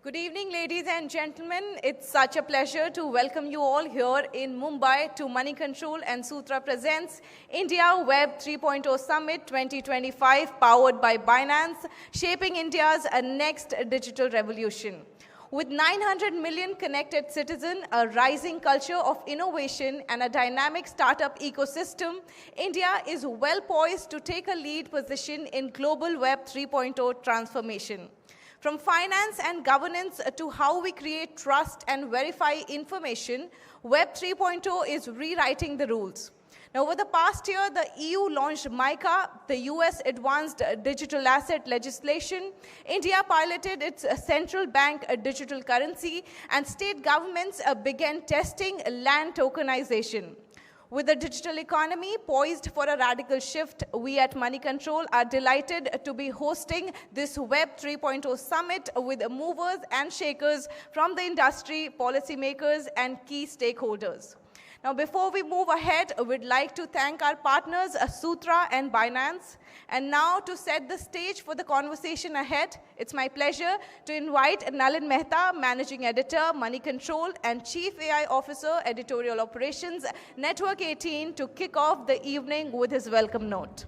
Good evening, ladies and gentlemen. It's such a pleasure to welcome you all here in Mumbai to Moneycontrol and Sutra presents India Web 3.0 Summit 2025, powered by Binance, shaping India's next digital revolution. With 900 million connected citizens, a rising culture of innovation, and a dynamic startup ecosystem, India is well poised to take a lead position in global Web 3.0 transformation. From finance and governance to how we create trust and verify information, Web 3.0 is rewriting the rules. Now, over the past year, the EU launched MiCA, the US advanced digital asset legislation, India piloted its central bank digital currency, and state governments began testing land tokenization. With the digital economy poised for a radical shift, we at Moneycontrol are delighted to be hosting this Web 3.0 Summit with movers and shakers from the industry, policymakers, and key stakeholders. Now, before we move ahead, we'd like to thank our partners, Sutra and Binance. And now, to set the stage for the conversation ahead, it's my pleasure to invite Nalin Mehta, Managing Editor, Moneycontrol, and Chief AI Officer, Editorial Operations, Network 18, to kick off the evening with his welcome note.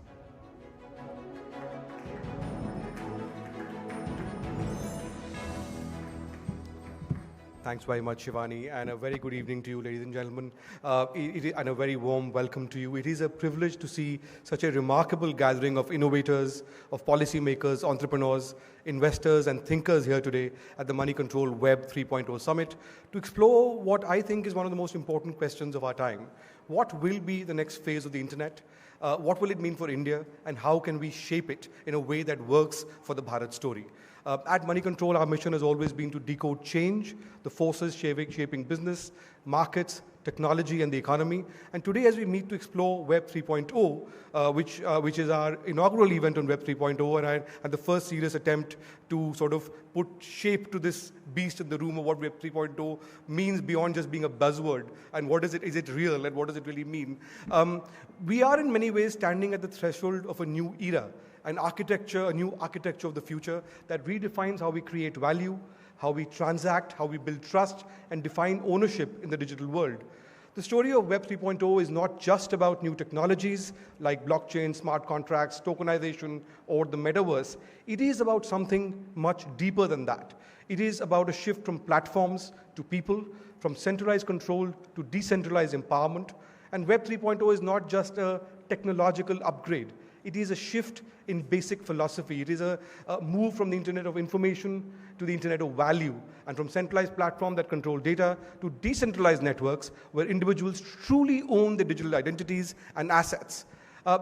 Thanks very much, Shivani, and a very good evening to you, ladies and gentlemen, and a very warm welcome to you. It is a privilege to see such a remarkable gathering of innovators, of policymakers, entrepreneurs, investors, and thinkers here today at the Moneycontrol Web 3.0 Summit to explore what I think is one of the most important questions of our time. What will be the next phase of the internet? What will it mean for India? And how can we shape it in a way that works for the Bharat story? At Moneycontrol, our mission has always been to decode change, the forces shaping business, markets, technology, and the economy. And today, as we meet to explore Web 3.0, which is our inaugural event on Web 3.0, and the first serious attempt to sort of put shape to this beast in the room of what Web 3.0 means beyond just being a buzzword, and what is it real, and what does it really mean? We are in many ways standing at the threshold of a new era, a new architecture of the future that redefines how we create value, how we transact, how we build trust, and define ownership in the digital world. The story of Web 3.0 is not just about new technologies like blockchain, smart contracts, tokenization, or the metaverse. It is about something much deeper than that. It is about a shift from platforms to people, from centralized control to decentralized empowerment. And Web 3.0 is not just a technological upgrade. It is a shift in basic philosophy. It is a move from the internet of information to the internet of value, and from centralized platforms that control data to decentralized networks where individuals truly own their digital identities and assets.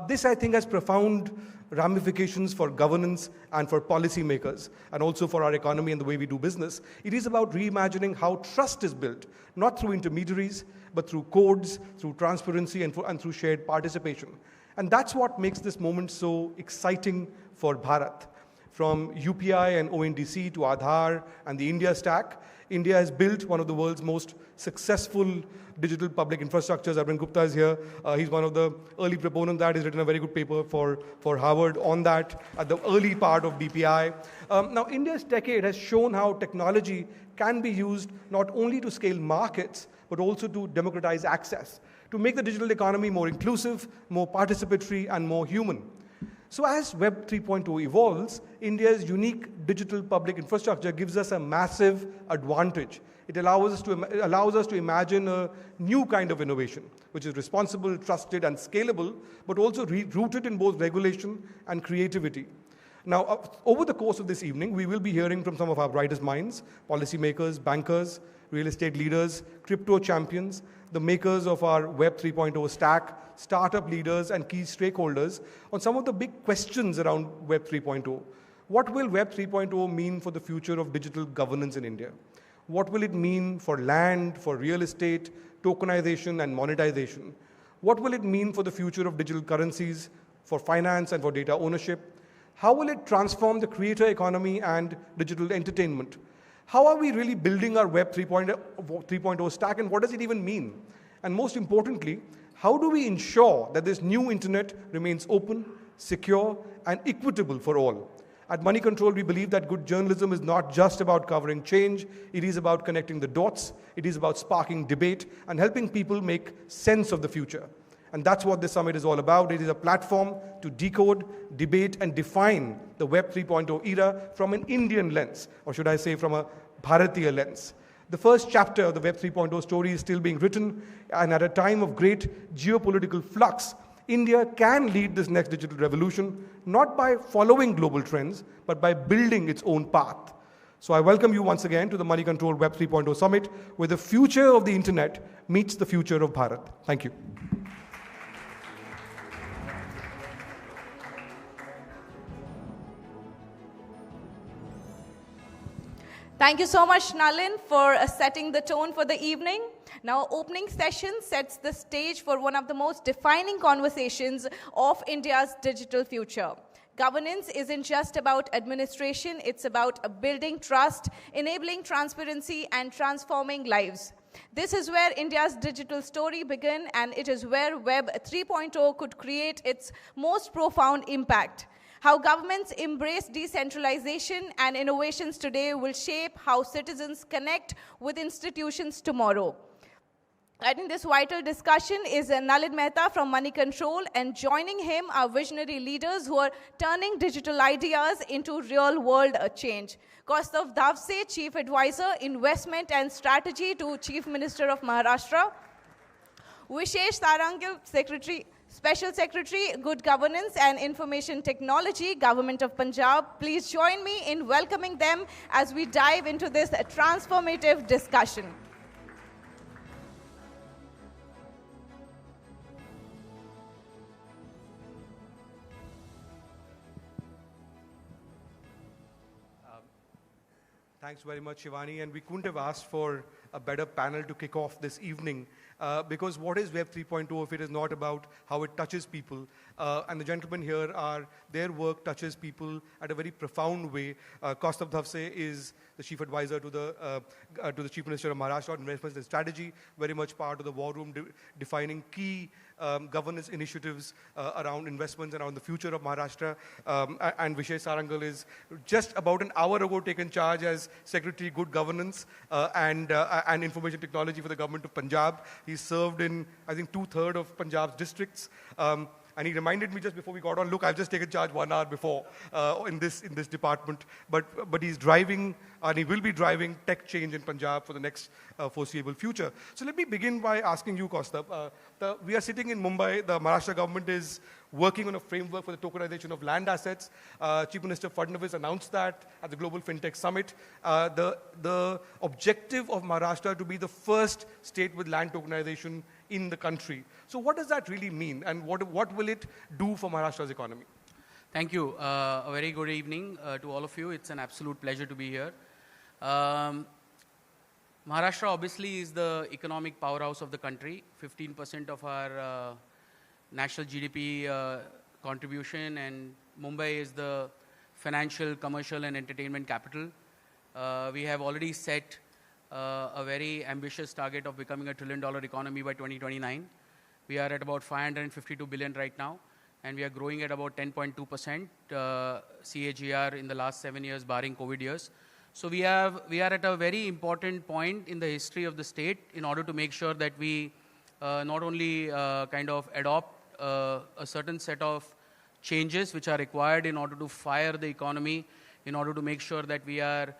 This, I think, has profound ramifications for governance and for policymakers, and also for our economy and the way we do business. It is about reimagining how trust is built, not through intermediaries, but through codes, through transparency, and through shared participation. And that's what makes this moment so exciting for Bharat. From UPI and ONDC to Aadhaar and the India stack, India has built one of the world's most successful digital public infrastructures. Arvind Gupta is here. He's one of the early proponents of that. He's written a very good paper for Harvard on that at the early part of DPI. Now, India's decade has shown how technology can be used not only to scale markets, but also to democratize access, to make the digital economy more inclusive, more participatory, and more human. So as Web 3.0 evolves, India's unique digital public infrastructure gives us a massive advantage. It allows us to imagine a new kind of innovation, which is responsible, trusted, and scalable, but also rooted in both regulation and creativity. Now, over the course of this evening, we will be hearing from some of our brightest minds, policymakers, bankers, real estate leaders, crypto champions, the makers of our Web 3.0 stack, startup leaders, and key stakeholders on some of the big questions around Web 3.0. What will Web 3.0 mean for the future of digital governance in India? What will it mean for land, for real estate, tokenization, and monetization? What will it mean for the future of digital currencies, for finance, and for data ownership? How will it transform the creator economy and digital entertainment? How are we really building our Web 3.0 stack, and what does it even mean? And most importantly, how do we ensure that this new internet remains open, secure, and equitable for all? At Money Control, we believe that good journalism is not just about covering change. It is about connecting the dots. It is about sparking debate and helping people make sense of the future. And that's what this summit is all about. It is a platform to decode, debate, and define the Web 3.0 era from an Indian lens, or should I say from a Bharatiya lens. The first chapter of the Web 3.0 story is still being written, and at a time of great geopolitical flux, India can lead this next digital revolution, not by following global trends, but by building its own path. So I welcome you once again to the Money Control Web 3.0 Summit, where the future of the internet meets the future of Bharat. Thank you. Thank you so much, Nalin, for setting the tone for the evening. Now, opening session sets the stage for one of the most defining conversations of India's digital future. Governance isn't just about administration, it's about building trust, enabling transparency, and transforming lives. This is where India's digital story began, and it is where Web 3.0 could create its most profound impact. How governments embrace decentralization and innovations today will shape how citizens connect with institutions tomorrow. I think this vital discussion is Nalin Mehta from Money Control, and joining him are visionary leaders who are turning digital ideas into real-world change. Kaustav Davse, Chief Advisor, Investment and Strategy to Chief Minister of Maharashtra. Vishesh Sarangal, Special Secretary, Good Governance and Information Technology, Government of Punjab. Please join me in welcoming them as we dive into this transformative discussion. Thanks very much, Shivani, and we couldn't have asked for a better panel to kick off this evening. Because what is Web 3.0 if it is not about how it touches people? And the gentlemen here their work touches people at a very profound way. Kaustav Davse is the Chief Advisor to the Chief Minister of Maharashtra on Investments and Strategy, very much part of the war room defining key governance initiatives around investments and around the future of Maharashtra. And Vishesh Sarangal is just about an hour ago taken charge as Secretary Good Governance and Information Technology for the Government of Punjab. He served in, I think, 2/3 of Punjab's districts. And he reminded me just before we got on, look, I've just taken charge 1 hour before in this department. But he's driving, and he will be driving tech change in Punjab for the next foreseeable future. So let me begin by asking you, Kaustav. We are sitting in Mumbai. The Maharashtra government is working on a framework for the tokenization of land assets. Chief Minister Federalism announced that at the Global FinTech Summit. The objective of Maharashtra to be the first state with land tokenization in the country. So what does that really mean, and what will it do for Maharashtra's economy? Thank you. A very good evening to all of you. It's an absolute pleasure to be here. Maharashtra obviously is the economic powerhouse of the country. 15% of our national GDP contribution, and Mumbai is the financial, commercial, and entertainment capital. We have already set a very ambitious target of becoming a $1 trillion economy by 2029. We are at about 552 billion right now, and we are growing at about 10.2% CAGR in the last 7 years, barring COVID years. So we are at a very important point in the history of the state in order to make sure that we not only kind of adopt a certain set of changes which are required in order to fire the economy, in order to make sure that we are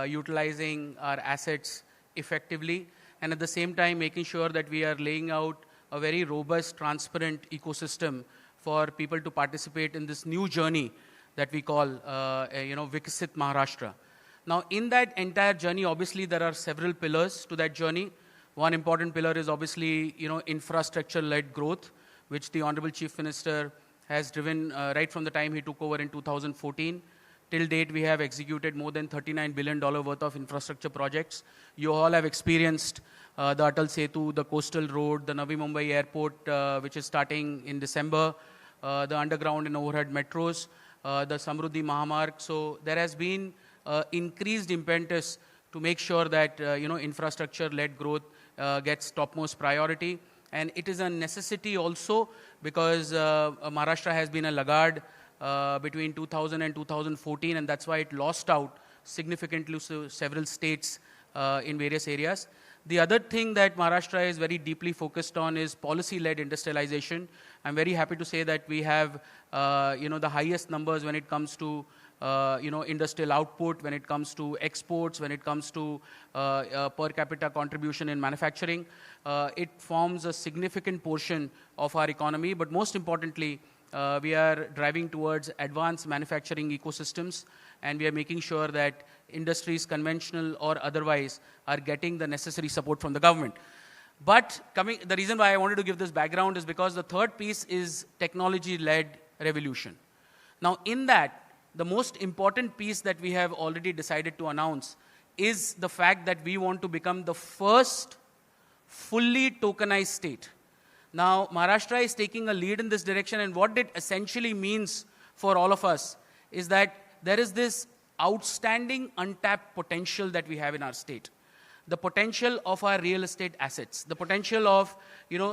utilizing our assets effectively, and at the same time making sure that we are laying out a very robust, transparent ecosystem for people to participate in this new journey that we call, Vikasit Maharashtra. Now, in that entire journey, obviously, there are several pillars to that journey. One important pillar is obviously, infrastructure-led growth, which the Honorable Chief Minister has driven right from the time he took over in 2014. Till date, we have executed more than $39 billion worth of infrastructure projects. You all have experienced the Atal Setu, the Coastal Road, the Navi Mumbai Airport, which is starting in December, the underground and overhead metros, the Samruddhi Mahamarg. So there has been increased impetus to make sure that infrastructure-led growth gets topmost priority. And it is a necessity also because Maharashtra has been a laggard between 2000 and 2014, and that's why it lost out significantly to several states in various areas. The other thing that Maharashtra is very deeply focused on is policy-led industrialization. I'm very happy to say that we have, the highest numbers when it comes to, industrial output, when it comes to exports, when it comes to per capita contribution in manufacturing. It forms a significant portion of our economy, but most importantly, we are driving towards advanced manufacturing ecosystems, and we are making sure that industries, conventional or otherwise, are getting the necessary support from the government. But the reason why I wanted to give this background is because the third piece is technology-led revolution. Now, in that, the most important piece that we have already decided to announce is the fact that we want to become the first fully tokenized state. Now, Maharashtra is taking a lead in this direction, and what it essentially means for all of us is that there is this outstanding untapped potential that we have in our state. The potential of our real estate assets, the potential of,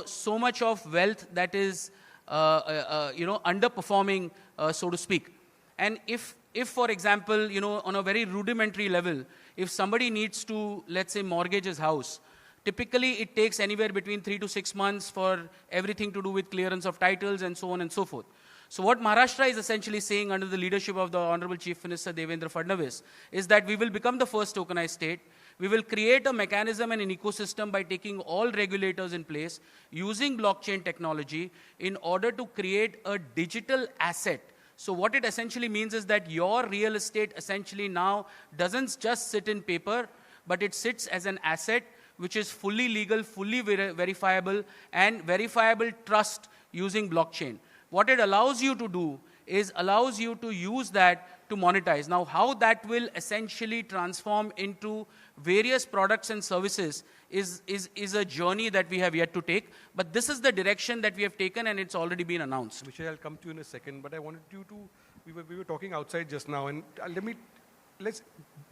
so much of wealth that is, underperforming, so to speak. And if, for example, on a very rudimentary level, if somebody needs to, let's say, mortgage his house, typically it takes anywhere between 3 to 6 months for everything to do with clearance of titles and so on and so forth. So what Maharashtra is essentially saying under the leadership of the Honorable Chief Minister Devendra Fadnavis is that we will become the first tokenized state. We will create a mechanism and an ecosystem by taking all regulators in place, using blockchain technology in order to create a digital asset. So what it essentially means is that your real estate essentially now doesn't just sit in paper, but it sits as an asset which is fully legal, fully verifiable, and verifiable trust using blockchain. What it allows you to do is allows you to use that to monetize. Now, how that will essentially transform into various products and services is a journey that we have yet to take. But this is the direction that we have taken, and it's already been announced. Vijay, I'll come to you in a second, but I wanted you to, we were talking outside just now, and let's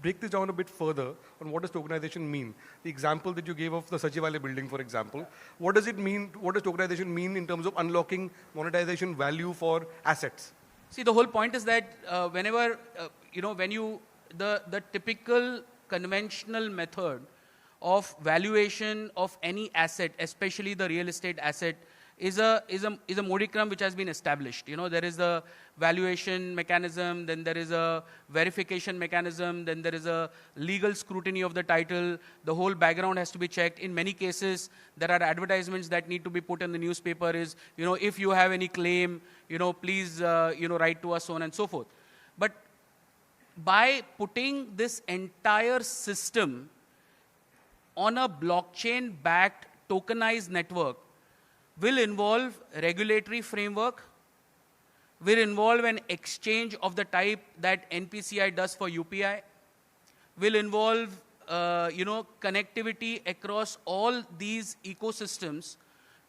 break this down a bit further on what does tokenization mean. The example that you gave of the Sachivalaya building, for example, what does it mean, what does tokenization mean in terms of unlocking monetization value for assets? See, the whole point is that whenever, the typical conventional method of valuation of any asset, especially the real estate asset, is a modicum which has been established. There is the valuation mechanism, then there is a verification mechanism, then there is a legal scrutiny of the title. The whole background has to be checked. In many cases, there are advertisements that need to be put in the newspaper is, if you have any claim, please, write to us, so on and so forth. But by putting this entire system on a blockchain-backed tokenized network, will involve regulatory framework, will involve an exchange of the type that NPCI does for UPI, will involve, connectivity across all these ecosystems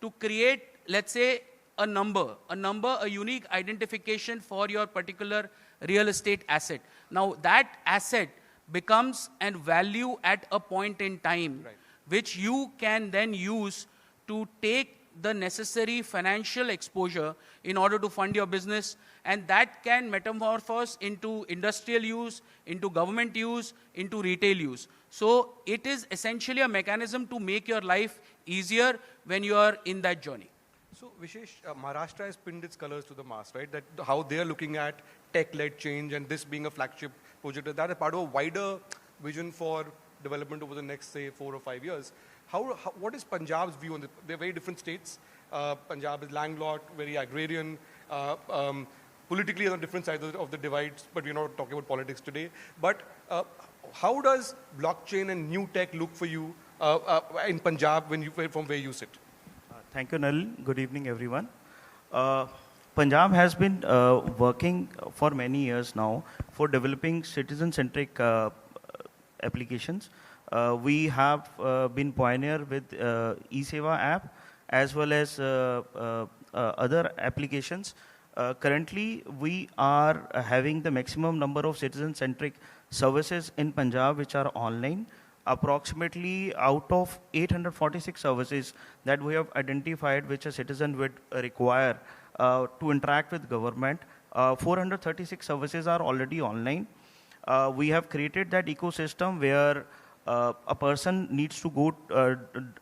to create, let's say, a unique identification for your particular real estate asset. Now, that asset becomes a value at a point in time, right, which you can then use to take the necessary financial exposure in order to fund your business, and that can metamorphose into industrial use, into government use, into retail use. So it is essentially a mechanism to make your life easier when you are in that journey. So Vishesh, Maharashtra has pinned its colors to the mast, right? That how they are looking at tech-led change, and this being a flagship project, that is part of a wider vision for development over the next, say, 4 or 5 years. What is Punjab's view on this? They're very different states. Punjab is landlocked, very agrarian, politically on different sides of the divides, but we're not talking about politics today. But how does blockchain and new tech look for you in Punjab from where you sit? Thank you, Nalin. Good evening, everyone. Punjab has been working for many years now for developing citizen-centric applications. We have been pioneer with eSeva app as well as other applications. Currently, we are having the maximum number of citizen-centric services in Punjab which are online. Approximately out of 846 services that we have identified which a citizen would require to interact with government, 436 services are already online. We have created that ecosystem where a person needs to go,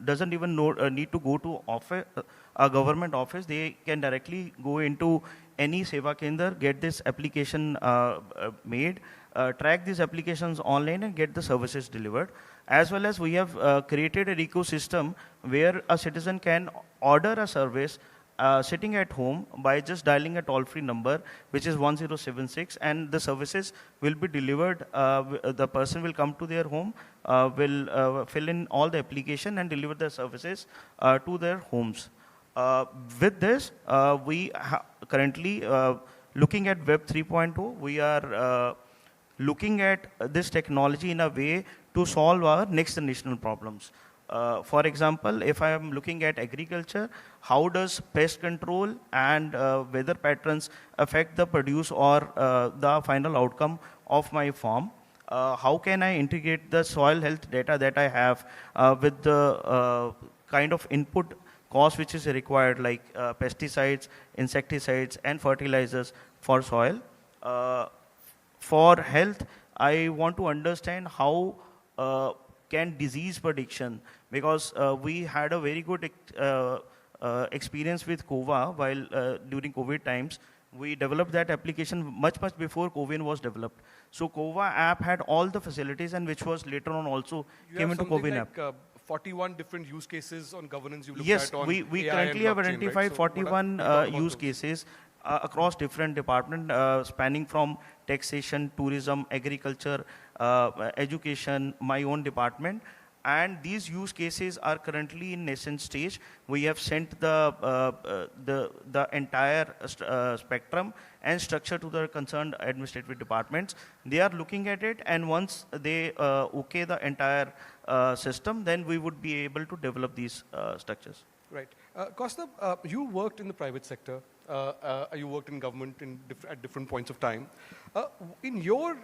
doesn't even need to go to office, a government office. They can directly go into any Seva Kendra, get this application made, track these applications online and get the services delivered. As well as we have created an ecosystem where a citizen can order a service sitting at home by just dialing a toll-free number, which is 1076, and the services will be delivered. The person will come to their home, will fill in all the application and deliver the services to their homes. With this, we currently looking at Web 3.0. We are looking at this technology in a way to solve our next generational problems. For example, if I am looking at agriculture, how does pest control and weather patterns affect the produce or the final outcome of my farm? How can I integrate the soil health data that I have with the kind of input cost which is required, like pesticides, insecticides, and fertilizers for soil? For health, I want to understand how can disease prediction, because we had a very good experience with COVA while during COVID times. We developed that application much before COVIN was developed. So COVA app had all the facilities, and which was later on also came into COVIN like app. 41 different use cases on governance you looked Yes, at on we AI currently and have blockchain, identified right? 41 use cases across different departments, spanning from taxation, tourism, agriculture, education, my own department. And these use cases are currently in nascent stage. We have sent the entire spectrum and structure to the concerned administrative departments. They are looking at it, and once they okay the entire system, then we would be able to develop these structures. Right. Kaustubh, you worked in the private sector. You worked in government at different points of time. In your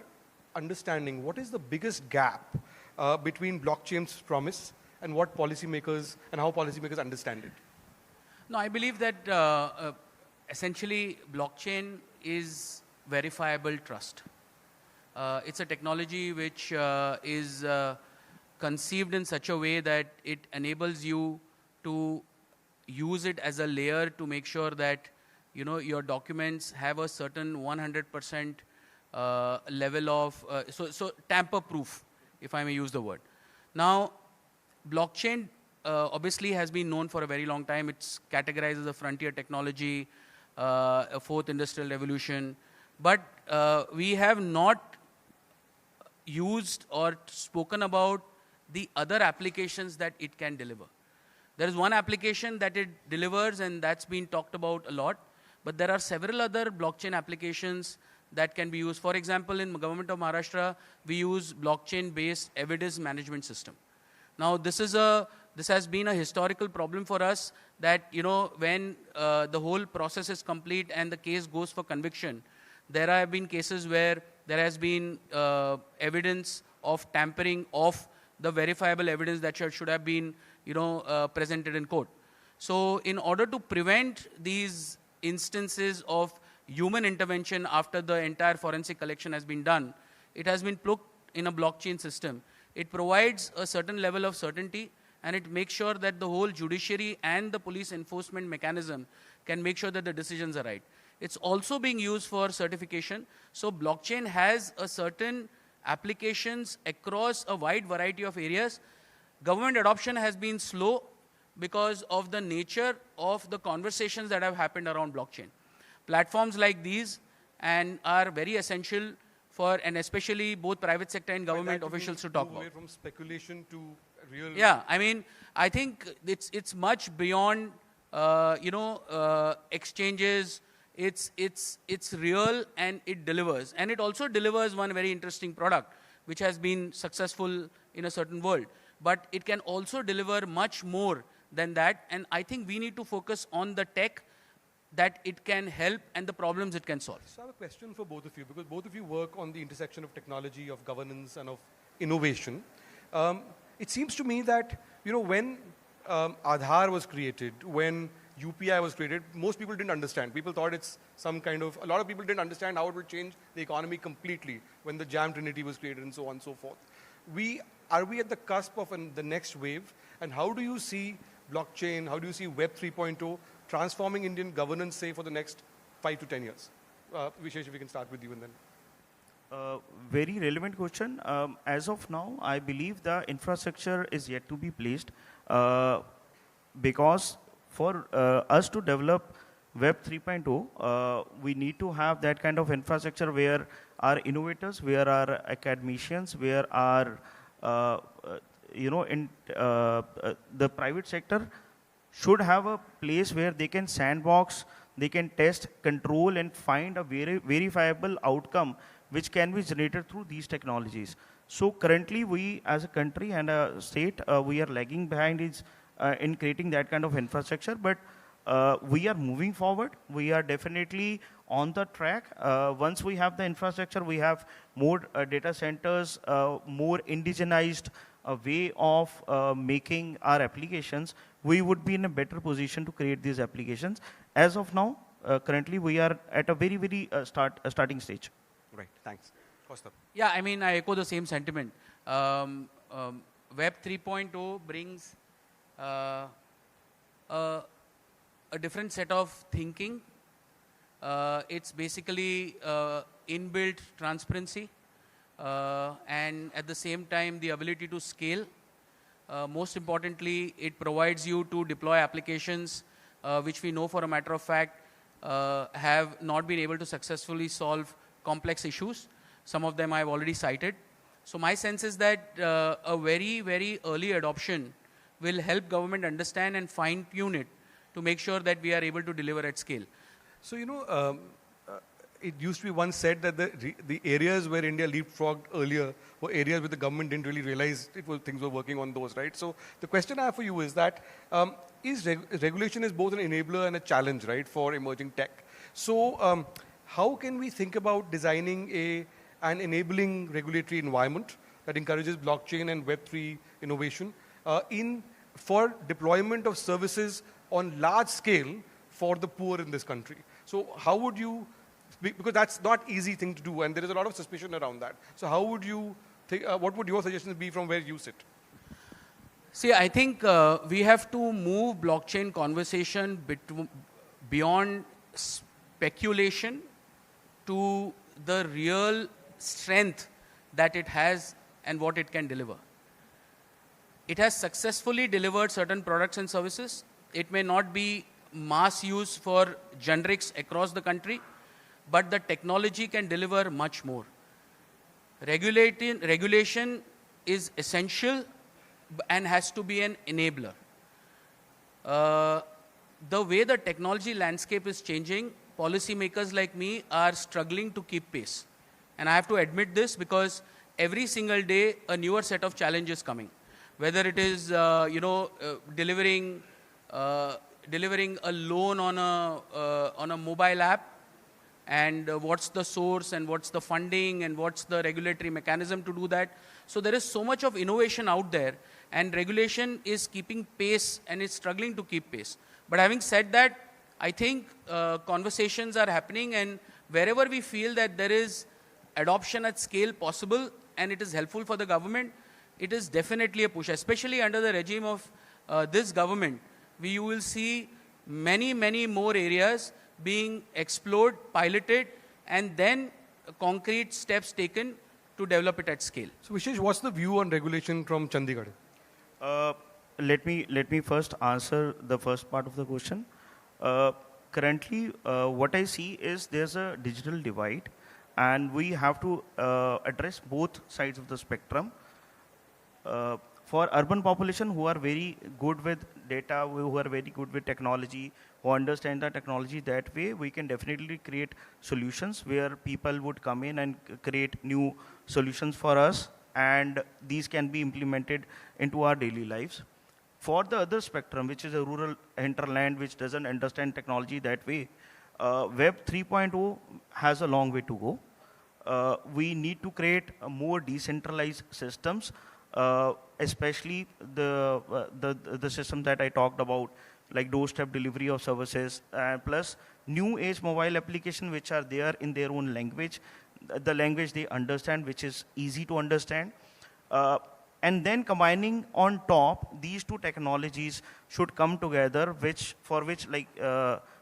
understanding, what is the biggest gap between blockchain's promise and what policymakers and how policymakers understand it? No, I believe that essentially blockchain is verifiable trust. It's a technology which is conceived in such a way that it enables you to use it as a layer to make sure that your documents have a certain 100% level of so tamper proof, if I may use the word. Now, blockchain obviously has been known for a very long time. It's categorized as a frontier technology, a fourth industrial revolution. But we have not used or spoken about the other applications that it can deliver. There is one application that it delivers, and that's been talked about a lot. But there are several other blockchain applications that can be used. For example, in the government of Maharashtra, we use blockchain-based evidence management system. Now, this has been a historical problem for us that, when the whole process is complete and the case goes for conviction, there have been cases where there has been evidence of tampering of the verifiable evidence that should have been, presented in court. So, in order to prevent these instances of human intervention after the entire forensic collection has been done, it has been put in a blockchain system. It provides a certain level of certainty, and it makes sure that the whole judiciary and the police enforcement mechanism can make sure that the decisions are right. It's also being used for certification. So blockchain has a certain applications across a wide variety of areas. Government adoption has been slow because of the nature of the conversations that have happened around blockchain. Platforms like these are very essential for, and especially both private sector and government officials to talk about. Away from speculation to real. Yeah, I mean, I think it's much beyond exchanges. It's real, and it delivers, and it also delivers one very interesting product which has been successful in a certain world. But it can also deliver much more than that, and I think we need to focus on the tech that it can help and the problems it can solve. So I have a question for both of you, because both of you work on the intersection of technology, of governance, and of innovation. It seems to me that, when Aadhaar was created, when UPI was created, most people didn't understand. People thought it's some kind of, a lot of people didn't understand how it would change the economy completely when the Jam Trinity was created and so on and so forth. Are we at the cusp of the next wave? And how do you see blockchain, how do you see Web 3.0 transforming Indian governance, say, for the next 5 to 10 years? Vishesh, if we can start with you and then. Very relevant question. As of now, I believe the infrastructure is yet to be placed because for us to develop Web 3.0, we need to have that kind of infrastructure where our innovators, where our academicians, where our the private sector should have a place where they can sandbox, they can test, control, and find a verifiable outcome which can be generated through these technologies. So currently, we as a country and a state, we are lagging behind in creating that kind of infrastructure, but we are moving forward. We are definitely on the track. Once we have the infrastructure, we have more data centers, more indigenized way of making our applications, we would be in a better position to create these applications. As of now, currently we are at a very starting stage. Right, thanks. Kaustubh. Yeah, I mean, I echo the same sentiment. Web 3.0 brings a different set of thinking. It's basically inbuilt transparency and at the same time the ability to scale. Most importantly, it provides you to deploy applications which we know for a matter of fact have not been able to successfully solve complex issues. Some of them I've already cited. So my sense is that a very early adoption will help government understand and fine-tune it to make sure that we are able to deliver at scale. So, it used to be once said that the areas where India leapfrogged earlier were areas where the government didn't really realize things were working on those, right? So the question I have for you is that regulation is both an enabler and a challenge, right, for emerging tech. So how can we think about designing an enabling regulatory environment that encourages blockchain and Web3 innovation for deployment of services on large scale for the poor in this country? So how would you, because that's not easy thing to do and there is a lot of suspicion around that. So how would you think, what would your suggestions be from where you sit? See, I think we have to move blockchain conversation beyond speculation to the real strength that it has and what it can deliver. It has successfully delivered certain products and services. It may not be mass use for generics across the country, but the technology can deliver much more. Regulation is essential and has to be an enabler. The way the technology landscape is changing, policymakers like me are struggling to keep pace. And I have to admit this because every single day a newer set of challenges coming. Whether it is delivering a loan on a mobile app, and what's the source and what's the funding and what's the regulatory mechanism to do that. So there is so much of innovation out there and regulation is keeping pace and is struggling to keep pace. But having said that, I think conversations are happening and wherever we feel that there is adoption at scale possible and it is helpful for the government, it is definitely a push, especially under the regime of this government. You will see many more areas being explored, piloted, and then concrete steps taken to develop it at scale. So Vishesh, what's the view on regulation from Chandigarh? Let me first answer the first part of the question. Currently, what I see is there's a digital divide, and we have to address both sides of the spectrum. For urban population who are very good with data, who are very good with technology, who understand the technology that way, we can definitely create solutions where people would come in and create new solutions for us, and these can be implemented into our daily lives. For the other spectrum, which is a rural hinterland which doesn't understand technology that way, Web 3.0 has a long way to go. We need to create more decentralized systems, especially the system that I talked about, like doorstep delivery of services, plus new age mobile application which are there in their own language, the language they understand, which is easy to understand. And then combining on top, these two technologies should come together, for which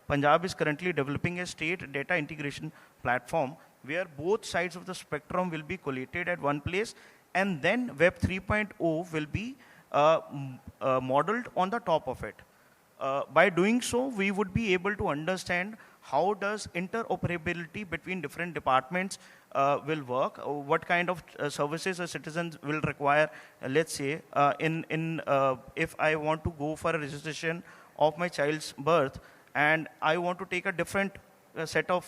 Punjab is currently developing a state data integration platform where both sides of the spectrum will be collated at one place, and then Web 3.0 will be modeled on the top of it. By doing so, we would be able to understand how does interoperability between different departments will work, what kind of services a citizen will require. Let's say, if I want to go for a registration of my child's birth, and I want to take a different set of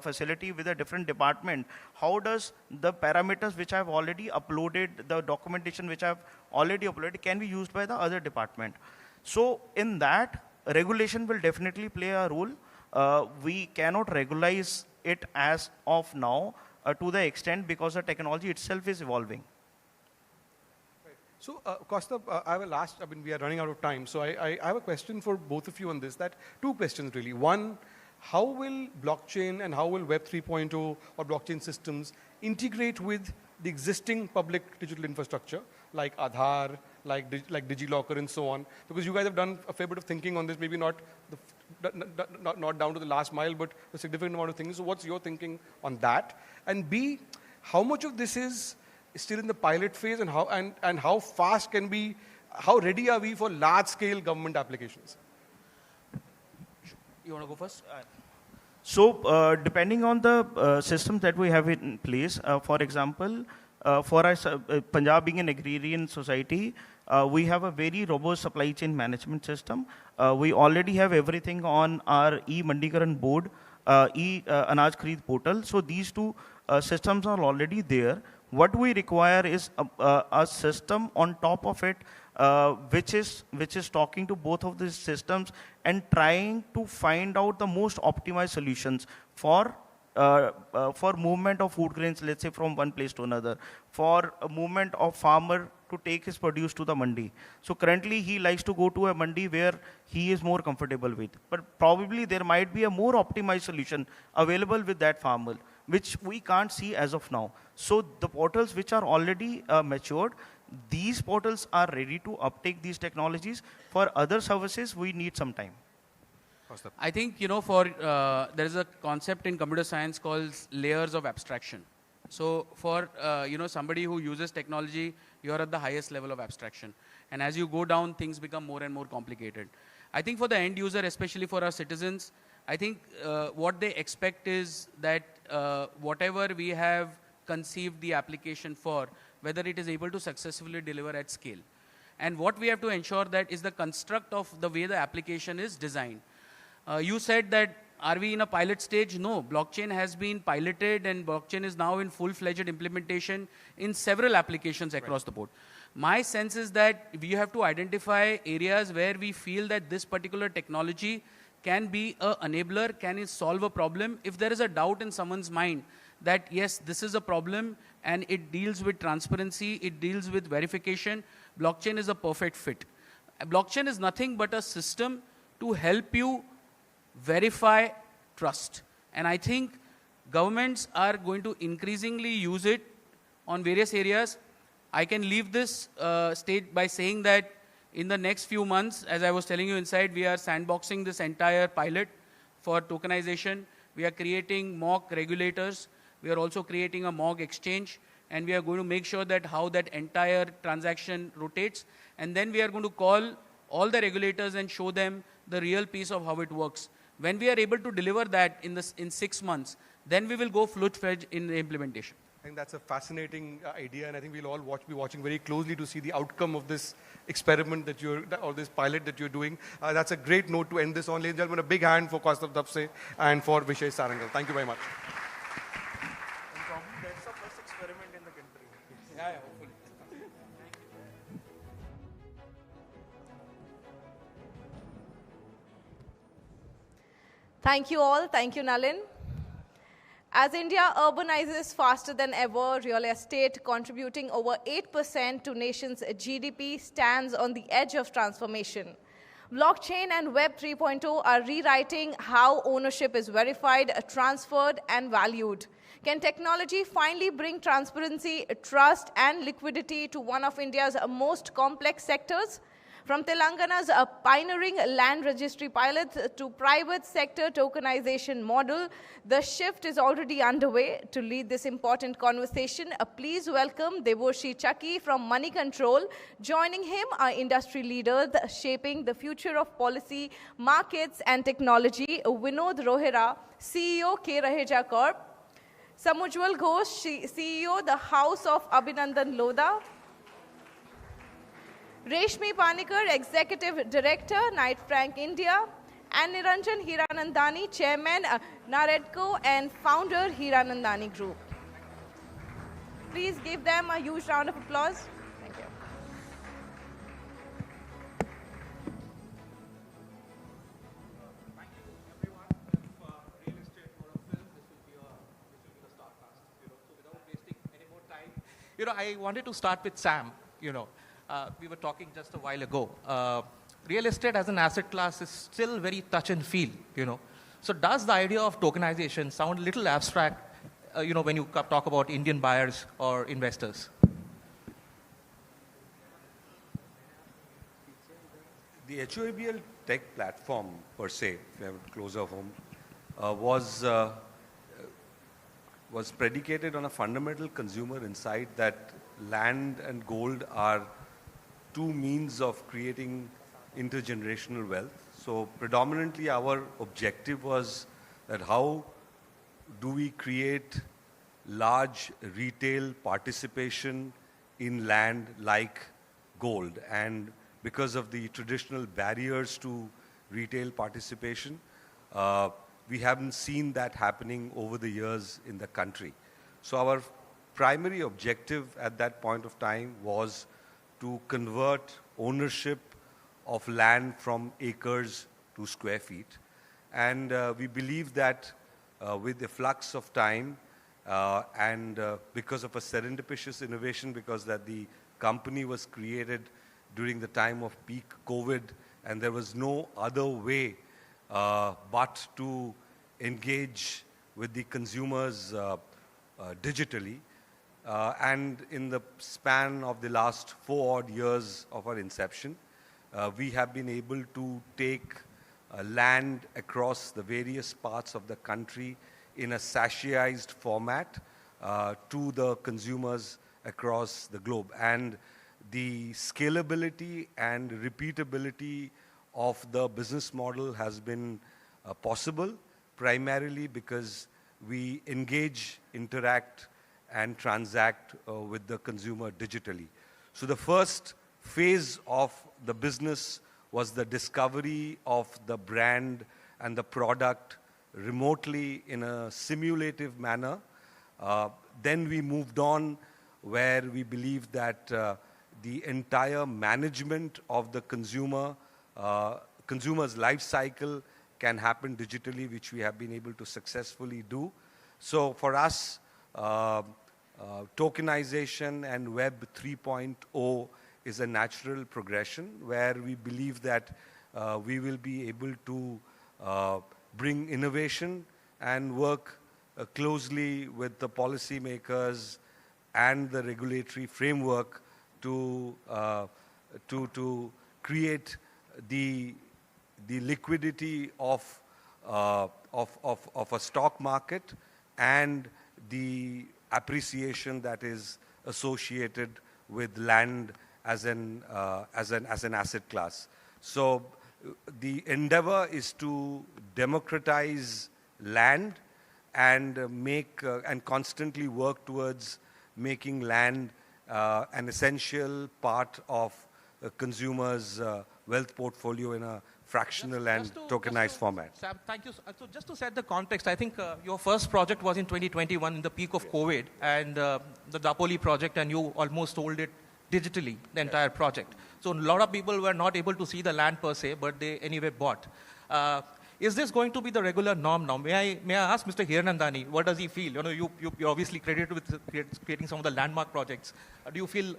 facility with a different department, how does the parameters which I've already uploaded, the documentation which I've already uploaded, can be used by the other department? So in that, regulation will definitely play a role. We cannot regularize it as of now to the extent because the technology itself is evolving. So, Kaustav, I will ask, we are running out of time, so I have a question for both of you on this, two questions really. One, how will blockchain and how will Web 3.0 or blockchain systems integrate with the existing public digital infrastructure, like Aadhaar, like DigiLocker and so on? Because you guys have done a fair bit of thinking on this, maybe not down to the last mile, but a significant amount of things. So what's your thinking on that? And B, how much of this is still in the pilot phase, and how fast can we, how ready are we for large-scale government applications? You want to go first? So depending on the systems that we have in place, for example, for us, Punjab being an agrarian society, we have a very robust supply chain management system. We already have everything on our e-Mandikaran board, e-Anaj Khareed portal. So these two systems are already there. What we require is a system on top of it, which is talking to both of these systems and trying to find out the most optimized solutions for movement of food grains, let's say from one place to another, for a movement of farmer to take his produce to the mandi. So currently he likes to go to a mandi where he is more comfortable with, but probably there might be a more optimized solution available with that farmer, which we can't see as of now. So the portals which are already matured, these portals are ready to uptake these technologies. For other services, we need some time. I think, there is a concept in computer science called layers of abstraction. So for, somebody who uses technology, you're at the highest level of abstraction. And as you go down, things become more and more complicated. I think for the end user, especially for our citizens, I think what they expect is that whatever we have conceived the application for, whether it is able to successfully deliver at scale. And what we have to ensure that is the construct of the way the application is designed. You said that, are we in a pilot stage? No, blockchain has been piloted and blockchain is now in full-fledged implementation in several applications across the board. My sense is that we have to identify areas where we feel that this particular technology can be an enabler, can solve a problem. If there is a doubt in someone's mind that yes, this is a problem and it deals with transparency, it deals with verification, blockchain is a perfect fit. Blockchain is nothing but a system to help you verify trust. And I think governments are going to increasingly use it on various areas. I can leave this stage by saying that in the next few months, as I was telling you inside, we are sandboxing this entire pilot for tokenization. We are creating mock regulators. We are also creating a mock exchange. And we are going to make sure that how that entire transaction rotates. And then we are going to call all the regulators and show them the real piece of how it works. When we are able to deliver that in 6 months, then we will go full-fledged in the implementation. I think that's a fascinating idea, and I think we'll all be watching very closely to see the outcome of this experiment or this pilot that you're doing. That's a great note to end this on. Ladies and gentlemen, a big hand for Kaustav Dapse and for Vishesh Sarangal. Thank you very much. And probably that's the first experiment in the country. Yeah, hopefully. Thank you all. Thank you, Nalin. As India urbanizes faster than ever, real estate, contributing over 8% to nation's GDP, stands on the edge of transformation. Blockchain and Web 3.0 are rewriting how ownership is verified, transferred, and valued. Can technology finally bring transparency, trust, and liquidity to one of India's most complex sectors? From Telangana's pioneering land registry pilots to private sector tokenization model, the shift is already underway. To lead this important conversation, please welcome Devorshi Chakki from Moneycontrol. Joining him are industry leaders shaping the future of policy, markets, and technology. Vinod Rohira, CEO, K. Raheja Corp. Samujwal Ghosh, CEO, the House of Abhinandan Lodha. Reshmi Panikar, Executive Director, Knight Frank India, and Niranjan Hiranandani, Chairman, Naredco, and Founder, Hiranandani Group. Please give them a huge round of applause. Thank you. Thank you, everyone. If real estate were a film, this will be the start cast. So without wasting any more time, I wanted to start with Sam. We were talking just a while ago. Real estate as an asset class is still very touch and feel, So does the idea of tokenization sound a little abstract, when you talk about Indian buyers or investors? The HOABL tech platform, per se, if you have it closer home, was predicated on a fundamental consumer insight that land and gold are two means of creating intergenerational wealth. So predominantly our objective was that how do we create large retail participation in land like gold. And because of the traditional barriers to retail participation, we haven't seen that happening over the years in the country. So our primary objective at that point of time was to convert ownership of land from acres to square feet. And we believe that with the flux of time and because of a serendipitous innovation, because that the company was created during the time of peak COVID, and there was no other way but to engage with the consumers digitally. And in the span of the last 4 odd years of our inception, we have been able to take land across the various parts of the country in a sachetized format to the consumers across the globe. And the scalability and repeatability of the business model has been possible primarily because we engage, interact, and transact with the consumer digitally. So the first phase of the business was the discovery of the brand and the product remotely in a simulative manner. Then we moved on where we believed that the entire management of the consumer's life cycle can happen digitally, which we have been able to successfully do. So for us, tokenization and Web 3.0 is a natural progression where we believe that we will be able to bring innovation and work closely with the policymakers and the regulatory framework to create the liquidity of a stock market and the appreciation that is associated with land as an asset class. So the endeavor is to democratize land and and constantly work towards making land an essential part of a consumer's wealth portfolio in a fractional and tokenized format. Sam, thank you. So just to set the context, I think your first project was in 2021 in the peak of COVID, and the Dapoli project, and you almost sold it digitally, the entire project. So a lot of people were not able to see the land per se, but they anyway bought. Is this going to be the regular norm now? May I ask Mr. Hiranandani, what does he feel? You're obviously credited with creating some of the landmark projects. Do you feel,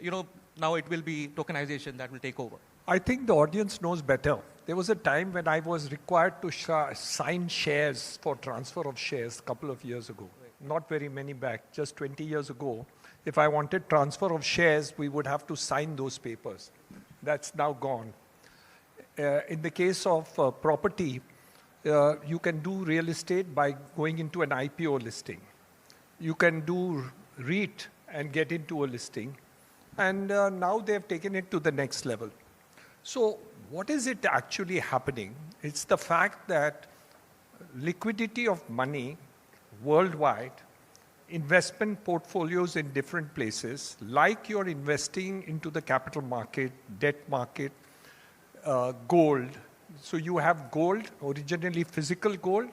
now it will be tokenization that will take over? I think the audience knows better. There was a time when I was required to sign shares for transfer of shares a couple of years ago. Not very many back, just 20 years ago. If I wanted transfer of shares, we would have to sign those papers. That's now gone. In the case of property, you can do real estate by going into an IPO listing. You can do REIT and get into a listing. And now they've taken it to the next level. So what is it actually happening? It's the fact that liquidity of money worldwide, investment portfolios in different places, like you're investing into the capital market, debt market, gold. So you have gold, originally physical gold.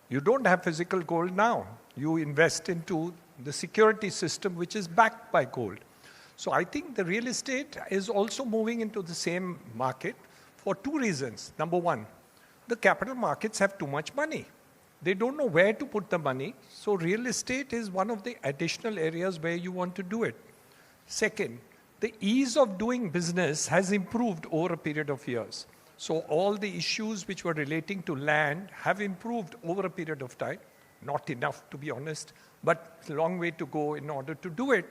You don't have physical gold now. You invest into the security system, which is backed by gold. So I think the real estate is also moving into the same market for two reasons. Number one, the capital markets have too much money. They don't know where to put the money. So real estate is one of the additional areas where you want to do it. Second, the ease of doing business has improved over a period of years. So all the issues which were relating to land have improved over a period of time. Not enough, to be honest, but it's a long way to go in order to do it.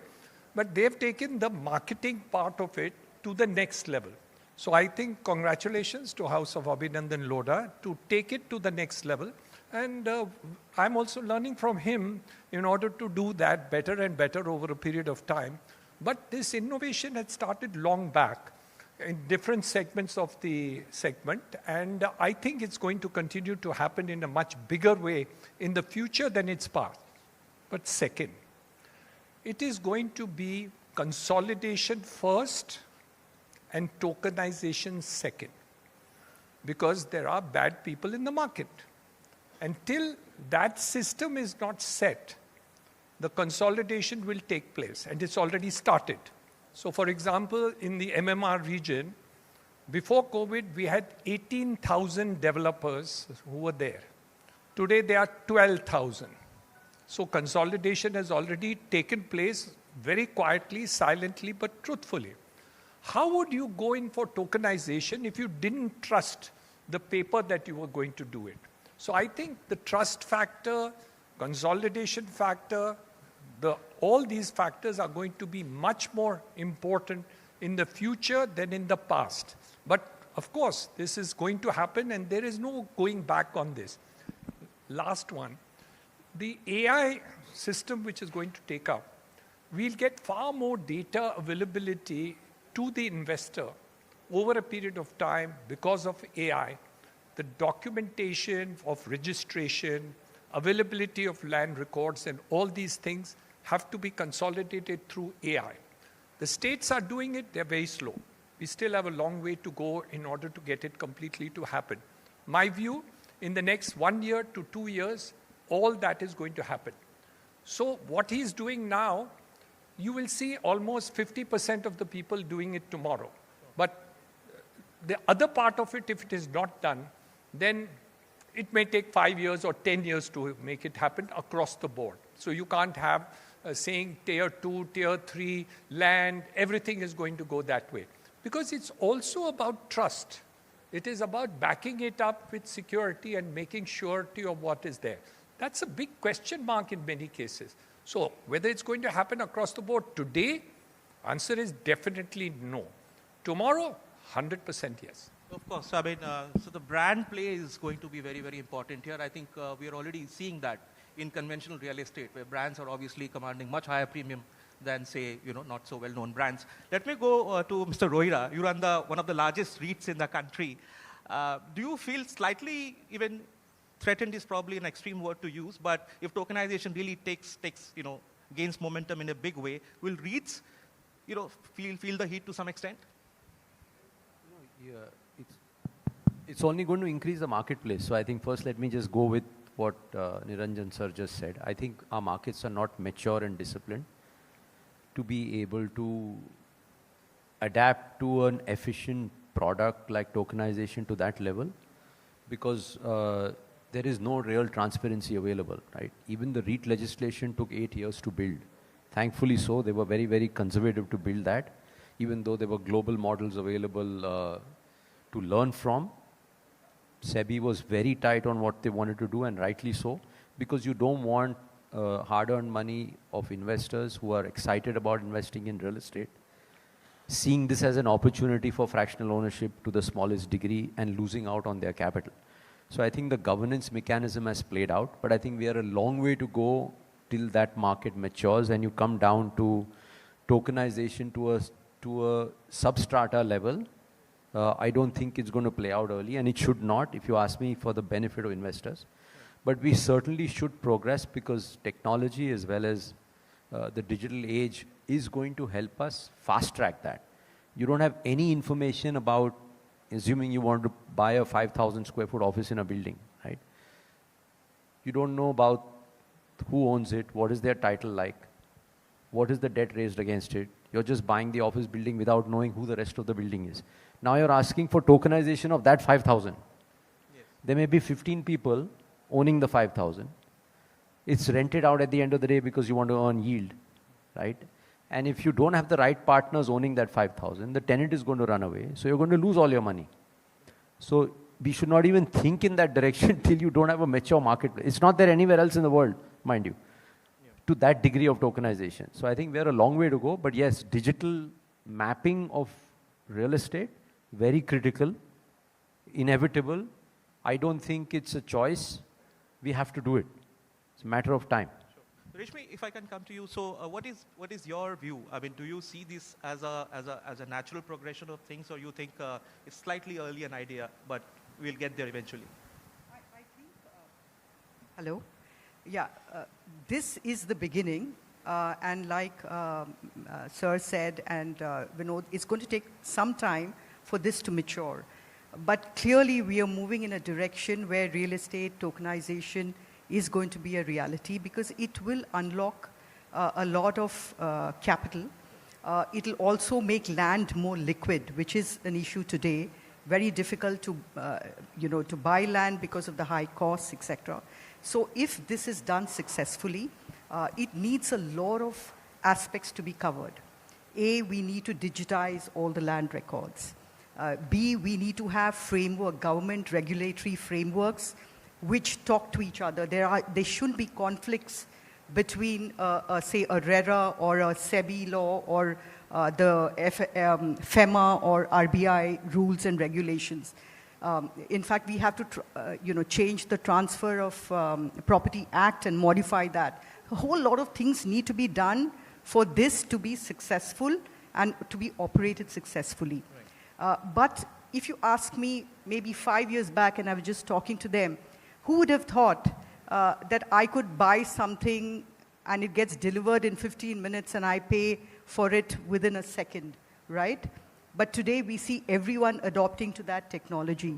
But they've taken the marketing part of it to the next level. So I think congratulations to House of Abhinandan Lodha to take it to the next level. And I'm also learning from him in order to do that better and better over a period of time. But this innovation had started long back in different segments of the segment. And I think it's going to continue to happen in a much bigger way in the future than its past. But second, it is going to be consolidation first and tokenization second. Because there are bad people in the market. Until that system is not set, the consolidation will take place, and it's already started. So for example, in the MMR region, before COVID, we had 18,000 developers who were there. Today, there are 12,000. So consolidation has already taken place very quietly, silently, but truthfully. How would you go in for tokenization if you didn't trust the paper that you were going to do it? So I think the trust factor, consolidation factor, all these factors are going to be much more important in the future than in the past. But of course, this is going to happen and there is no going back on this. Last one, the AI system which is going to take up, we'll get far more data availability to the investor over a period of time because of AI. The documentation of registration, availability of land records, and all these things have to be consolidated through AI. The states are doing it, they're very slow. We still have a long way to go in order to get it completely to happen. My view, in the next 1 year to 2 years, all that is going to happen. So what he's doing now, you will see almost 50% of the people doing it tomorrow. But the other part of it, if it is not done, then it may take 5 years or 10 years to make it happen across the board. So you can't have saying tier 2, tier 3, land, everything is going to go that way. Because it's also about trust. It is about backing it up with security and making surety of what is there. That's a big question mark in many cases. So whether it's going to happen across the board today, answer is definitely no. Tomorrow, 100% yes. Of course, I mean, so the brand play is going to be very, very important here. I think we are already seeing that in conventional real estate, where brands are obviously commanding much higher premium than, say, not so well-known brands. Let me go to Mr. Rohira. You run one of the largest REITs in the country. Do you feel slightly even threatened is probably an extreme word to use, but if tokenization really gains momentum in a big way, will REITs, feel the heat to some extent? Yeah, it's only going to increase the marketplace. So I think first let me just go with what Niranjan sir just said. I think our markets are not mature and disciplined to be able to adapt to an efficient product like tokenization to that level, because there is no real transparency available, right? Even the REIT legislation took 8 years to build. Thankfully so, they were very, very conservative to build that. even though there were global models available to learn from. SEBI was very tight on what they wanted to do, and rightly so, because you don't want hard-earned money of investors who are excited about investing in real estate, seeing this as an opportunity for fractional ownership to the smallest degree and losing out on their capital. So I think the governance mechanism has played out, but I think we are a long way to go till that market matures and you come down to tokenization to a substrata level. I don't think it's going to play out early, and it should not, if you ask me, for the benefit of investors. But we certainly should progress, because technology as well as the digital age is going to help us fast track that. You don't have any information about, assuming you want to buy a 5,000 square foot office in a building, right? You don't know about who owns it, what is their title like, what is the debt raised against it. You're just buying the office building without knowing who the rest of the building is. Now you're asking for tokenization of that 5,000. Yes. There may be 15 people owning the 5,000. It's rented out at the end of the day because you want to earn yield, right? And if you don't have the right partners owning that 5,000, the tenant is going to run away. So you're going to lose all your money. So we should not even think in that direction till you don't have a mature marketplace. It's not there anywhere else in the world, mind you, to that degree of tokenization. So I think we're a long way to go. But yes, digital mapping of real estate, very critical, inevitable. I don't think it's a choice. We have to do it. It's a matter of time. Rishmi, if I can come to you, so what is your view? I mean, do you see this as a natural progression of things, or you think it's slightly early an idea, but we'll get there eventually? I think, hello? Yeah, this is the beginning, and like Sir said, and Vinod, it's going to take some time for this to mature. But clearly, we are moving in a direction where real estate tokenization is going to be a reality, because it will unlock a lot of capital. It will also make land more liquid, which is an issue today. Very difficult to, to buy land because of the high costs, etc. So if this is done successfully, it needs a lot of aspects to be covered. A, we need to digitize all the land records. B, we need to have government regulatory frameworks which talk to each other. There shouldn't be conflicts between, say, a RERA or a SEBI law or the FEMA or RBI rules and regulations. In fact, we have to, change the Transfer of Property Act and modify that. A whole lot of things need to be done for this to be successful and to be operated successfully. Right. But if you ask me, maybe 5 years back, and I was just talking to them, who would have thought that I could buy something and it gets delivered in 15 minutes and I pay for it within a second, right? But today we see everyone adopting to that technology.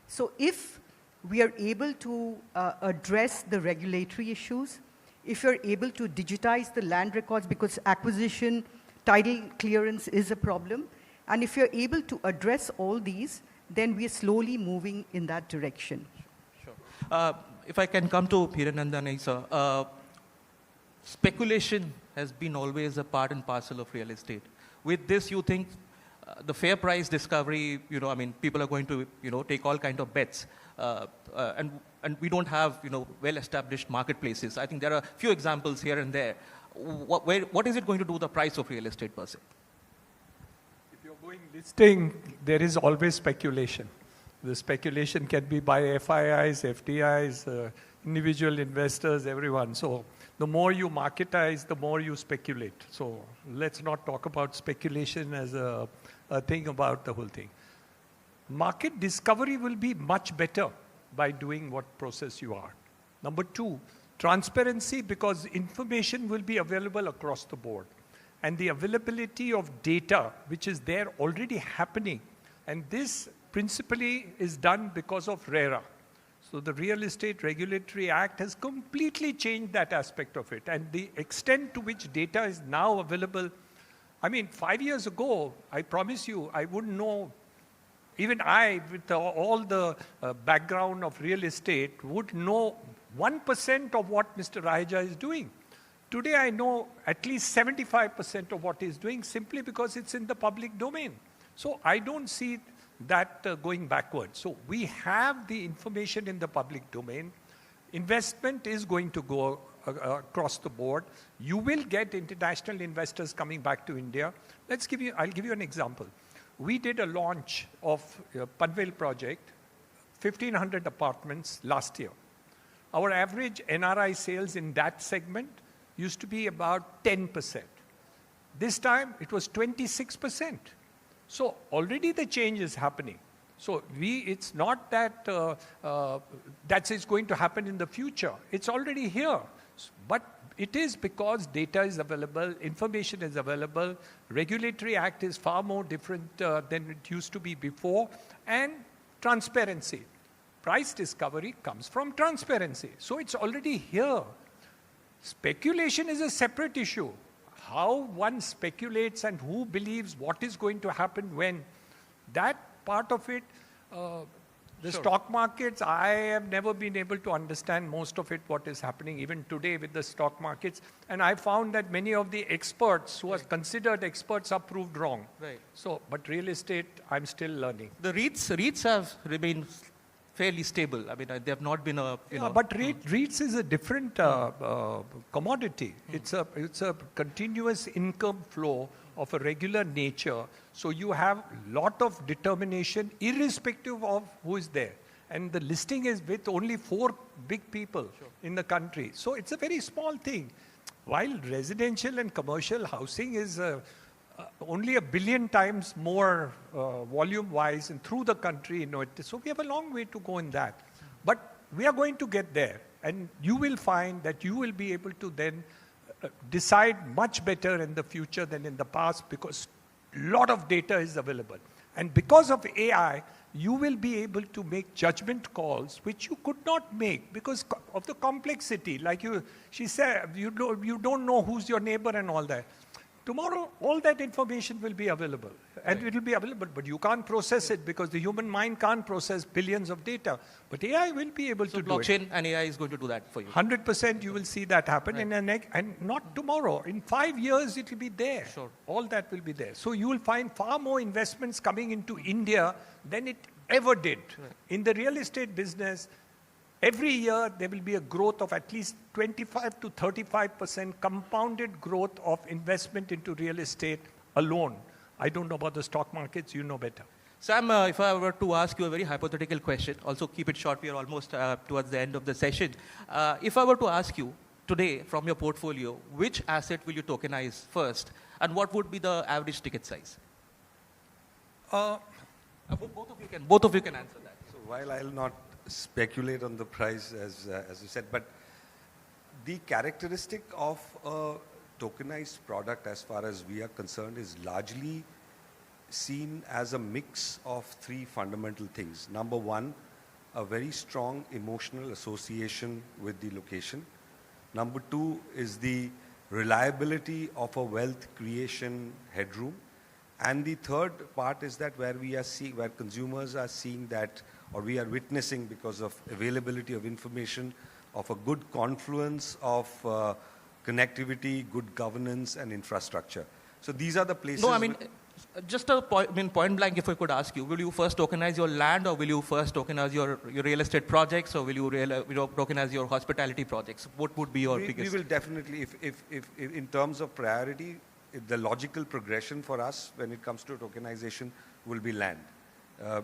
So if we are able to address the regulatory issues, if you're able to digitize the land records, because acquisition, title clearance is a problem, and if you're able to address all these, then we are slowly moving in that direction. Sure. If I can come to Hiranandani, sir, speculation has been always a part and parcel of real estate. With this, you think the fair price discovery, people are going to, take all kinds of bets. And we don't have, well-established marketplaces. I think there are a few examples here and there. What is it going to do the price of real estate per se? If you're going listing, there is always speculation. The speculation can be by FIIs, FDIs, individual investors, everyone. So the more you marketize, the more you speculate. So let's not talk about speculation as a thing about the whole thing. Market discovery will be much better by doing what process you are. Number two, transparency, because information will be available across the board. And the availability of data, which is there already happening. And this principally is done because of RERA. So the Real Estate Regulatory Act has completely changed that aspect of it. And the extent to which data is now available, 5 years ago, I promise you, I wouldn't know. Even I, with all the background of real estate, would know 1% of what Mr. Raheja is doing. Today I know at least 75% of what he's doing simply because it's in the public domain. So I don't see that going backward. So we have the information in the public domain. Investment is going to go across the board. You will get international investors coming back to India. I'll give you an example. We did a launch of Panvel project, 1,500 apartments last year. Our average NRI sales in that segment used to be about 10%. This time it was 26%. So already the change is happening. So it's not that that is going to happen in the future. It's already here. But it is because data is available, information is available, regulatory act is far more different than it used to be before, and transparency. Price discovery comes from transparency. So it's already here. Speculation is a separate issue. How one speculates and who believes what is going to happen when, that part of it, the stock markets, I have never been able to understand most of it, what is happening even today with the stock markets. And I found that many of the experts who are considered experts are proved wrong. Right. So, but real estate, I'm still learning. The REITs have remained fairly stable. I mean, they have not been a, But REITs is a different commodity. It's a continuous income flow of a regular nature. So you have a lot of determination irrespective of who is there. And the listing is with only 4 big people in the country. So it's a very small thing. While residential and commercial housing is only 1 billion times more volume-wise and through the country. So we have a long way to go in that. But we are going to get there. And you will find that you will be able to then decide much better in the future than in the past because a lot of data is available. And because of AI, you will be able to make judgment calls which you could not make because of the complexity. Like she said, you don't know who's your neighbor and all that. Tomorrow, all that information will be available. And it will be available, but you can't process it because the human mind can't process billions of data. But AI will be able to do it. Blockchain and AI is going to do that for you. 100% you will see that happen. Right. And not tomorrow. In 5 years, it will be there. Sure. All that will be there. So you will find far more investments coming into India than it ever did. Right. In the real estate business, every year, there will be a growth of at least 25 to 35% compounded growth of investment into real estate alone. I don't know about the stock markets, you know better. Sam, if I were to ask you a very hypothetical question, also keep it short, we are almost towards the end of the session. If I were to ask you today from your portfolio, which asset will you tokenize first and what would be the average ticket size? Both of you can answer that. So while I'll not speculate on the price as you said, but the characteristic of a tokenized product as far as we are concerned is largely seen as a mix of 3 fundamental things. Number 1, a very strong emotional association with the location. Number 2 is the reliability of a wealth creation headroom. And the third part is that where consumers are seeing that, or we are witnessing because of availability of information, of a good confluence of connectivity, good governance, and infrastructure. So these are the places. No, I mean, just point blank, if I could ask you, will you first tokenize your land, or will you first tokenize your real estate projects, or will you tokenize your hospitality projects? What would be your biggest? We will definitely, if in terms of priority, the logical progression for us when it comes to tokenization will be land.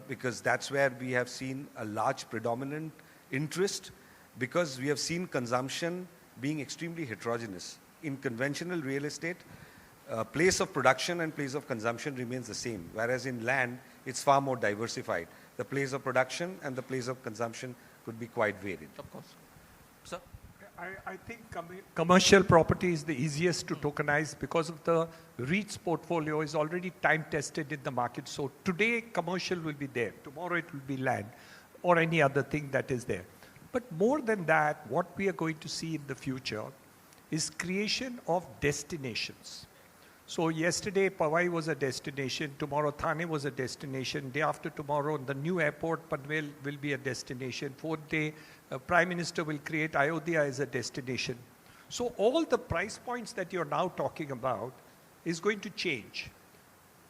Because that's where we have seen a large predominant interest, because we have seen consumption being extremely heterogeneous. In conventional real estate, place of production and place of consumption remains the same, whereas in land, it's far more diversified. The place of production and the place of consumption could be quite varied. Of course. Sir? I think commercial property is the easiest to tokenize because of the REITs portfolio is already time tested in the market. So today commercial will be there. Tomorrow it will be land or any other thing that is there. But more than that, what we are going to see in the future is creation of destinations. So yesterday Paving was a destination, tomorrow Thane was a destination, day after tomorrow the new airport Panvel will be a destination, 4th day Prime Minister will create Ayodhya as a destination. So all the price points that you're now talking about is going to change.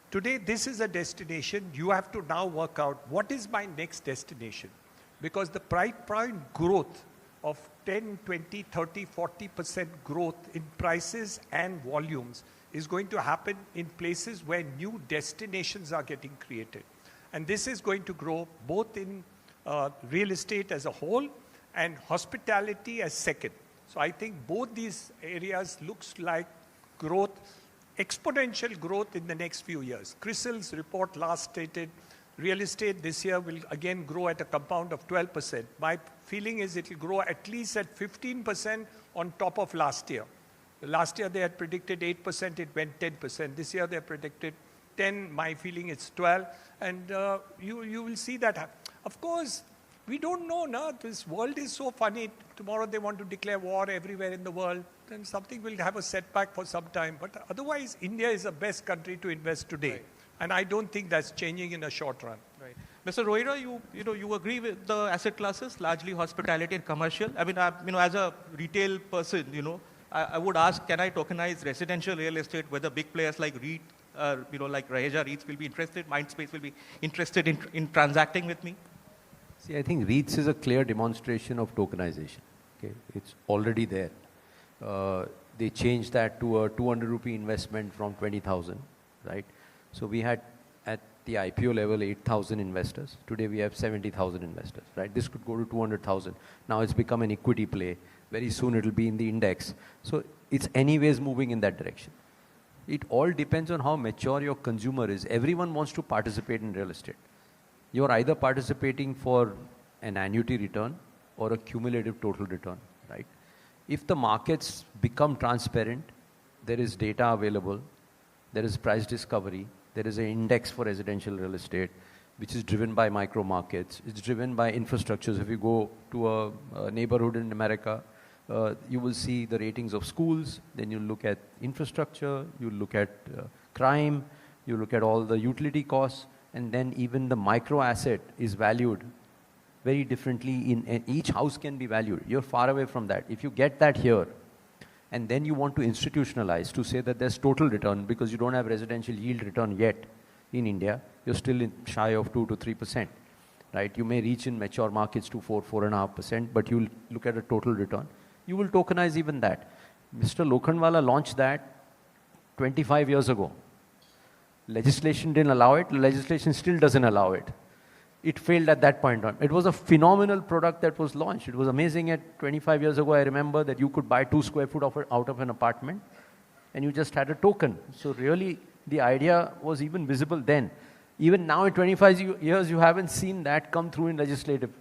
Today, this is a destination. You have to now work out what is my next destination. Because the price point growth of 10, 20, 30, 40% growth in prices and volumes is going to happen in places where new destinations are getting created. And this is going to grow both in real estate as a whole and hospitality as second. So I think both these areas looks like growth, exponential growth in the next few years. CRISIL's report last stated real estate this year will again grow at a compound of 12%. My feeling is it will grow at least at 15% on top of last year. Last year they had predicted 8%, it went 10%. This year they predicted 10, my feeling it's 12. And you will see that. Of course, we don't know, no? This world is so funny. Tomorrow they want to declare war everywhere in the world. Then something will have a setback for some time. But otherwise, India is the best country to invest today. Right. And I don't think that's changing in the short run. Right. Mr. Rohira, you agree with the asset classes, largely hospitality and commercial? I mean, as a retail person, I would ask, can I tokenize residential real estate, whether big players like REIT, like Raheja REITs will be interested, Mindspace will be interested in transacting with me? See, I think REITs is a clear demonstration of tokenization. Okay, it's already there. They changed that to a 200 rupee investment from 20,000, right? So we had at the IPO level 8,000 investors. Today we have 70,000 investors, right? This could go to 200,000. Now it's become an equity play. Very soon it will be in the index. So it's anyways moving in that direction. It all depends on how mature your consumer is. Everyone wants to participate in real estate. You're either participating for an annuity return or a cumulative total return, right? If the markets become transparent, there is data available, there is price discovery, there is an index for residential real estate, which is driven by micro markets. It's driven by infrastructures. If you go to a neighborhood in America, you will see the ratings of schools, then you look at infrastructure, you look at crime, you look at all the utility costs, and then even the micro asset is valued very differently. In each house can be valued. You're far away from that. If you get that here, and then you want to institutionalize to say that there's total return because you don't have residential yield return yet in India, you're still shy of 2 to 3%, right? You may reach in mature markets to 4.5%, but you'll look at a total return. You will tokenize even that. Mr. Lokhandwala launched that 25 years ago. Legislation didn't allow it. Legislation still doesn't allow it. It failed at that point on. It was a phenomenal product that was launched. It was amazing at 25 years ago. I remember that you could buy 2 square feet out of an apartment and you just had a token. So really the idea was even visible then. Even now in 25 years, you haven't seen that come through in legislative.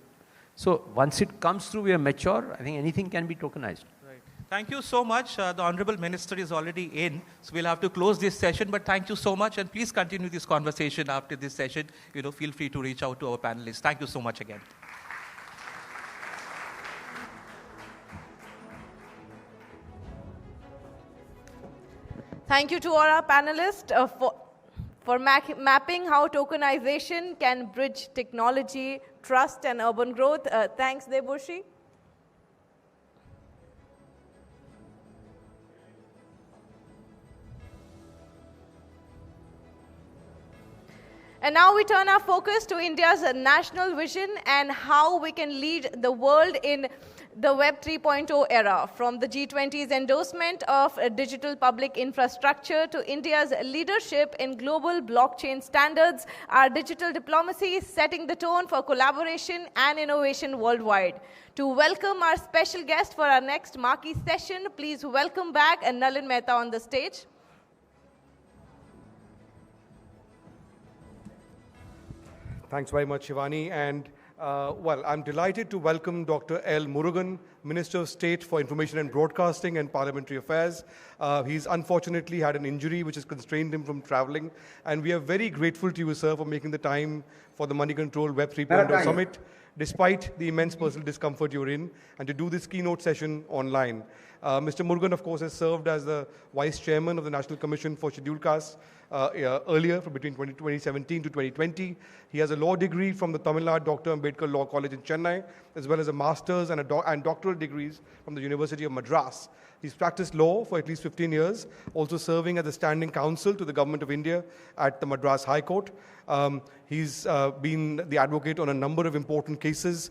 So once it comes through, we are mature. I think anything can be tokenized. Thank you so much. The Honorable Minister is already in, so we'll have to close this session, but thank you so much, and please continue this conversation after this session. Feel free to reach out to our panelists. Thank you so much again. Thank you to all our panelists for mapping how tokenization can bridge technology, trust, and urban growth. Thanks, Deboshi. And now we turn our focus to India's national vision and how we can lead the world in the Web 3.0 era. From the G20's endorsement of digital public infrastructure to India's leadership in global blockchain standards, our digital diplomacy is setting the tone for collaboration and innovation worldwide. To welcome our special guest for our next marquee session, please welcome back Nalin Mehta on the stage. Thanks very much, Shivani. And I'm delighted to welcome Dr. L. Murugan, Minister of State for Information and Broadcasting and Parliamentary Affairs. He's unfortunately had an injury which has constrained him from traveling. And we are very grateful to you, sir, for making the time for the Moneycontrol Web 3.0 Summit. despite the immense personal discomfort you're in, and to do this keynote session online. Mr. Murugan, of course, has served as the Vice Chairman of the National Commission for Scheduled Castes earlier, for between 2017 to 2020. He has a law degree from the Tamil Nadu Dr. Ambedkar Law College in Chennai, as well as a master's and doctoral degrees from the University of Madras. He's practiced law for at least 15 years, also serving as the standing counsel to the Government of India at the Madras High Court. He's been the advocate on a number of important cases.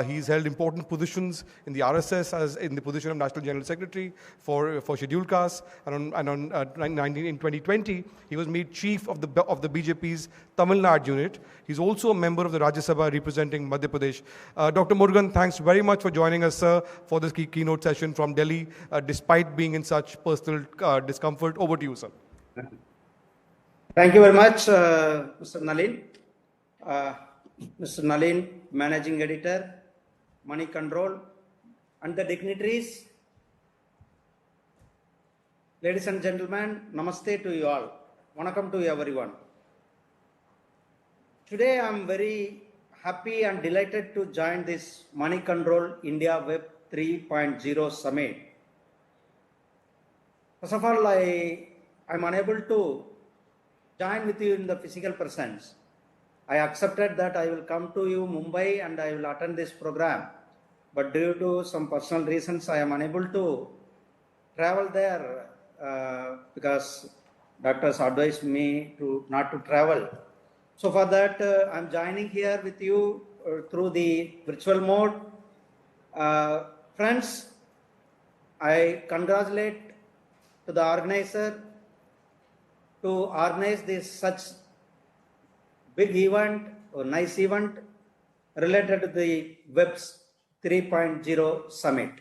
He's held important positions in the RSS, as in the position of National General Secretary for Scheduled Castes, and in 2020, he was made chief of the BJP's Tamil Nadu unit. He's also a member of the Rajya Sabha representing Madhya Pradesh. Dr. Murugan, thanks very much for joining us, sir, for this keynote session from Delhi, despite being in such personal discomfort. Over to you, sir. Thank you very much, Mr. Nalin. Mr. Nalin, Managing Editor, Moneycontrol, and the dignitaries. Ladies and gentlemen, namaste to you all. Vanakkam to everyone. Today I am very happy and delighted to join this Moneycontrol India Web 3.0 Summit. First of all, I am unable to join with you in the physical presence. I accepted that I will come to you Mumbai and I will attend this program, but due to some personal reasons I am unable to travel there because doctors advised me to not to travel. So for that I am joining here with you through the virtual mode. Friends, I congratulate to the organizer to organize this such big event or nice event related to the Web 3.0 Summit.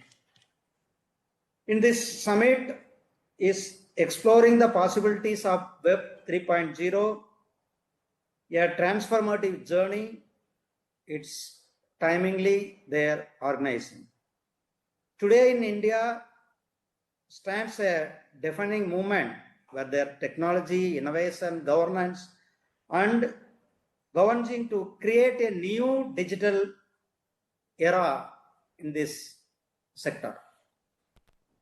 In this summit is exploring the possibilities of Web 3.0, a transformative journey. It's timingly they are organizing. Today in India stands a defining movement where their technology, innovation, governance, and governing to create a new digital era in this sector.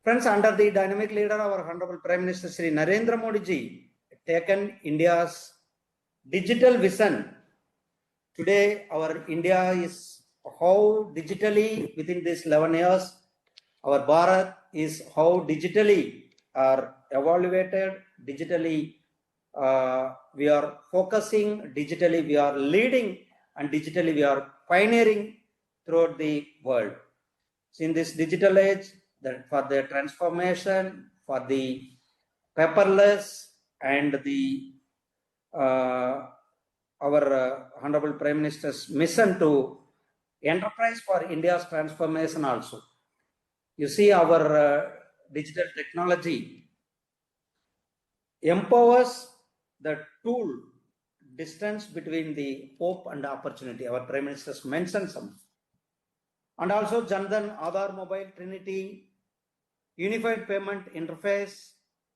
Friends, under the dynamic leader, our Honorable Prime Minister Sri Narendra Modi ji, taken India's digital vision. Today, our India is how digitally within these 11 years, our Bharat is how digitally are evaluated, digitally we are focusing, digitally we are leading, and digitally we are pioneering throughout the world. So in this digital age, that for the transformation, for the paperless, and the our Honorable Prime Minister's mission to enterprise for India's transformation also. You see, our digital technology empowers the tool distance between the hope and opportunity. Our Prime Minister mentioned some. And also Jandan, Aadhaar Mobile Trinity, Unified Payment Interface,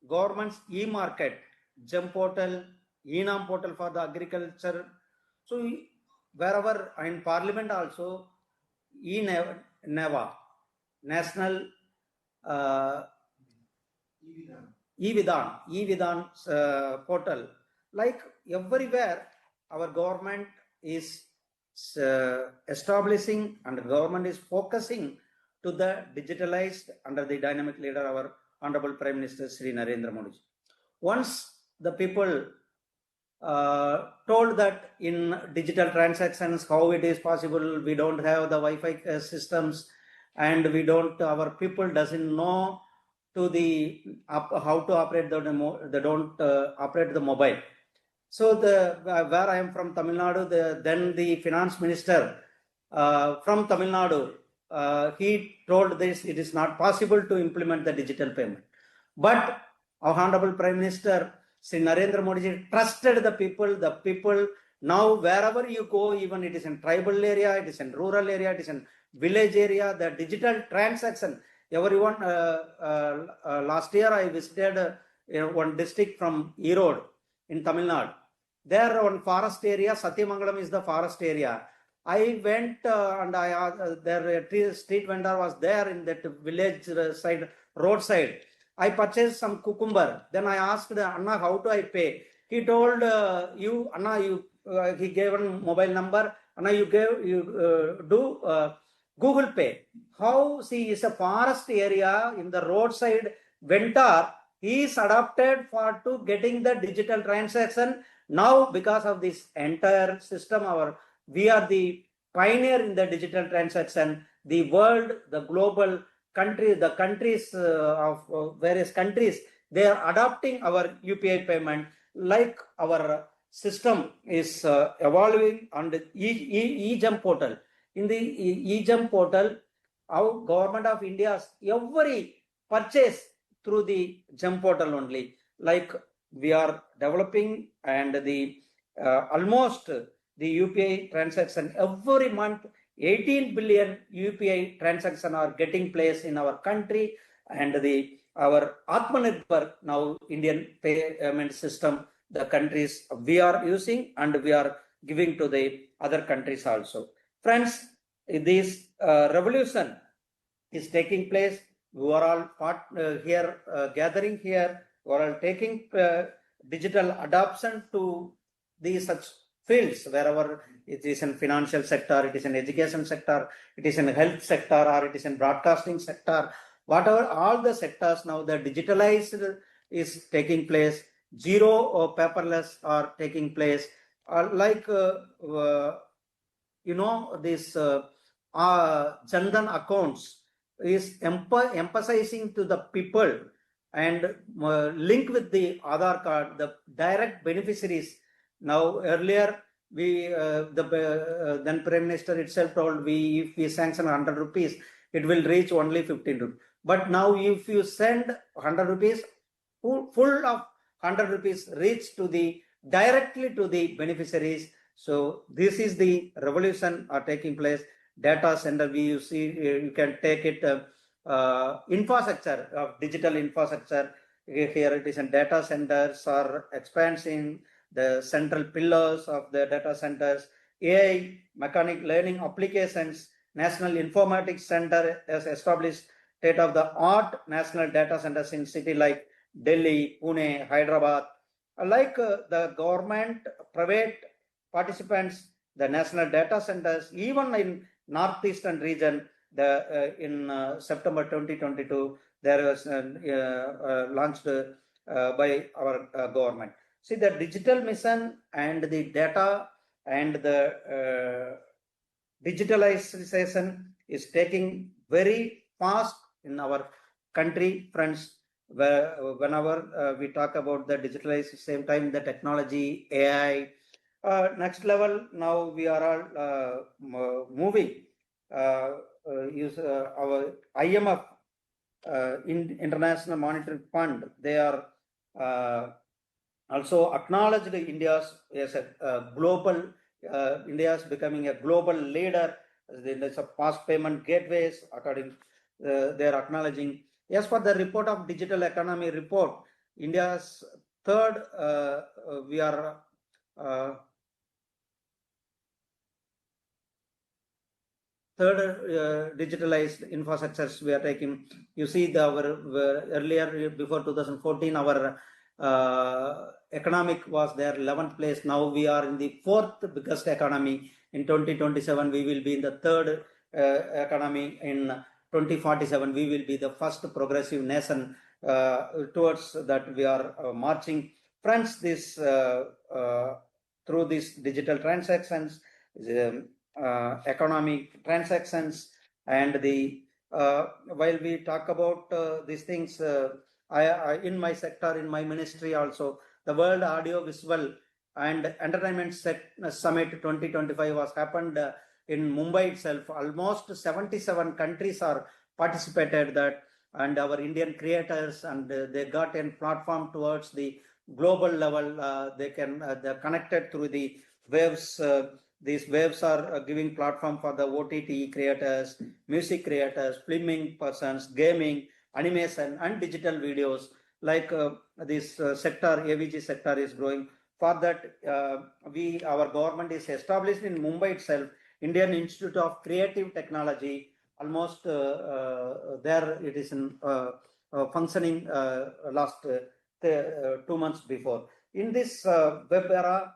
Government's e-market, GEM portal, e-Nam portal for the agriculture. So wherever in Parliament also, e-Neva, National e-Vidhan portal. Like everywhere, our government is establishing and the government is focusing to the digitalized under the dynamic leader, our Honorable Prime Minister Sri Narendra Modi. Once the people told that in digital transactions, how it is possible, we don't have the Wi-Fi systems, and we don't, our people doesn't know to the how to operate they don't operate the mobile. So where I am from Tamil Nadu, then the finance minister from Tamil Nadu, he told this, it is not possible to implement the digital payment. But our Honorable Prime Minister Sri Narendra Modi ji trusted the people now wherever you go, even it is in tribal area, it is in rural area, it is in village area, the digital transaction. Everyone, last year I visited one district from Erode in Tamil Nadu. There one forest area, Satyamangalam is the forest area. I went and I their street vendor was there in that village side roadside. I purchased some cucumber. Then I asked Anna, how do I pay? He told Anna, he gave a mobile number. Anna, you do Google Pay. How, see, is a forest area in the roadside vendor. He is adapted for to getting the digital transaction. Now, because of this entire system, we are the pioneer in the digital transaction. The world, the global country, the countries of various countries, they are adopting our UPI payment. Like our system is evolving on the e-GEM portal. In the e-GEM portal, our government of India, every purchase through the GEM portal only. Like we are developing, and the almost the UPI transaction every month, 18 billion UPI transactions are getting place in our country, and our Atmanirbhar now Indian payment system, the countries we are using and we are giving to the other countries also. Friends, this revolution is taking place. We are all gathering here. We are all taking digital adoption to these such fields, wherever it is in financial sector, it is in education sector, it is in health sector, or it is in broadcasting sector, whatever, all the sectors now, the digitalized is taking place. Zero or paperless are taking place. This Jandan accounts is emphasizing to the people and link with the Aadhaar card, the direct beneficiaries. Now, earlier, then Prime Minister itself told if we sanction 100 rupees, it will reach only 15 rupees. But now, if you send 100 rupees, full of 100 rupees reach directly to the beneficiaries. So this is the revolution taking place. Data center, you can take it infrastructure of digital infrastructure. Here it is in data centers are expanding the central pillars of the data centers. AI, mechanic learning applications, National Informatics Center has established state-of-the-art national data centers in cities like Delhi, Pune, Hyderabad. Like the government, private participants, the national data centers, even in northeastern region, in September 2022, there was launched by our government. See, the digital mission and the data and the digitalization is taking very fast in our country, friends. Whenever we talk about the digitalized, same time the technology, AI, next level, now we are all moving. Use our IMF, International Monetary Fund, they are also acknowledged India's as a global, India is becoming a global leader. There's a fast payment gateways, according they are acknowledging. As for the report of digital economy report, India's third, we are third digitalized infrastructures we are taking. You see, earlier, before 2014, our economic was there 11th place. Now we are in the fourth biggest economy. In 2027, we will be in the third economy. In 2047, we will be the first progressive nation. Towards that, we are marching. Friends, this through these digital transactions, economic transactions, and while we talk about these things, I in my sector, in my ministry also, the World Audio Visual and Entertainment Summit 2025 was happened in Mumbai itself. Almost 77 countries are participated that, and our Indian creators, and they got a platform towards the global level. They're connected through the waves. These waves are giving platform for the OTT creators, music creators, filming persons, gaming, animation, and digital videos. Like this sector, AVG sector is growing. For that, our government is established in Mumbai itself, Indian Institute of Creative Technology. Almost there it is in functioning last 2 months before. In this web era,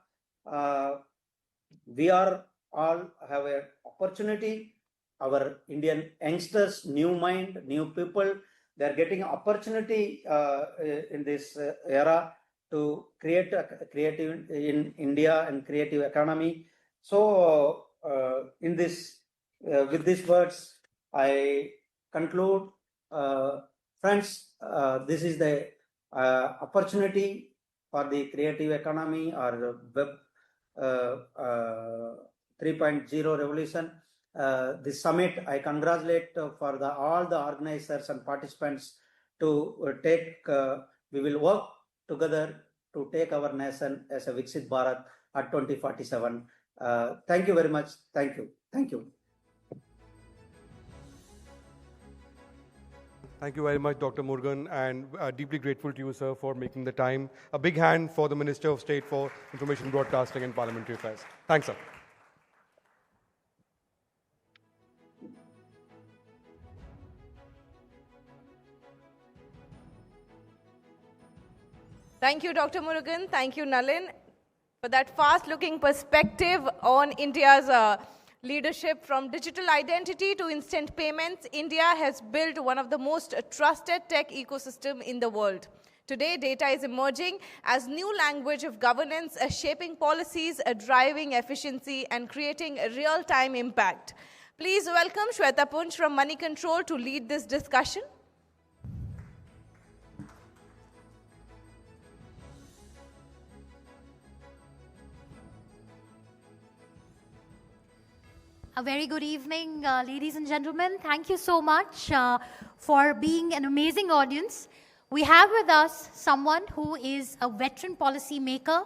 we are all have an opportunity. Our Indian youngsters, new mind, new people, they are getting opportunity in this era to create a creative in India and creative economy. So in this, with these words, I conclude. Friends, this is the opportunity for the creative economy or web 3.0 revolution. This summit, I congratulate for all the organizers and participants to take, we will work together to take our nation as a Viksit Bharat at 2047. Thank you very much. Thank you. Thank you. Thank you very much, Dr. Murugan, and deeply grateful to you, sir, for making the time. A big hand for the Minister of State for Information Broadcasting and Parliamentary Affairs. Thanks, sir. Thank you, Dr. Murugan. Thank you, Nalin, for that fast-looking perspective on India's leadership. From digital identity to instant payments, India has built one of the most trusted tech ecosystem in the world. Today, data is emerging as new language of governance, shaping policies, driving efficiency, and creating a real-time impact. Please welcome Shweta Punj from Moneycontrol to lead this discussion. A very good evening, ladies and gentlemen. Thank you so much for being an amazing audience. We have with us someone who is a veteran policy maker.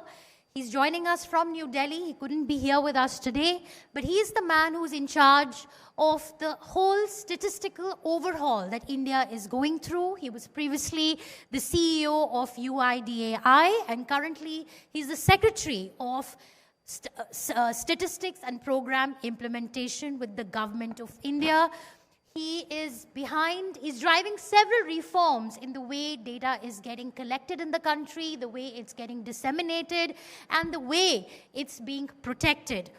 He's joining us from New Delhi. He couldn't be here with us today, but he is the man who's in charge of the whole statistical overhaul that India is going through. He was previously the CEO of UIDAI, and currently he's the secretary of Statistics and Program Implementation with the Government of India. He is driving several reforms in the way data is getting collected in the country, the way it's getting disseminated, and the way it's being protected.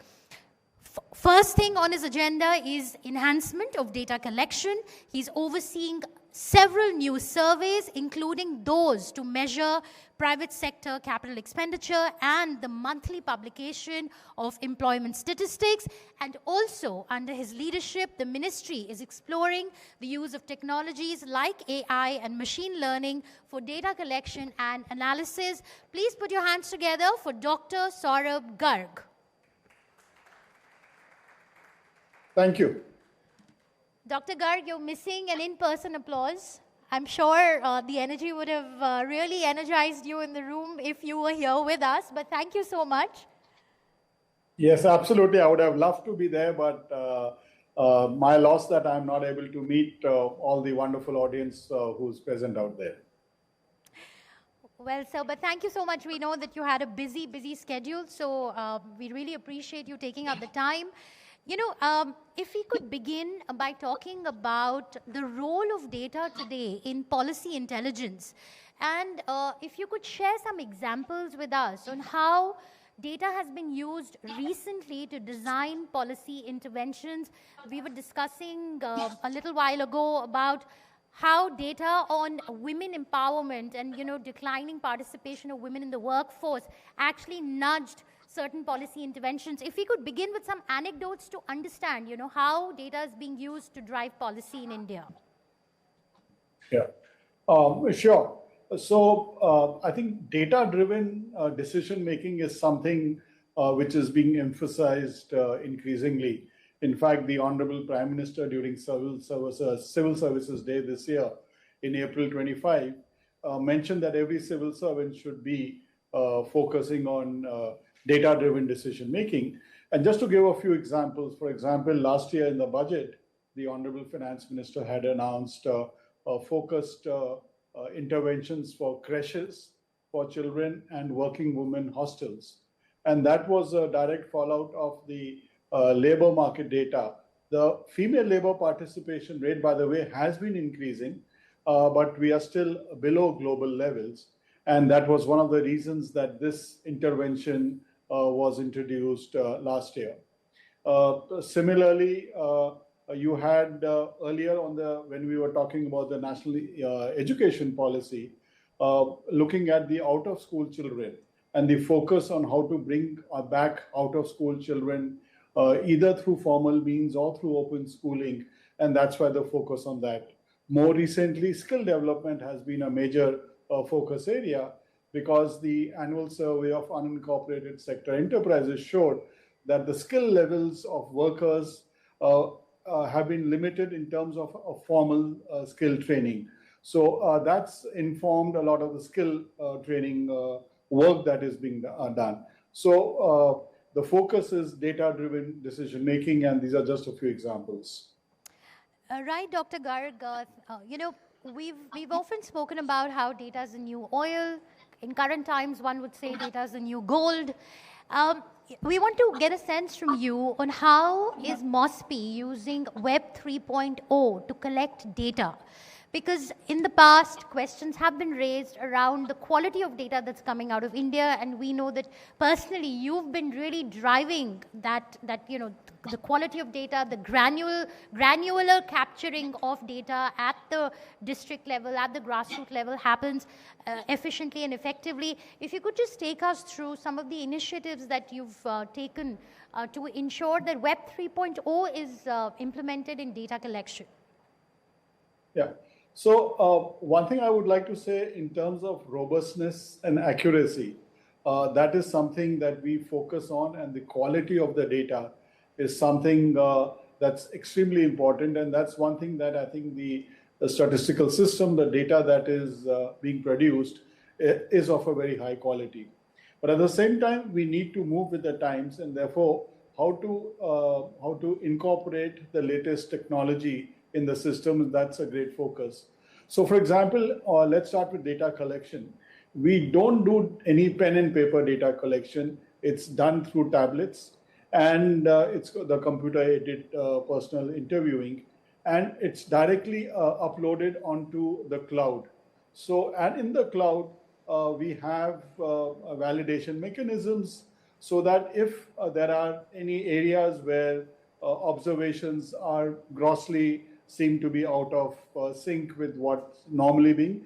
First thing on his agenda is enhancement of data collection. He's overseeing several new surveys, including those to measure private sector capital expenditure and the monthly publication of employment statistics. And also, under his leadership, the ministry is exploring the use of technologies like AI and machine learning for data collection and analysis. Please put your hands together for Dr. Saurabh Garg. Thank you. Dr. Garg, you're missing an in-person applause. I'm sure the energy would have really energized you in the room if you were here with us, but thank you so much. Yes, absolutely. I would have loved to be there, but my loss that I'm not able to meet all the wonderful audience who's present out there. Well, sir, but thank you so much. We know that you had a busy schedule, so we really appreciate you taking up the time. You know, if we could begin by talking about the role of data today in policy intelligence, and if you could share some examples with us on how data has been used recently to design policy interventions. We were discussing a little while ago about how data on women empowerment and, you know, declining participation of women in the workforce actually nudged certain policy interventions. If we could begin with some anecdotes to understand, you know, how data is being used to drive policy in India. Yeah, sure. So I think data-driven decision-making is something which is being emphasized increasingly. In fact, the Honorable Prime Minister during Civil Services Day this year in April 25 mentioned that every civil servant should be focusing on data-driven decision-making. And just to give a few examples, for example, last year in the budget, the Honorable Finance Minister had announced focused interventions for creches, for children and working women hostels. And that was a direct fallout of the labor market data, the female labor participation rate, by the way, has been increasing, but we are still below global levels. And that was one of the reasons that this intervention was introduced last year. Similarly, you had earlier when we were talking about the national education policy, looking at the out-of-school children and the focus on how to bring back out-of-school children either through formal means or through open schooling, and that's why the focus on that. More recently, skill development has been a major focus area because the annual survey of unincorporated sector enterprises showed that the skill levels of workers have been limited in terms of formal skill training. So that's informed a lot of the skill training work that is being done. So the focus is data-driven decision-making, and these are just a few examples. Right, Dr. Garg, we've often spoken about how data is the new oil. In current times, one would say data is the new gold. We want to get a sense from you on how is MOSPI using Web 3.0 to collect data. Because in the past, questions have been raised around the quality of data that's coming out of India, and we know that personally you've been really driving that the quality of data, the granular capturing of data at the district level, at the grassroots level happens efficiently and effectively. If you could just take us through some of the initiatives that you've taken to ensure that Web 3.0 is implemented in data collection. Yeah. So one thing I would like to say in terms of robustness and accuracy, that is something that we focus on, and the quality of the data is something that's extremely important. And that's one thing that I think the statistical system, the data that is being produced is of a very high quality. But at the same time, we need to move with the times, and therefore how to incorporate the latest technology in the system, that's a great focus. So for example, let's start with data collection. We don't do any pen and paper data collection. It's done through tablets, and it's the computer-aided personal interviewing, and it's directly uploaded onto the cloud. So, and in the cloud, we have validation mechanisms so that if there are any areas where observations are grossly seem to be out of sync with what's normally being,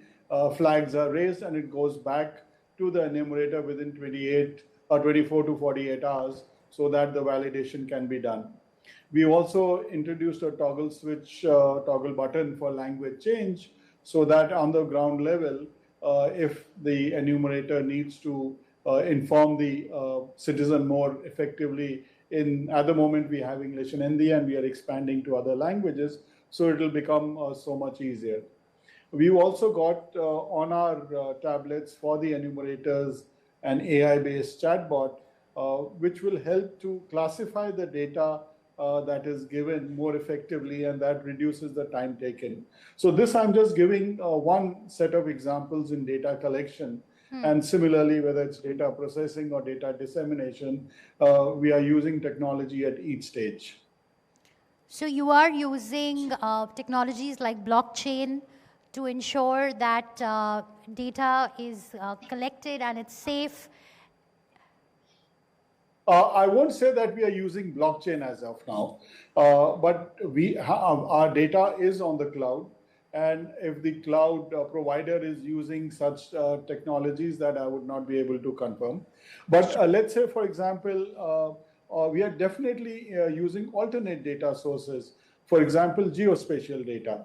flags are raised, and it goes back to the enumerator within 24 to 48 hours so that the validation can be done. We also introduced a toggle switch, toggle button for language change so that on the ground level, if the enumerator needs to inform the citizen more effectively, at the moment we have English and Hindi, and we are expanding to other languages, so it will become so much easier. We've also got on our tablets for the enumerators an AI-based chatbot, which will help to classify the data that is given more effectively, and that reduces the time taken. So this I'm just giving one set of examples in data collection. And similarly, whether it's data processing or data dissemination, we are using technology at each stage. So you are using technologies like blockchain to ensure that data is collected and it's safe? I won't say that we are using blockchain as of now, but our data is on the cloud. And if the cloud provider is using such technologies, that I would not be able to confirm. But let's say, for example, we are definitely using alternate data sources. For example, geospatial data.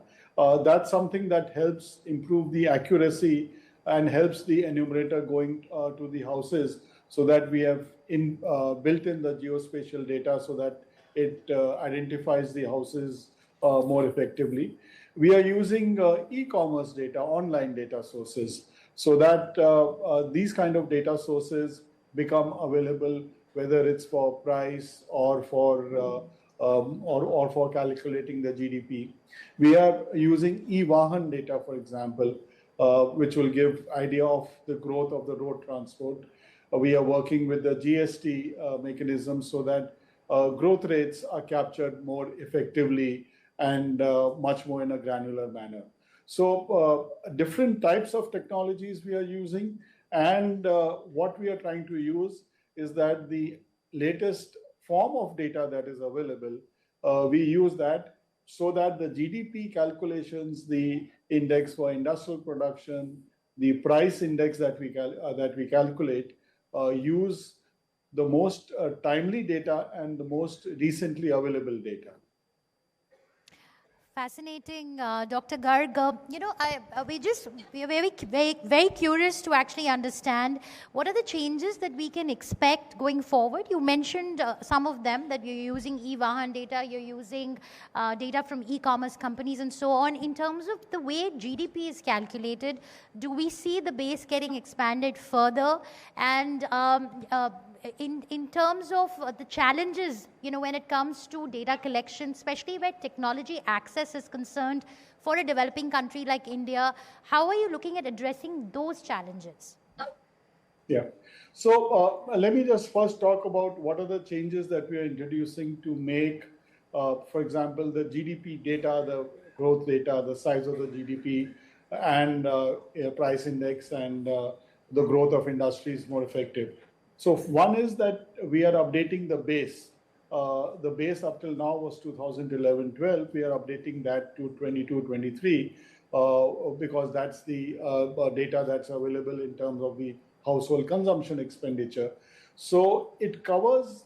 That's something that helps improve the accuracy and helps the enumerator going to the houses, so that we have built in the geospatial data so that it identifies the houses more effectively. We are using e-commerce data, online data sources, so that these kind of data sources become available, whether it's for price or for calculating the GDP. We are using e-Vahan data, for example, which will give idea of the growth of the road transport. We are working with the GST mechanism so that growth rates are captured more effectively and much more in a granular manner. So different types of technologies we are using, and what we are trying to use is that the latest form of data that is available, we use that so that the GDP calculations, the index for industrial production, the price index that we calculate, use the most timely data and the most recently available data. Fascinating, Dr. Garg. We are very curious to actually understand what are the changes that we can expect going forward. You mentioned some of them, that you're using e-Vahan data, you're using data from e-commerce companies and so on. In terms of the way GDP is calculated, do we see the base getting expanded further? And in terms of the challenges, when it comes to data collection, especially where technology access is concerned for a developing country like India, how are you looking at addressing those challenges? Yeah. So let me just first talk about what are the changes that we are introducing to make, for example, the GDP data, the growth data, the size of the GDP, and price index and the growth of industries more effective. So one is that we are updating the base. The base up till now was 2011-12. We are updating that to 22-23 because that's the data that's available in terms of the household consumption expenditure. So it covers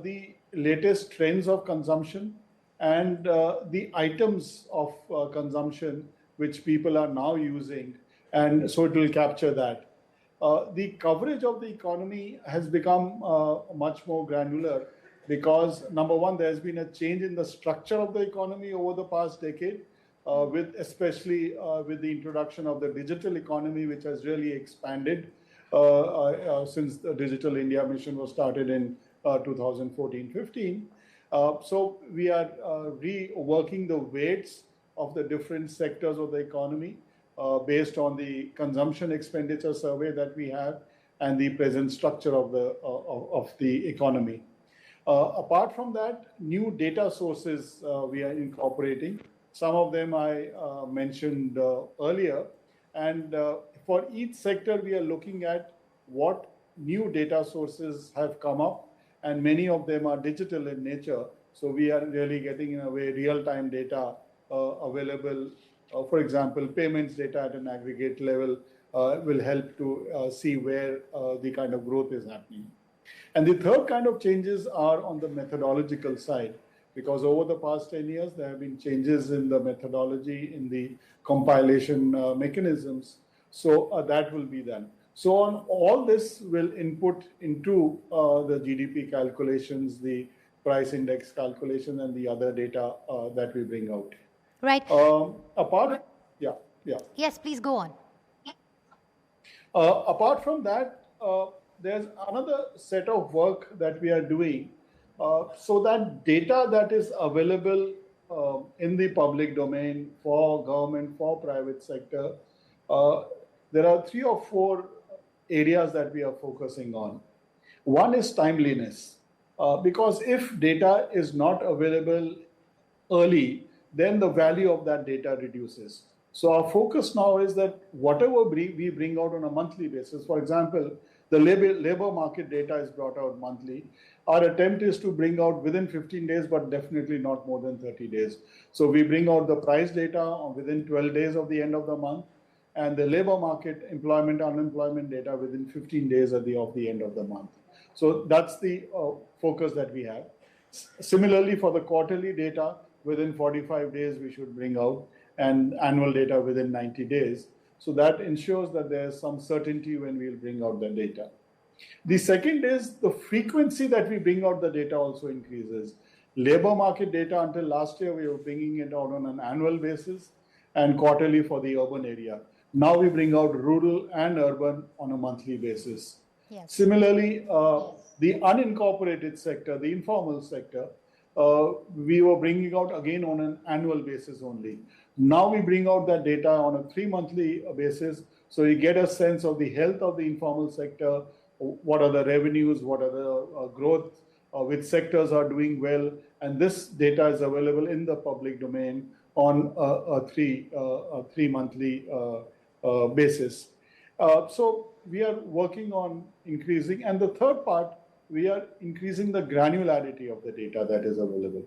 the latest trends of consumption and the items of consumption which people are now using, and so it will capture that. The coverage of the economy has become much more granular because, number one, there's been a change in the structure of the economy over the past decade, especially with the introduction of the digital economy, which has really expanded since the Digital India mission was started in 2014-15. So we are reworking the weights of the different sectors of the economy based on the consumption expenditure survey that we have and the present structure of the economy. Apart from that, new data sources we are incorporating. Some of them I mentioned earlier. And for each sector, we are looking at what new data sources have come up, and many of them are digital in nature. So we are really getting, in a way, real-time data available. For example, payments data at an aggregate level will help to see where the kind of growth is happening. And the third kind of changes are on the methodological side, because over the past 10 years, there have been changes in the methodology, in the compilation mechanisms. So that will be done. So on all this will input into the GDP calculations, the price index calculation, and the other data that we bring out. Right. Yes, please go on. Apart from that, there's another set of work that we are doing so that data that is available in the public domain for government, for private sector, there are 3 or 4 areas that we are focusing on. One is timeliness, because if data is not available early, then the value of that data reduces. So our focus now is that whatever we bring out on a monthly basis, for example, the labor market data is brought out monthly. Our attempt is to bring out within 15 days, but definitely not more than 30 days. So we bring out the price data within 12 days of the end of the month, and the labor market, employment, unemployment data within 15 days of the end of the month. So that's the focus that we have. Similarly, for the quarterly data, within 45 days, we should bring out, and annual data within 90 days. So that ensures that there's some certainty when we'll bring out the data. The second is the frequency that we bring out the data also increases. Labor market data, until last year, we were bringing it out on an annual basis and quarterly for the urban area. Now we bring out rural and urban on a monthly basis. Yes. Similarly, the unincorporated sector, the informal sector, we were bringing out again on an annual basis only. Now we bring out that data on a 3-monthly basis, so you get a sense of the health of the informal sector, what are the revenues, what are the growth which sectors are doing well, and this data is available in the public domain on a three monthly basis. So we are working on increasing, and the third part, we are increasing the granularity of the data that is available.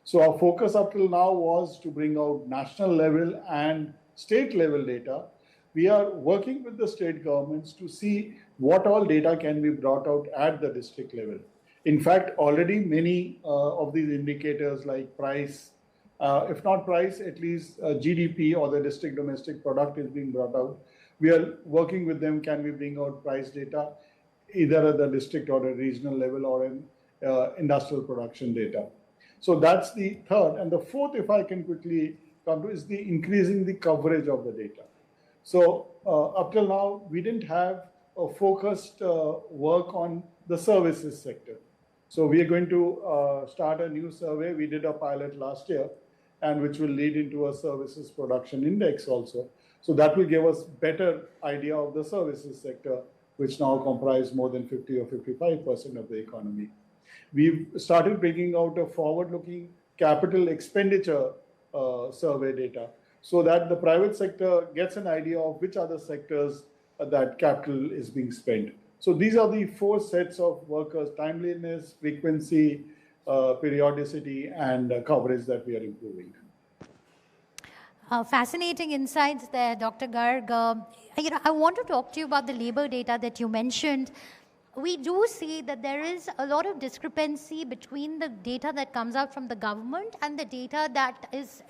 So our focus up till now was to bring out national level and state level data. We are working with the state governments to see what all data can be brought out at the district level. In fact, already many of these indicators like price, if not price, at least GDP or the district domestic product is being brought out. We are working with them, can we bring out price data either at the district or a regional level or in industrial production data. So that's the third. And the fourth, if I can quickly come to, is the increasing the coverage of the data. So up till now, we didn't have a focused work on the services sector. So we are going to start a new survey. We did a pilot last year, and which will lead into a services production index also. So that will give us better idea of the services sector, which now comprise more than 50 or 55% of the economy. We've started bringing out a forward-looking capital expenditure survey data so that the private sector gets an idea of which are the sectors that capital is being spent. So these are the four sets of workers: timeliness, frequency, periodicity, and coverage that we are improving. Fascinating insights there, Dr. Garg. I want to talk to you about the labor data that you mentioned. We do see that there is a lot of discrepancy between the data that comes out from the government and the data that is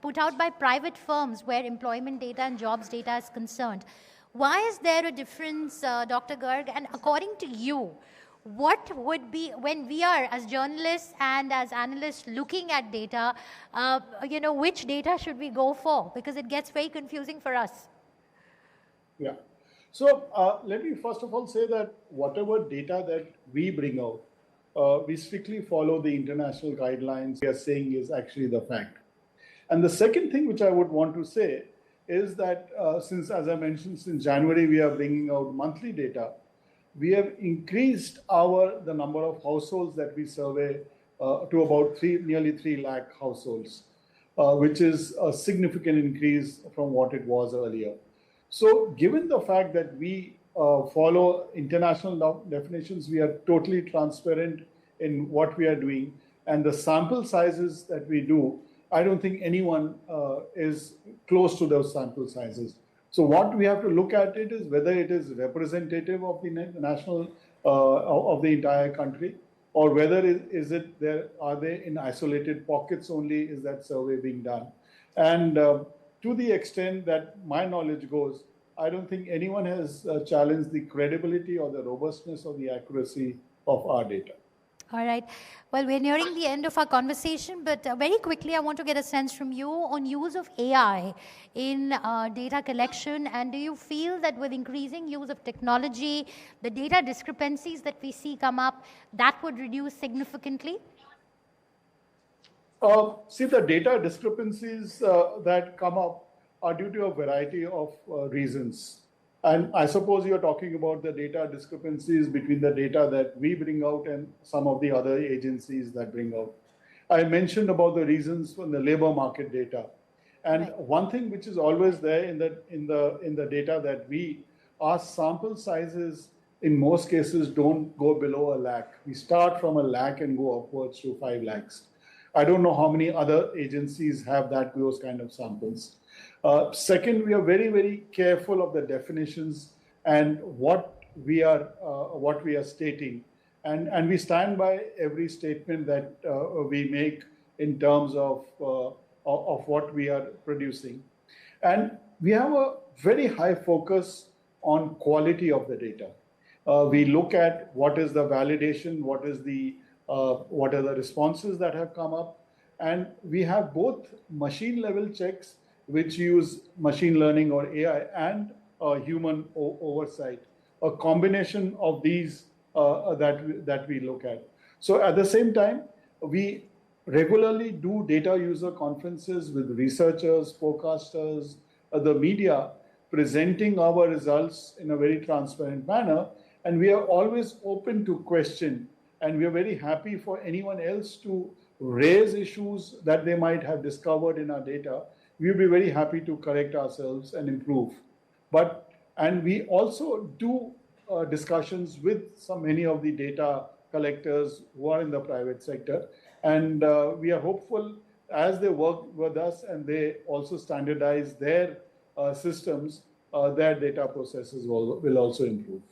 put out by private firms where employment data and jobs data is concerned. Why is there a difference, Dr. Garg? And according to you, what would be, when we are as journalists and as analysts looking at data, which data should we go for? Because it gets very confusing for us. Yeah. So let me first of all say that whatever data that we bring out, we strictly follow the international guidelines. We are saying is actually the fact. And the second thing which I would want to say is that since, as I mentioned, since January, we are bringing out monthly data. We have increased the number of households that we survey to about nearly 3 lakh households, which is a significant increase from what it was earlier. So given the fact that we follow international definitions, we are totally transparent in what we are doing, and the sample sizes that we do, I don't think anyone is close to those sample sizes. So what we have to look at it is whether it is representative of the national, of the entire country, or whether are they in isolated pockets only, is that survey being done. And to the extent that my knowledge goes, I don't think anyone has challenged the credibility or the robustness or the accuracy of our data. All right. Well, we're nearing the end of our conversation, but very quickly, I want to get a sense from you on use of AI in data collection. And do you feel that with increasing use of technology, the data discrepancies that we see come up, that would reduce significantly? See, the data discrepancies that come up are due to a variety of reasons. And I suppose you're talking about the data discrepancies between the data that we bring out and some of the other agencies that bring out. I mentioned about the reasons from the labor market data. And right. One thing which is always there in the data that our sample sizes in most cases don't go below 1 lakh. We start from 1 lakh and go upwards to 5 lakhs. I don't know how many other agencies have those kind of samples. Second, we are very, very careful of the definitions and what we are stating, and we stand by every statement that we make in terms of what we are producing, and we have a very high focus on quality of the data. We look at what is the validation, what are the responses that have come up, and we have both machine level checks which use machine learning or AI and human oversight, a combination of these that we look at. So at the same time, we regularly do data user conferences with researchers, forecasters, the media, presenting our results in a very transparent manner. And we are always open to question And we are very happy for anyone else to raise issues that they might have discovered in our data. We'll be very happy to correct ourselves and improve. And we also do discussions with many of the data collectors who are in the private sector. And we are hopeful as they work with us and they also standardize their systems, their data processes will also improve.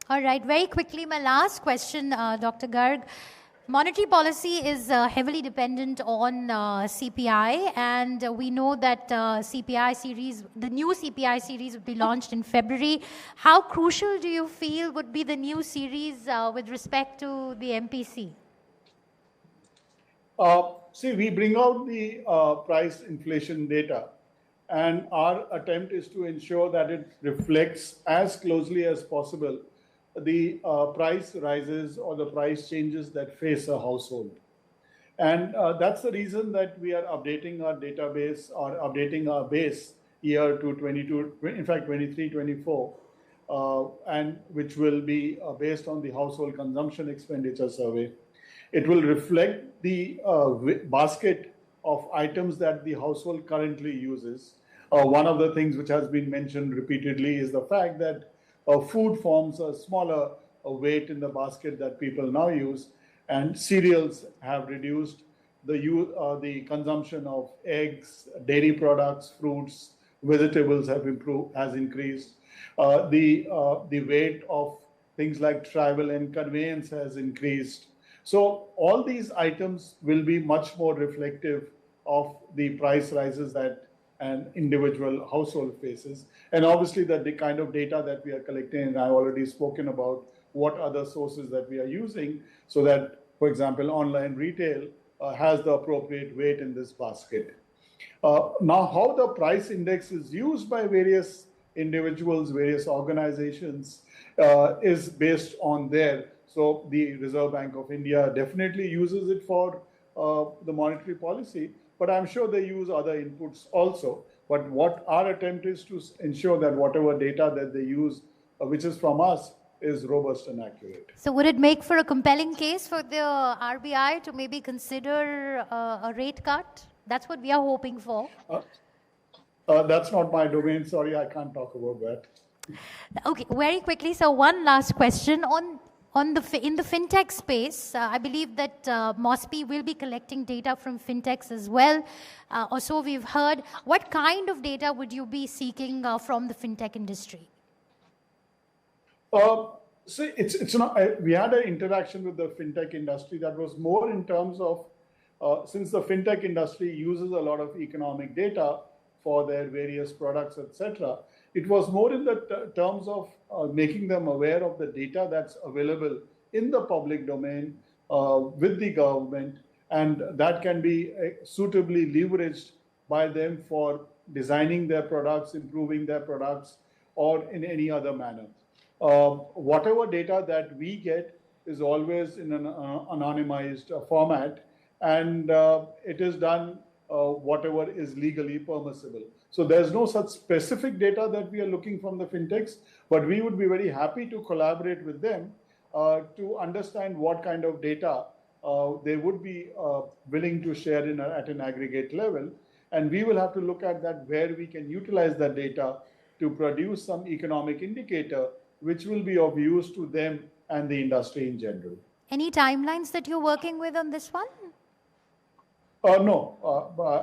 All right, very quickly, my last question, Dr. Garg. Monetary policy is heavily dependent on CPI, and we know that CPI series, the new CPI series would be launched in February. How crucial do you feel would be the new series with respect to the MPC? See, we bring out the price inflation data, and our attempt is to ensure that it reflects as closely as possible the price rises or the price changes that face a household. And that's the reason that we are updating our database or updating our base year to 23-24, and which will be based on the household consumption expenditure survey. It will reflect the basket of items that the household currently uses. One of the things which has been mentioned repeatedly is the fact that food forms a smaller weight in the basket that people now use, and cereals have reduced. The consumption of eggs, dairy products, fruits, vegetables has increased. The weight of things like travel and conveyance has increased. So all these items will be much more reflective of the price rises that an individual household faces. And obviously the kind of data that we are collecting, and I've already spoken about what other sources that we are using so that, for example, online retail has the appropriate weight in this basket. Now, how the price index is used by various individuals, various organizations is based on their. So the Reserve Bank of India definitely uses it for the monetary policy, but I'm sure they use other inputs also. But what our attempt is to ensure that whatever data that they use, which is from us, is robust and accurate. So would it make for a compelling case for the RBI to maybe consider a rate cut? That's what we are hoping for. That's not my domain. Sorry, I can't talk about that. Okay, very quickly. So one last question in the fintech space. I believe that MOSPI will be collecting data from fintechs as well. Or so we've heard. What kind of data would you be seeking from the fintech industry? So it's not. We had an interaction with the fintech industry that was more in terms of since the fintech industry uses a lot of economic data for their various products, etc. It was more in the terms of making them aware of the data that's available in the public domain with the government, and that can be suitably leveraged by them for designing their products, improving their products, or in any other manner. Whatever data that we get is always in an anonymized format, and it is done whatever is legally permissible. So there's no such specific data that we are looking from the fintechs, but we would be very happy to collaborate with them to understand what kind of data they would be willing to share at an aggregate level. And we will have to look at that where we can utilize that data to produce some economic indicator which will be of use to them and the industry in general. Any timelines that you're working with on this one? No,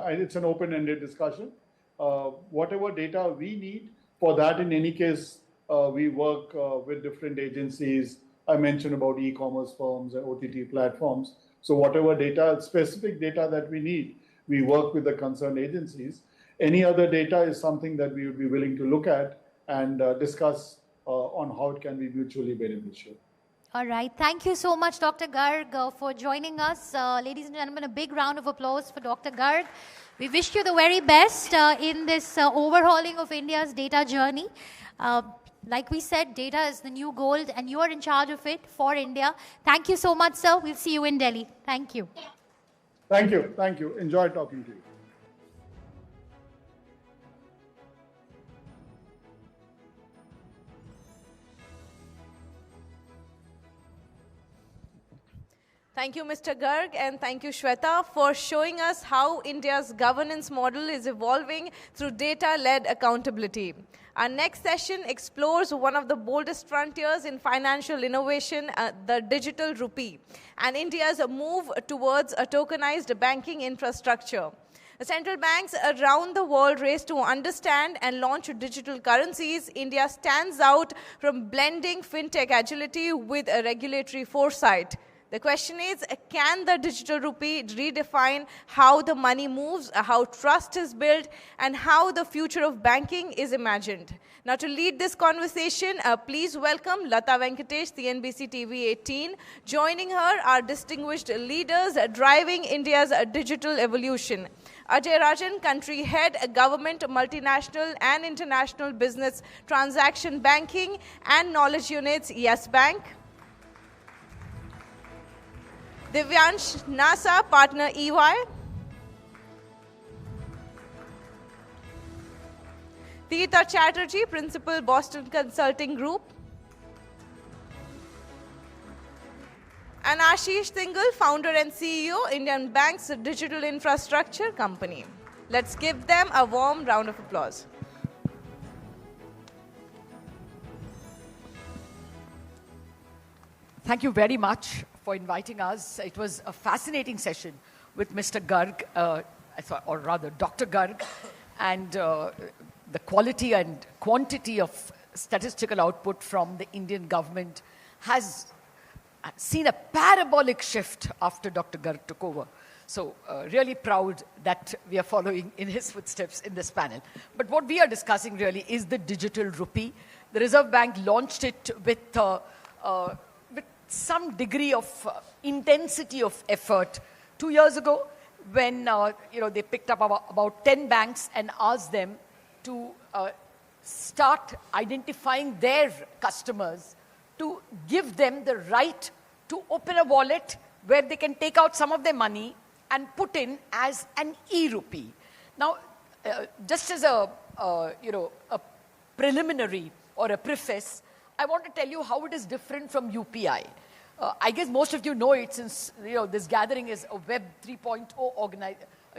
it's an open-ended discussion. Whatever data we need for that, in any case, we work with different agencies. I mentioned about e-commerce firms and OTT platforms. So whatever data, specific data that we need, we work with the concerned agencies. Any other data is something that we would be willing to look at and discuss on how it can be mutually beneficial. All right. Thank you so much, Dr. Garg, for joining us. Ladies and gentlemen, a big round of applause for Dr. Garg. We wish you the very best in this overhauling of India's data journey. Like we said, data is the new gold, and you are in charge of it for India. Thank you so much, sir. We'll see you in Delhi. Thank you. Thank you. Thank you. Enjoy talking to you. Thank you, Mr. Garg, and thank you, Shweta, for showing us how India's governance model is evolving through data-led accountability. Our next session explores one of the boldest frontiers in financial innovation, the digital rupee, and India's move towards a tokenized banking infrastructure. The central banks around the world race to understand and launch digital currencies. India stands out from blending fintech agility with a regulatory foresight. The question is, can the digital rupee redefine how the money moves, how trust is built, and how the future of banking is imagined? Now, to lead this conversation, please welcome Lata Venkatesh, CNBC TV 18. Joining her are distinguished leaders driving India's digital evolution. Ajay Rajan, Country Head, Government, Multinational and International Business Transaction Banking and Knowledge Units, Yes Bank. Divyansh Nasa, Partner EY. Tirtha Chatterjee, Principal, Boston Consulting Group. And Ashish Singhal, Founder and CEO, Indian Bank's Digital Infrastructure Company. Let's give them a warm round of applause. Thank you very much for inviting us. It was a fascinating session with Mr. Garg, or rather Dr. Garg, and the quality and quantity of statistical output from the Indian government has seen a parabolic shift after Dr. Garg took over. So really proud that we are following in his footsteps in this panel. But what we are discussing really is the digital rupee. The Reserve Bank launched it with some degree of intensity of effort 2 years ago when they picked up about 10 banks and asked them to start identifying their customers, to give them the right to open a wallet where they can take out some of their money and put in as an e-rupee. Now, just as a preliminary or a preface, I want to tell you how it is different from UPI. I guess most of you know it since this gathering is a Web 3.0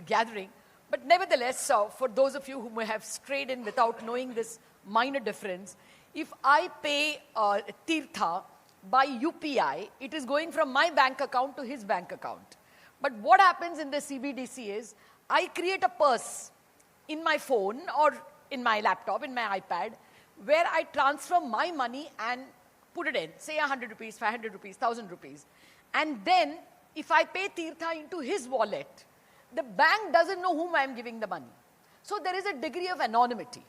gathering. But nevertheless, for those of you who may have strayed in without knowing this minor difference, if I pay Tirtha by UPI, it is going from my bank account to his bank account. But what happens in the CBDC is I create a purse in my phone or in my laptop, in my iPad, where I transfer my money and put it in, say 100 rupees, 500 rupees, 1,000 rupees. And then if I pay Tirtha into his wallet, the bank doesn't know whom I am giving the money. So there is a degree of anonymity.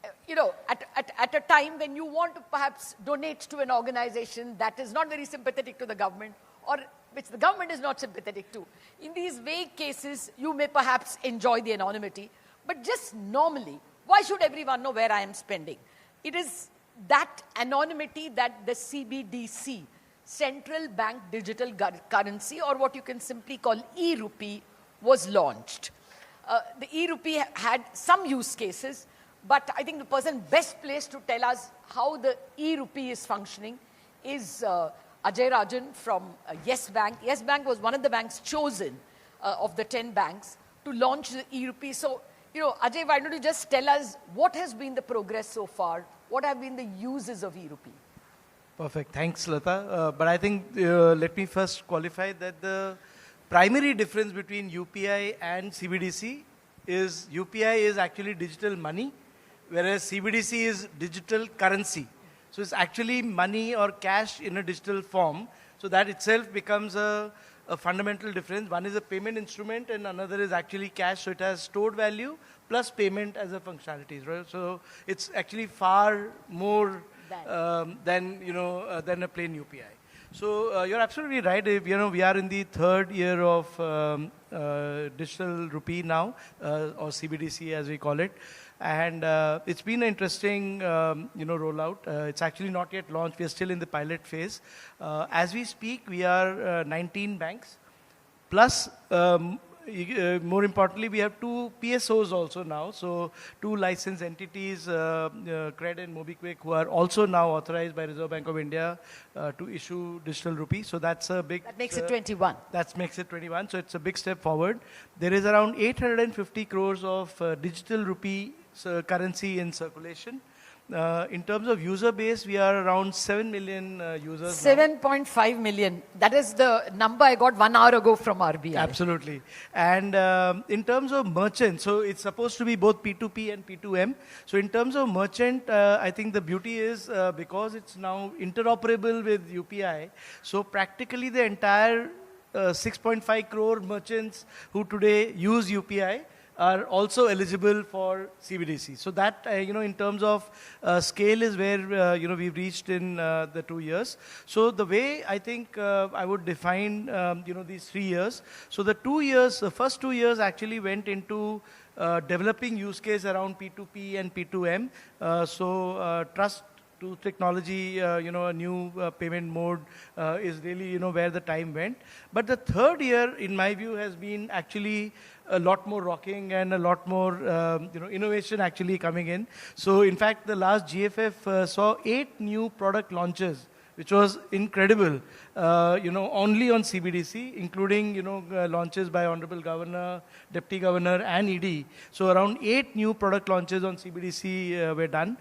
At a time when you want to perhaps donate to an organization that is not very sympathetic to the government or which the government is not sympathetic to, in these vague cases, you may perhaps enjoy the anonymity. But just normally, why should everyone know where I am spending? It is that anonymity that the CBDC, Central Bank Digital Currency, or what you can simply call e-rupee, was launched. The e-rupee had some use cases, but I think the person best placed to tell us how the e-rupee is functioning is Ajay Rajan from Yes Bank. Yes Bank was one of the banks chosen of the 10 banks to launch the e-rupee. So, Ajay, why don't you just tell us what has been the progress so far? What have been the uses of e-rupee? Perfect. Thanks, Lata. But I think let me first qualify that the primary difference between UPI and CBDC is UPI is actually digital money, whereas CBDC is digital currency. So it's actually money or cash in a digital form. So that itself becomes a fundamental difference. One is a payment instrument and another is actually cash. So it has stored value plus payment as a functionality, right? So it's actually far more than a plain UPI. So you're absolutely right. We are in the third year of digital rupee now, or CBDC as we call it. And it's been an interesting, rollout. It's actually not yet launched. We are still in the pilot phase. As we speak, we are 19 banks. Plus, more importantly, we have 2 PSOs also now. So 2 licensed entities, Cred and MobiKwik, who are also now authorized by Reserve Bank of India to issue digital rupee. So that's a big... That makes it 21. That makes it 21. So it's a big step forward. There is around 850 crores of digital rupee currency in circulation. In terms of user base, we are around 7 million users. 7.5 million. That is the number I got 1 hour ago from RBI. Absolutely. And in terms of merchant, so it's supposed to be both P2P and P2M. So in terms of merchant, I think the beauty is because it's now interoperable with UPI, so practically the entire 6.5 crore merchants who today use UPI are also eligible for CBDC. So that, in terms of scale is where, we've reached in the 2 years. So the way I think I would define, these 3 years. So the 2 years, the first 2 years actually went into developing use case around P2P and P2M. Trust to technology, a new payment mode is really, where the time went. But the third year, in my view, has been actually a lot more rocking and a lot more, innovation actually coming in. So in fact, the last GFF saw 8 new product launches, which was incredible, only on CBDC, including, launches by Honorable Governor, Deputy Governor, and ED. So around 8 new product launches on CBDC were done.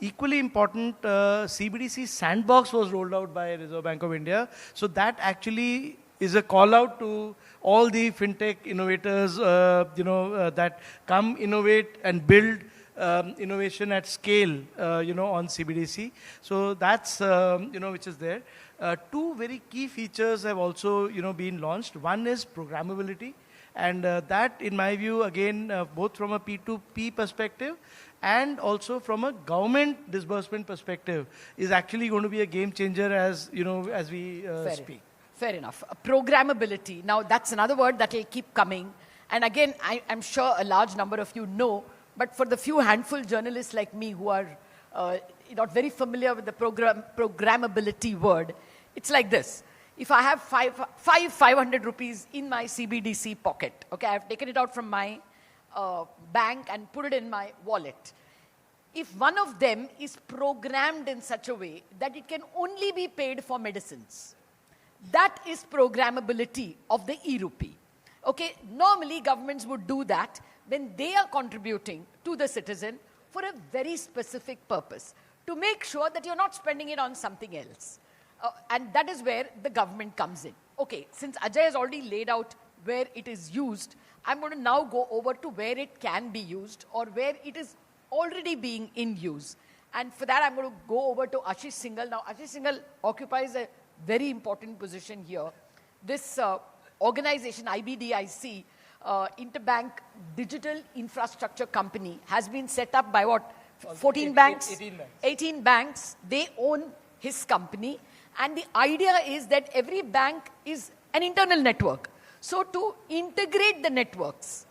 Equally important, CBDC sandbox was rolled out by Reserve Bank of India. So that actually is a call out to all the fintech innovators, that come innovate and build innovation at scale, on CBDC. So that's, which is there. 2 very key features have also, been launched. One is programmability. And that, in my view, again, both from a P2P perspective and also from a government disbursement perspective, is actually going to be a game changer as, as we speak. Fair enough. Programmability. Now, that's another word that will keep coming. And again, I'm sure a large number of you know, but for the few handful journalists like me who are not very familiar with the programmability word, it's like this. If I have 500 rupees in my CBDC pocket, okay, I've taken it out from my bank and put it in my wallet. If one of them is programmed in such a way that it can only be paid for medicines, that is programmability of the e-rupee. Okay, normally governments would do that when they are contributing to the citizen for a very specific purpose, to make sure that you're not spending it on something else. And that is where the government comes in. Okay, since Ajay has already laid out where it is used, I'm going to now go over to where it can be used or where it is already being in use. And for that, I'm going to go over to Ashish Singhal. Now, Ashish Singhal occupies a very important position here. This organization, IBDIC, Interbank Digital Infrastructure Company, has been set up by what? 14 banks? 18 banks. 18 banks. They own his company. And the idea is that every bank is an internal network. So to integrate the networks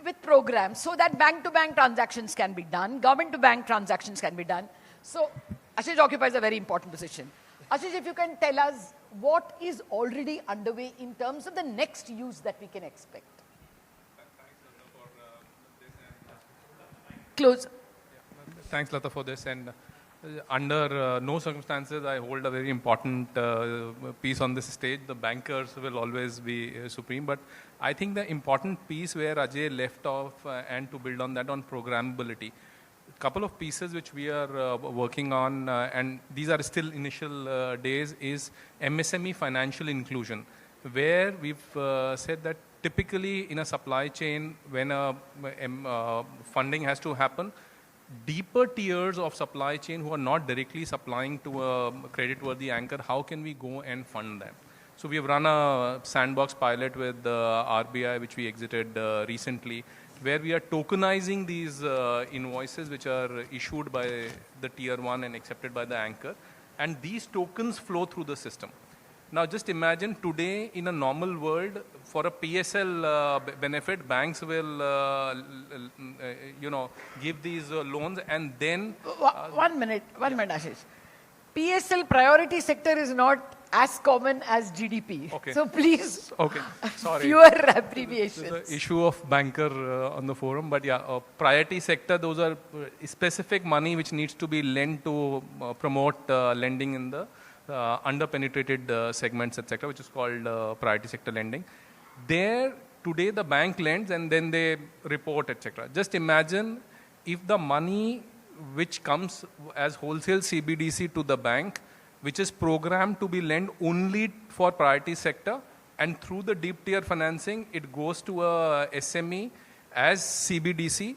with programs so that bank-to-bank transactions can be done, government-to-bank transactions can be done. So Ashish occupies a very important position. Ashish, if you can tell us what is already underway in terms of the next use that we can expect. Close. Thanks, Lata, for this. And under no circumstances, I hold a very important piece on this stage. The bankers will always be supreme. But I think the important piece where Ajay left off and to build on that on programmability, a couple of pieces which we are working on, and these are still initial days, is MSME financial inclusion, where we've said that typically in a supply chain, when funding has to happen, deeper tiers of supply chain who are not directly supplying to a credit-worthy anchor, how can we go and fund them? So we have run a sandbox pilot with RBI, which we exited recently, where we are tokenizing these invoices which are issued by the tier 1 and accepted by the anchor. And these tokens flow through the system. Now just imagine today in a normal world, for a PSL benefit, banks will, give these loans and then... One minute, Ashish. PSL priority sector is not as common as GDP. Okay. So please, okay. Sorry. fewer abbreviations. There's an issue of banker on the forum, but yeah, priority sector, those are specific money which needs to be lent to promote lending in the under-penetrated segments, etc., which is called priority sector lending. There, today the bank lends and then they report, etc. Just imagine if the money which comes as wholesale CBDC to the bank, which is programmed to be lent only for priority sector, and through the deep tier financing, it goes to a SME as CBDC,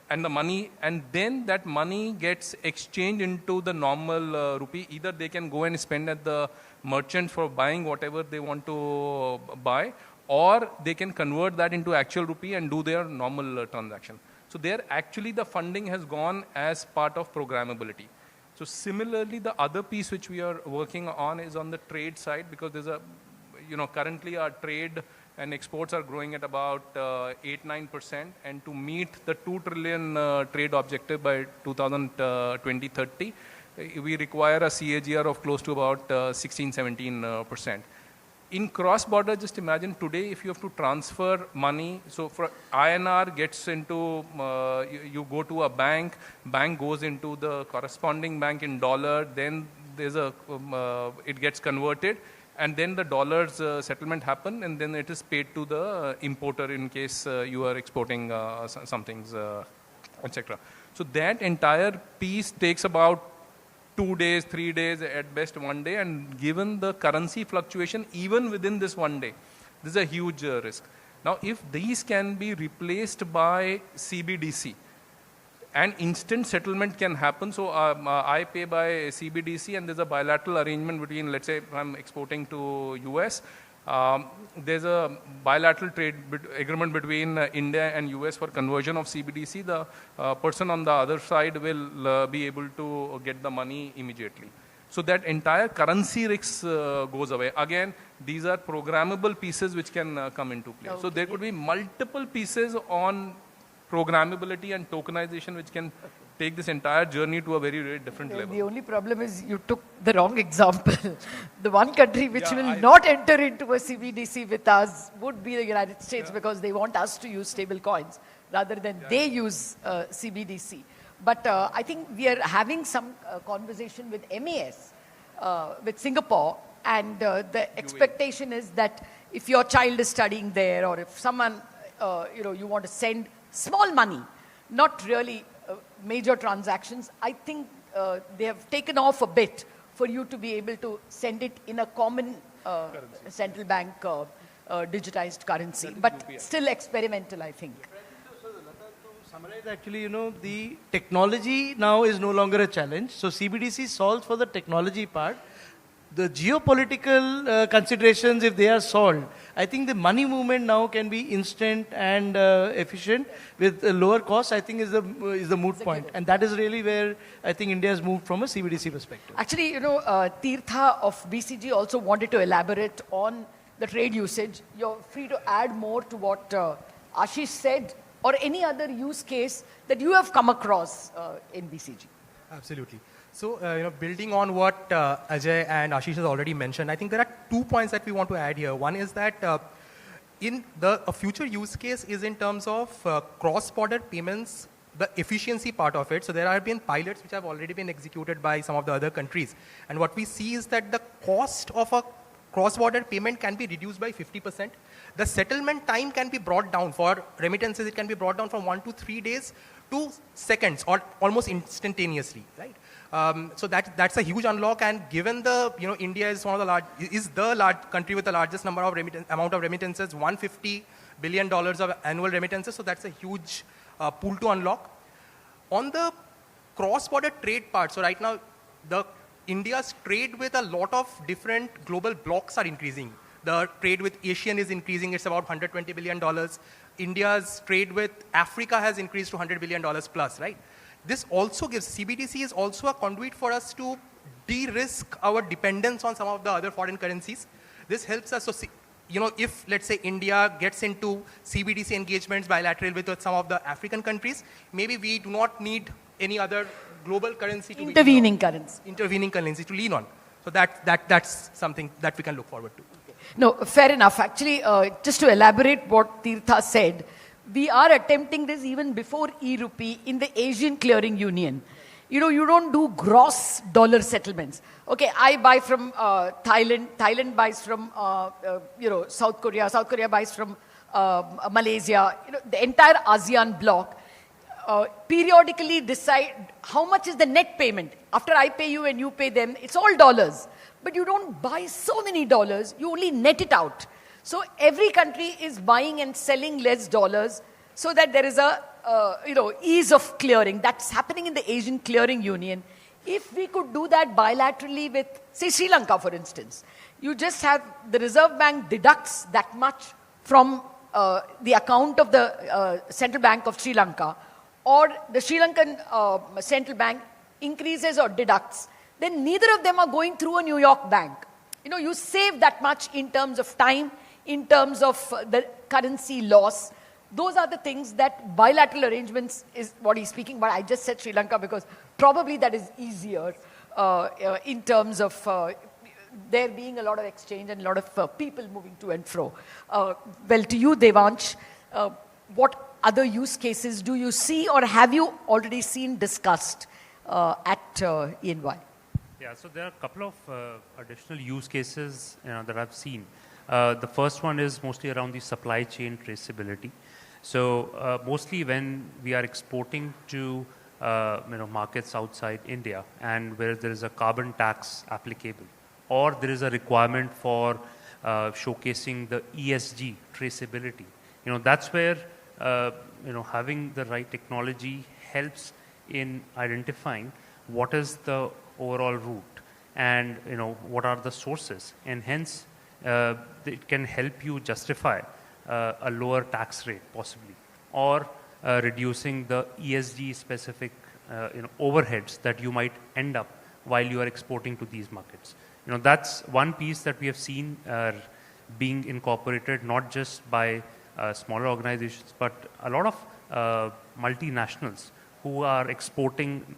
and the money, and then that money gets exchanged into the normal rupee. Either they can go and spend at the merchant for buying whatever they want to buy, or they can convert that into actual rupee and do their normal transaction. So there actually the funding has gone as part of programmability. So similarly, the other piece which we are working on is on the trade side, because there's a, currently our trade and exports are growing at about 8-9%, and to meet the 2 trillion trade objective by 2020-30, we require a CAGR of close to about 16-17%. In cross-border, just imagine today if you have to transfer money, so for INR gets into, you go to a bank goes into the corresponding bank in dollar, then there's a, it gets converted, and then the dollars settlement happen, and then it is paid to the importer in case you are exporting some things, etc. So that entire piece takes about 2 days, 3 days, at best 1 day, and given the currency fluctuation, even within this 1 day, this is a huge risk. Now, if these can be replaced by CBDC, and instant settlement can happen, so I pay by CBDC, and there's a bilateral arrangement between, let's say, if I'm exporting to US, there's a bilateral trade agreement between India and US for conversion of CBDC. The person on the other side will be able to get the money immediately. So that entire currency risk goes away. Again, these are programmable pieces which can come into play. Okay. So there could be multiple pieces on programmability and tokenization which can take this entire journey to a very, very different level. The only problem is you took the wrong example. The one country which will not enter into a CBDC with us would be the United States, because they want us to use stable coins rather than they use CBDC. But I think we are having some conversation with MAS, with Singapore, and the expectation is that if your child is studying there, or if someone, you want to send small money, not really major transactions, I think they have taken off a bit for you to be able to send it in a common central bank digitized currency, but still experimental, I think. To summarize, actually, the technology now is no longer a challenge. So CBDC solves for the technology part. The geopolitical considerations, if they are solved, I think the money movement now can be instant and efficient with a lower cost, I think is the moot point. And that is really where I think India has moved from a CBDC perspective. Actually, Tirtha of BCG also wanted to elaborate on the trade usage. You're free to add more to what Ashish said, or any other use case that you have come across in BCG. Absolutely. So, building on what Ajay and Ashish has already mentioned, I think there are 2 points that we want to add here. One is that a future use case is in terms of cross-border payments, the efficiency part of it. So there have been pilots which have already been executed by some of the other countries. And what we see is that the cost of a cross-border payment can be reduced by 50%. The settlement time can be brought down. For remittances, it can be brought down from 1 to 3 days to seconds, or almost instantaneously, right? So that's a huge unlock, and given the, India is one of the large country with the largest amount of remittances, $150 billion of annual remittances, so that's a huge pool to unlock. On the cross-border trade part, so right now, India's trade with a lot of different global blocks are increasing. The trade with Asian is increasing, it's about $120 billion. India's trade with Africa has increased to $100 billion plus, right? This also gives, CBDC is also a conduit for us to de-risk our dependence on some of the other foreign currencies. This helps us, so if, let's say, India gets into CBDC engagements bilateral with some of the African countries, maybe we do not need any other global currency to intervening currency to lean on. So that's something that we can look forward to. No, fair enough. Actually, just to elaborate what Tirtha said, we are attempting this even before e-rupee in the Asian Clearing Union. You know, you don't do gross dollar settlements. Okay, I buy from Thailand, Thailand buys from, South Korea, South Korea buys from Malaysia, the entire ASEAN bloc. Periodically decide how much is the net payment. After I pay you and you pay them, it's all dollars. But you don't buy so many dollars, you only net it out. So every country is buying and selling less dollars so that there is a ease of clearing. That's happening in the Asian Clearing Union. If we could do that bilaterally with, say, Sri Lanka, for instance, you just have the Reserve Bank deducts that much from the account of the Central Bank of Sri Lanka, or the Sri Lankan Central Bank increases or deducts, then neither of them are going through a New York bank. You save that much in terms of time, in terms of the currency loss. Those are the things that bilateral arrangements is what he's speaking about. I just said Sri Lanka because probably that is easier in terms of there being a lot of exchange and a lot of people moving to and fro. Well, to you, Devansh, what other use cases do you see or have you already seen discussed at ENY? Yeah, so there are a couple of additional use cases that I've seen. The first one is mostly around the supply chain traceability. So mostly when we are exporting to markets outside India and where there is a carbon tax applicable, or there is a requirement for showcasing the ESG traceability, that's where having the right technology helps in identifying what is the overall route and what are the sources, and hence it can help you justify a lower tax rate possibly, or reducing the ESG specific overheads that you might end up while you are exporting to these markets. That's one piece that we have seen being incorporated not just by smaller organizations, but a lot of multinationals who are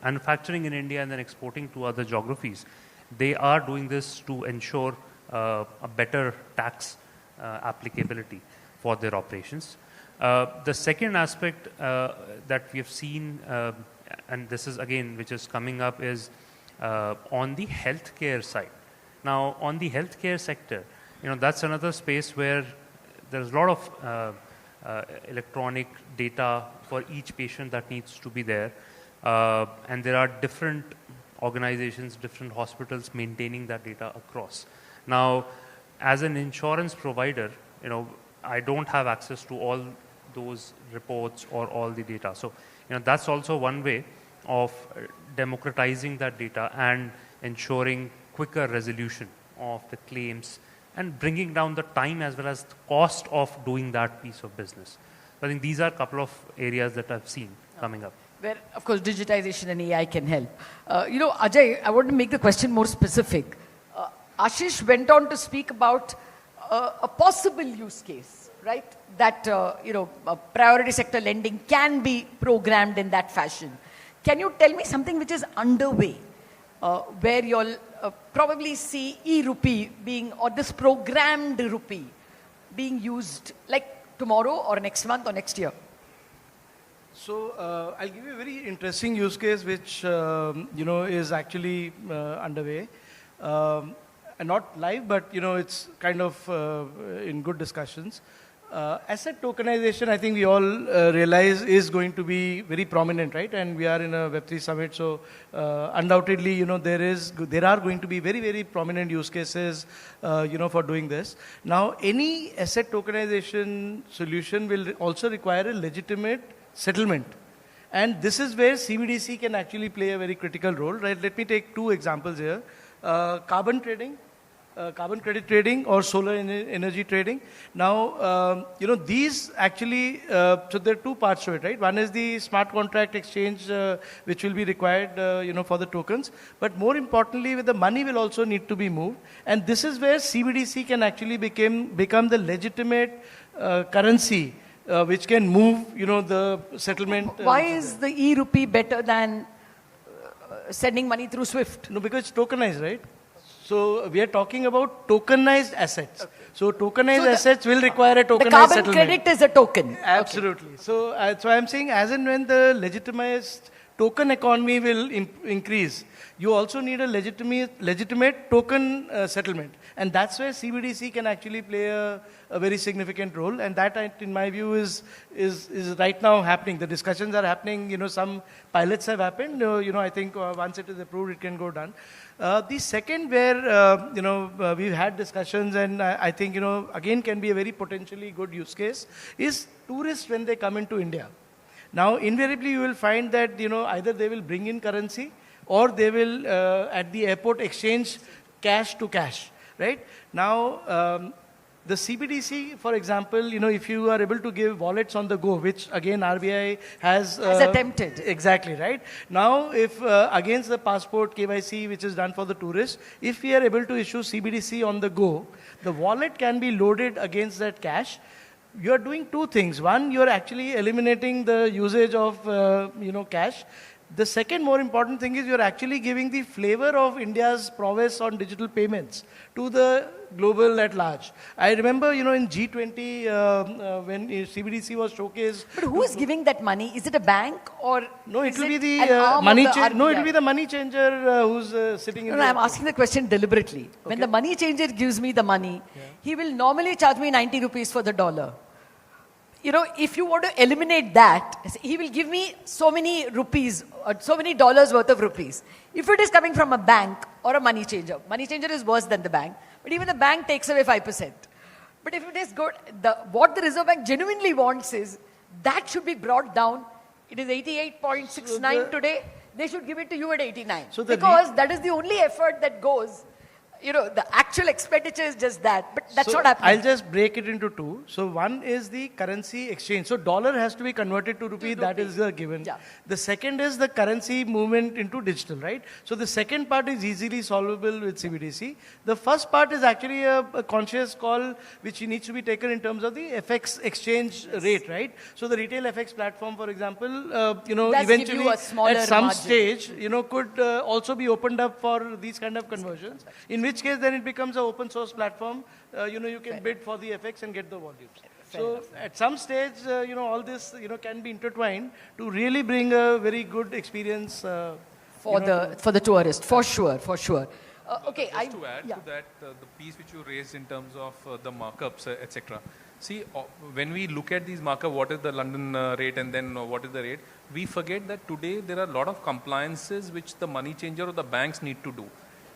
manufacturing in India and then exporting to other geographies. They are doing this to ensure a better tax applicability for their operations. The second aspect that we have seen, and this is again which is coming up, is on the healthcare side. Now, on the healthcare sector, that's another space where there's a lot of electronic data for each patient that needs to be there, and there are different organizations, different hospitals maintaining that data across. Now, as an insurance provider, I don't have access to all those reports or all the data. So, that's also one way of democratizing that data and ensuring quicker resolution of the claims and bringing down the time as well as the cost of doing that piece of business. I think these are a couple of areas that I've seen coming up. Where, of course, digitization and AI can help. Ajay, I want to make the question more specific. Ashish went on to speak about a possible use case, right? That, priority sector lending can be programmed in that fashion. Can you tell me something which is underway, where you'll probably see e-rupee being, or this programmed rupee being used like tomorrow or next month or next year? So I'll give you a very interesting use case which is actually underway, and not live, but it's kind of in good discussions. Asset tokenization, I think we all realize, is going to be very prominent, right? And we are in a Web3 summit, so undoubtedly, there are going to be very, very prominent use cases, for doing this. Now, any asset tokenization solution will also require a legitimate settlement, and this is where CBDC can actually play a very critical role, right? Let me take two examples here: carbon trading. Carbon credit trading or solar energy trading. Now, these actually, so there are two parts to it, right? One is the smart contract exchange, which will be required, for the tokens. But more importantly, the money will also need to be moved. And this is where CBDC can actually become the legitimate currency, which can move, the settlement. Why is the e-rupee better than sending money through SWIFT? No, because it's tokenized, right? So we are talking about tokenized assets. Okay. So tokenized assets will require a tokenized the carbon settlement. credit is a token. Absolutely. Okay. So I'm saying as and when the legitimized token economy will increase, you also need a legitimate token settlement. And that's where CBDC can actually play a very significant role. And that, in my view, is right now happening. The discussions are happening. You know, some pilots have happened. You know, I think once it is approved, it can go done. The second where, we've had discussions and I think, again can be a very potentially good use case is tourists when they come into India. Now, invariably, you will find that, either they will bring in currency or they will, at the airport, exchange cash to cash, right? Now, the CBDC, for example, if you are able to give wallets on the go, which again RBI has attempted. Exactly, right? Now, if against the passport KYC, which is done for the tourists, if we are able to issue CBDC on the go, the wallet can be loaded against that cash. You are doing two things. One, you are actually eliminating the usage of, cash. The second more important thing is you're actually giving the flavor of India's prowess on digital payments to the global at large. I remember, in G20, when CBDC was showcased. But who is giving that money? Is it a bank or no? It will be the money changer. No, it will be the money changer who's sitting in. No, I'm asking the question deliberately. Okay. When the money changer gives me the money, he will normally charge me 90 rupees for the dollar. If you want to eliminate that, he will give me so many rupees, or so many dollars worth of rupees. If it is coming from a bank or a money changer is worse than the bank, but even the bank takes away 5%. But if it is good, what the Reserve Bank genuinely wants is, that should be brought down. It is 88.69 today, they should give it to you at 89. Because that is the only effort that goes. The actual expenditure is just that, but that's not happening. I'll just break it into two. So one is the currency exchange. So dollar has to be converted to rupee, that is a given. Yeah. The second is the currency movement into digital, right? So the second part is easily solvable with CBDC. The first part is actually a conscious call which needs to be taken in terms of the FX exchange rate, right? So the retail FX platform, for example, eventually at some stage, could also be opened up for these kind of conversions. In which case then it becomes an open source platform. You can bid for the FX and get the volumes. So at some stage, all this, can be intertwined to really bring a very good experience for the tourist, for sure. Okay, just to add to that, the piece which you raised in terms of the markups, etc. See, when we look at these markups, what is the London rate and then what is the rate, we forget that today there are a lot of compliances which the money changer or the banks need to do.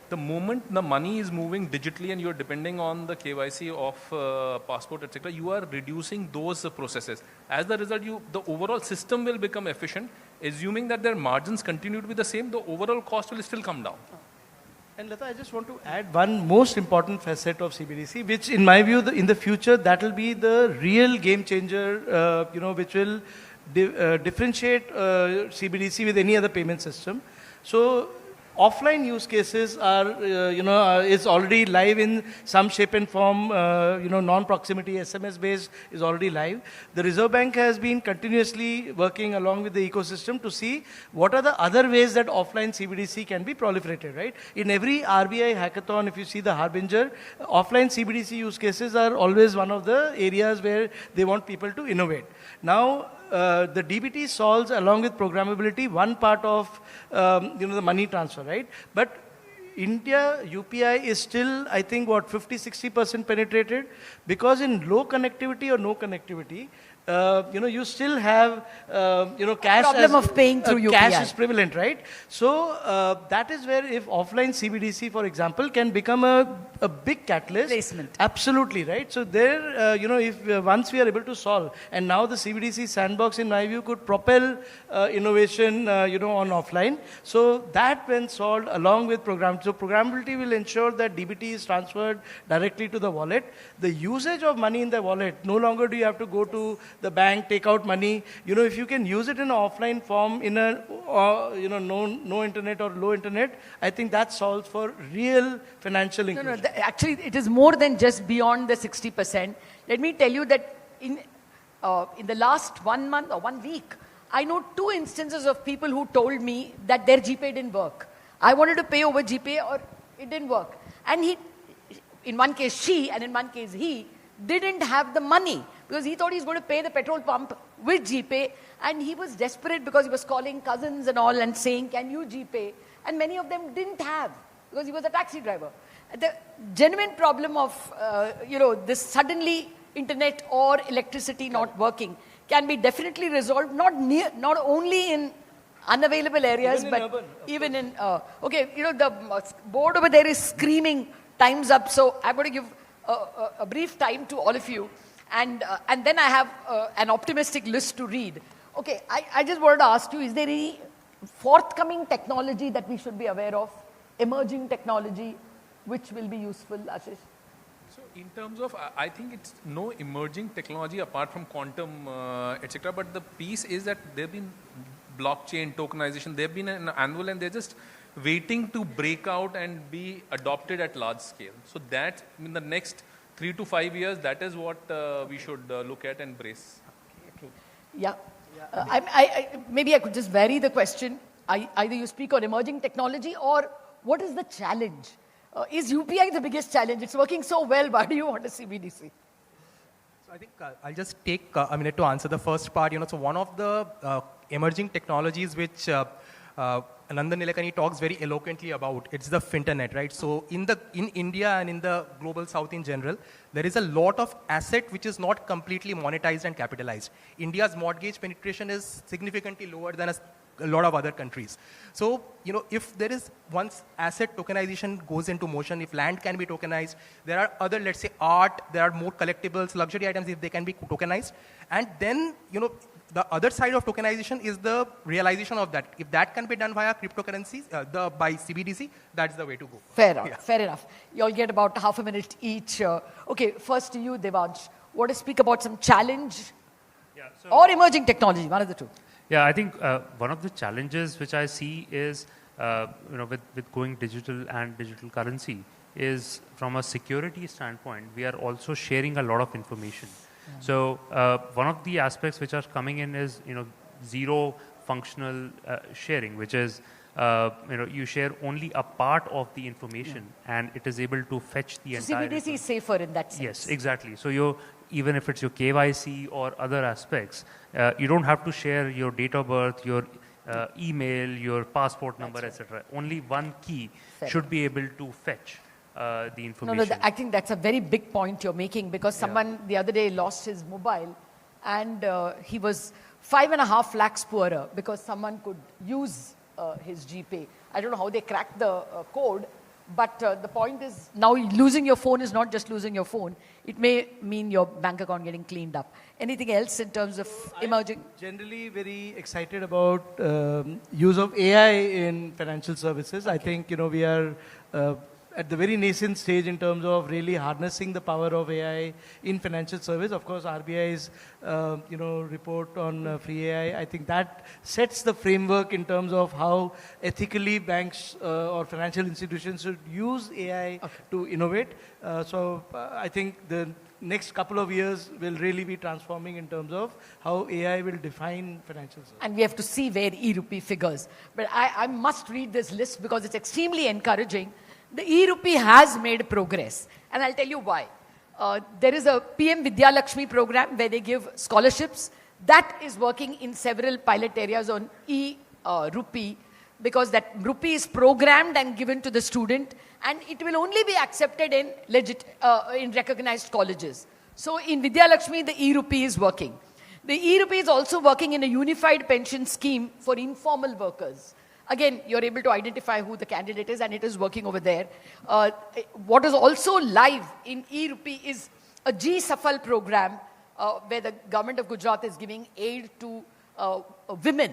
The moment the money is moving digitally and you're depending on the KYC of passport, etc., you are reducing those processes. As the result, the overall system will become efficient. Assuming that their margins continue to be the same, the overall cost will still come down. And Lata, I just want to add one most important facet of CBDC, which in my view, in the future, that will be the real game changer, which will differentiate CBDC with any other payment system. So offline use cases are, is already live in some shape and form. Non-proximity SMS-based is already live. The Reserve Bank has been continuously working along with the ecosystem to see what are the other ways that offline CBDC can be proliferated, right? In every RBI hackathon, if you see the Harbinger, offline CBDC use cases are always one of the areas where they want people to innovate. Now, the DBT solves, along with programmability, one part of the money transfer, right? But India UPI is still, I think, 50-60% penetrated, because in low connectivity or no connectivity, you still have, cash. Problem of paying through UPI. Cash is prevalent, right? So that is where, if offline CBDC, for example, can become a big catalyst. Placement. Absolutely, right? So there, if once we are able to solve, and now the CBDC sandbox, in my view, could propel innovation, on offline. So that, when solved along with so programmability will ensure that DBT is transferred directly to the wallet. The usage of money in the wallet, no longer do you have to go to the bank, take out money. If you can use it in an offline form, in a no internet or low internet, I think that solves for real financial inclusion. Actually, it is more than just beyond the 60%. Let me tell you that in the last 1 month or 1 week, I know 2 instances of people who told me that their GPay didn't work. I wanted to pay over GPay, or It didn't work. And he, in one case she, and in one case he, didn't have the money because he thought he's going to pay the petrol pump with GPay, and he was desperate because he was calling cousins and all and saying, can you GPay? And many of them didn't have because he was a taxi driver. The genuine problem of, this suddenly internet or electricity not working can be definitely resolved, not only in unavailable areas, but urban, even in, the board over there is screaming, time's up, so I'm going to give a brief time to all of you, and then I have an optimistic list to read. Okay, I just wanted to ask you, is there any forthcoming technology that we should be aware of, emerging technology, which will be useful, Ashish? So in terms of, I think it's no emerging technology apart from quantum, etc. But the piece is that there have been blockchain, tokenization, they've been an annual and they're just waiting to break out and be adopted at large scale. So that, in the next 3 to 5 years, that is what we should look at and brace. Okay. Yeah. Maybe I could just vary the question. Either you speak on emerging technology or what is the challenge? Is UPI the biggest challenge? It's working so well. Why do you want a CBDC? So I think I'll just take a minute to answer the first part. So one of the emerging technologies which Nandan Nilekani talks very eloquently about, it's the Finternet, right? So in India and in the global south in general, there is a lot of asset which is not completely monetized and capitalized. India's mortgage penetration is significantly lower than a lot of other countries. So, if there is, once asset tokenization goes into motion, if land can be tokenized, there are other, let's say art, there are more collectibles, luxury items, if they can be tokenized. And then, the other side of tokenization is the realization of that. If that can be done via cryptocurrencies, by CBDC, that's the way to go. Fair enough, fair enough. You all get about half a minute each. Okay, first to you, Devansh. Want to speak about some challenge or emerging technology, one of the two? Yeah, I think one of the challenges which I see is, with going digital and digital currency is from a security standpoint, we are also sharing a lot of information. So one of the aspects which are coming in is, zero functional sharing, which is, you share only a part of the information and it is able to fetch the entire. CBDC is safer in that sense. Yes, exactly. So even if it's your KYC or other aspects, you don't have to share your date of birth, your email, your passport number, etc. Only one key should be able to fetch the information. No, I think that's a very big point you're making, because someone the other day lost his mobile and he was 5.5 lakhs poorer because someone could use his GPay. I don't know how they cracked the code, but the point is now losing your phone is not just losing your phone. It may mean your bank account getting cleaned up. Anything else in terms of emerging? I'm generally very excited about use of AI in financial services. I think, we are at the very nascent stage in terms of really harnessing the power of AI in financial service. Of course, RBI's, report on free AI, I think that sets the framework in terms of how ethically banks or financial institutions should use AI to innovate. So I think the next couple of years will really be transforming in terms of how AI will define financial services. And we have to see where e-rupee figures. But I must read this list because it's extremely encouraging. The e-rupee has made progress, and I'll tell you why. There is a PM Vidya Lakshmi program where they give scholarships. That is working in several pilot areas on e-rupee, because that rupee is programmed and given to the student, and it will only be accepted in recognized colleges. So in Vidya Lakshmi, the e-rupee is working. The e-rupee is also working in a unified pension scheme for informal workers. Again, you're able to identify who the candidate is, and it is working over there. What is also live in e-rupee is a G-Safal program where the government of Gujarat is giving aid to women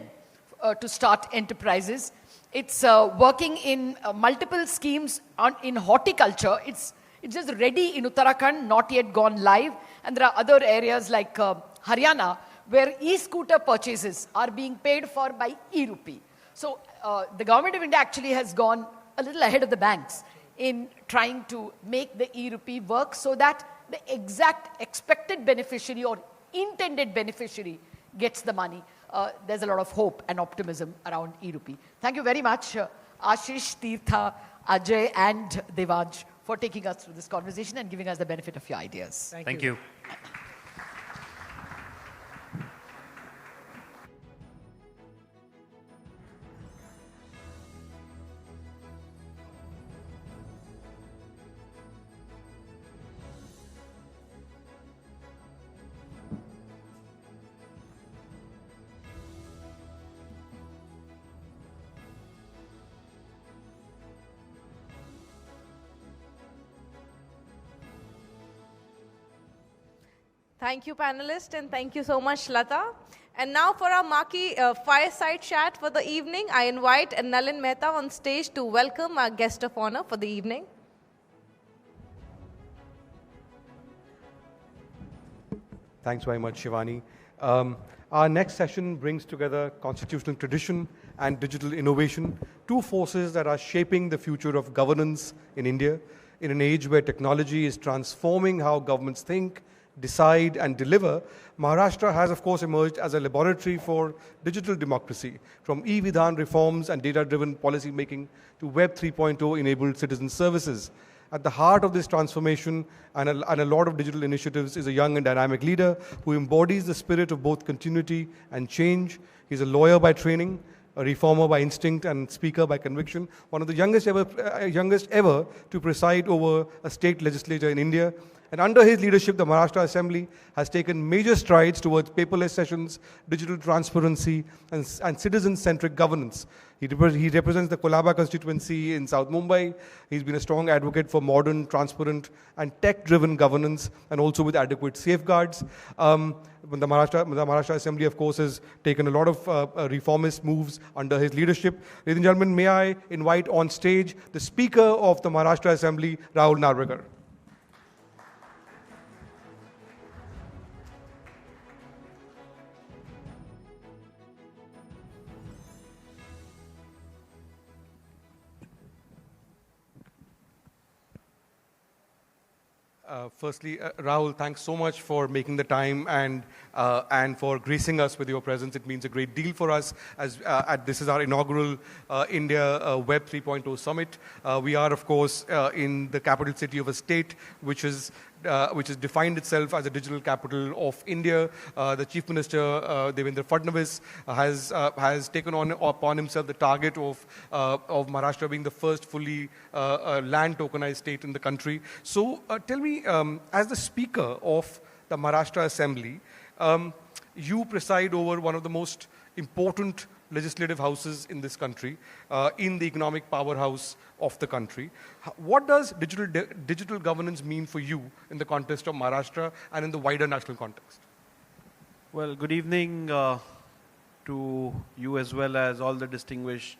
to start enterprises. It's working in multiple schemes in horticulture. It's just ready in Uttarakhand, not yet gone live. And there are other areas like Haryana where e-scooter purchases are being paid for by e-rupee. So the government of India actually has gone a little ahead of the banks in trying to make the e-rupee work so that the exact expected beneficiary or intended beneficiary gets the money. There's a lot of hope and optimism around e-rupee. Thank you very much, Ashish, Tirtha, Ajay and Devansh for taking us through this conversation and giving us the benefit of your ideas. Thank you. Thank you, panelists, and thank you so much, Lata. And now for our marquee fireside chat for the evening, I invite Nalin Mehta on stage to welcome our guest of honor for the evening. Thanks very much, Shivani. Our next session brings together constitutional tradition and digital innovation, two forces that are shaping the future of governance in India. In an age where technology is transforming how governments think, decide and deliver, Maharashtra has of course emerged as a laboratory for digital democracy, from e-Vidhan reforms and data-driven policy making to Web 3.0 enabled citizen services. At the heart of this transformation and a lot of digital initiatives is a young and dynamic leader who embodies the spirit of both continuity and change. He's a lawyer by training, a reformer by instinct and speaker by conviction, one of the youngest ever to preside over a state legislature in India. And under his leadership, the Maharashtra Assembly has taken major strides towards paperless sessions, digital transparency, and citizen-centric governance. He represents the Kolaba constituency in South Mumbai. He's been a strong advocate for modern, transparent, and tech-driven governance, and also with adequate safeguards. The Maharashtra Assembly, of course, has taken a lot of reformist moves under his leadership. Ladies and gentlemen, may I invite on stage the Speaker of the Maharashtra Assembly, Rahul Narvekar. Firstly, Rahul, thanks so much for making the time and for gracing us with your presence. It means a great deal for us as this is our inaugural India Web 3.0 Summit. We are, of course, in the capital city of a state which has defined itself as a digital capital of India. The Chief Minister, Devendra Fadnavis, has taken upon himself the target of Maharashtra being the first fully land tokenized state in the country. So tell me, as the Speaker of the Maharashtra Assembly, you preside over one of the most important legislative houses in this country, in the economic powerhouse of the country. What does digital governance mean for you in the context of Maharashtra and in the wider national context? Well, good evening to you as well as all the distinguished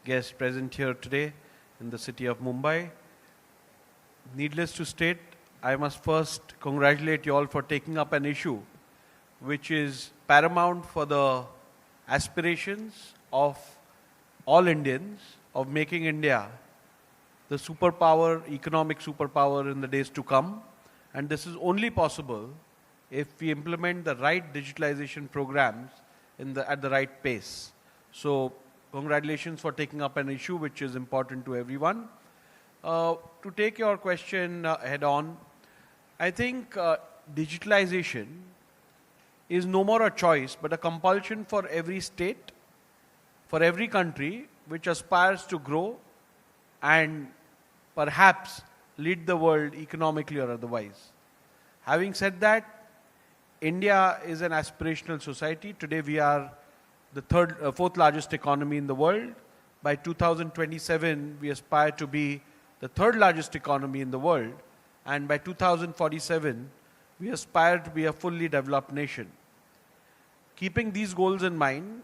guests present here today in the city of Mumbai. Needless to state, I must first congratulate you all for taking up an issue which is paramount for the aspirations of all Indians of making India the superpower, economic superpower in the days to come. And this is only possible if we implement the right digitalization programs at the right pace. So congratulations for taking up an issue which is important to everyone. To take your question head on, I think digitalization is no more a choice but a compulsion for every state, for every country which aspires to grow and perhaps lead the world economically or otherwise. Having said that, India is an aspirational society. Today we are the fourth largest economy in the world. By 2027, we aspire to be the third largest economy in the world. And by 2047, we aspire to be a fully developed nation. Keeping these goals in mind,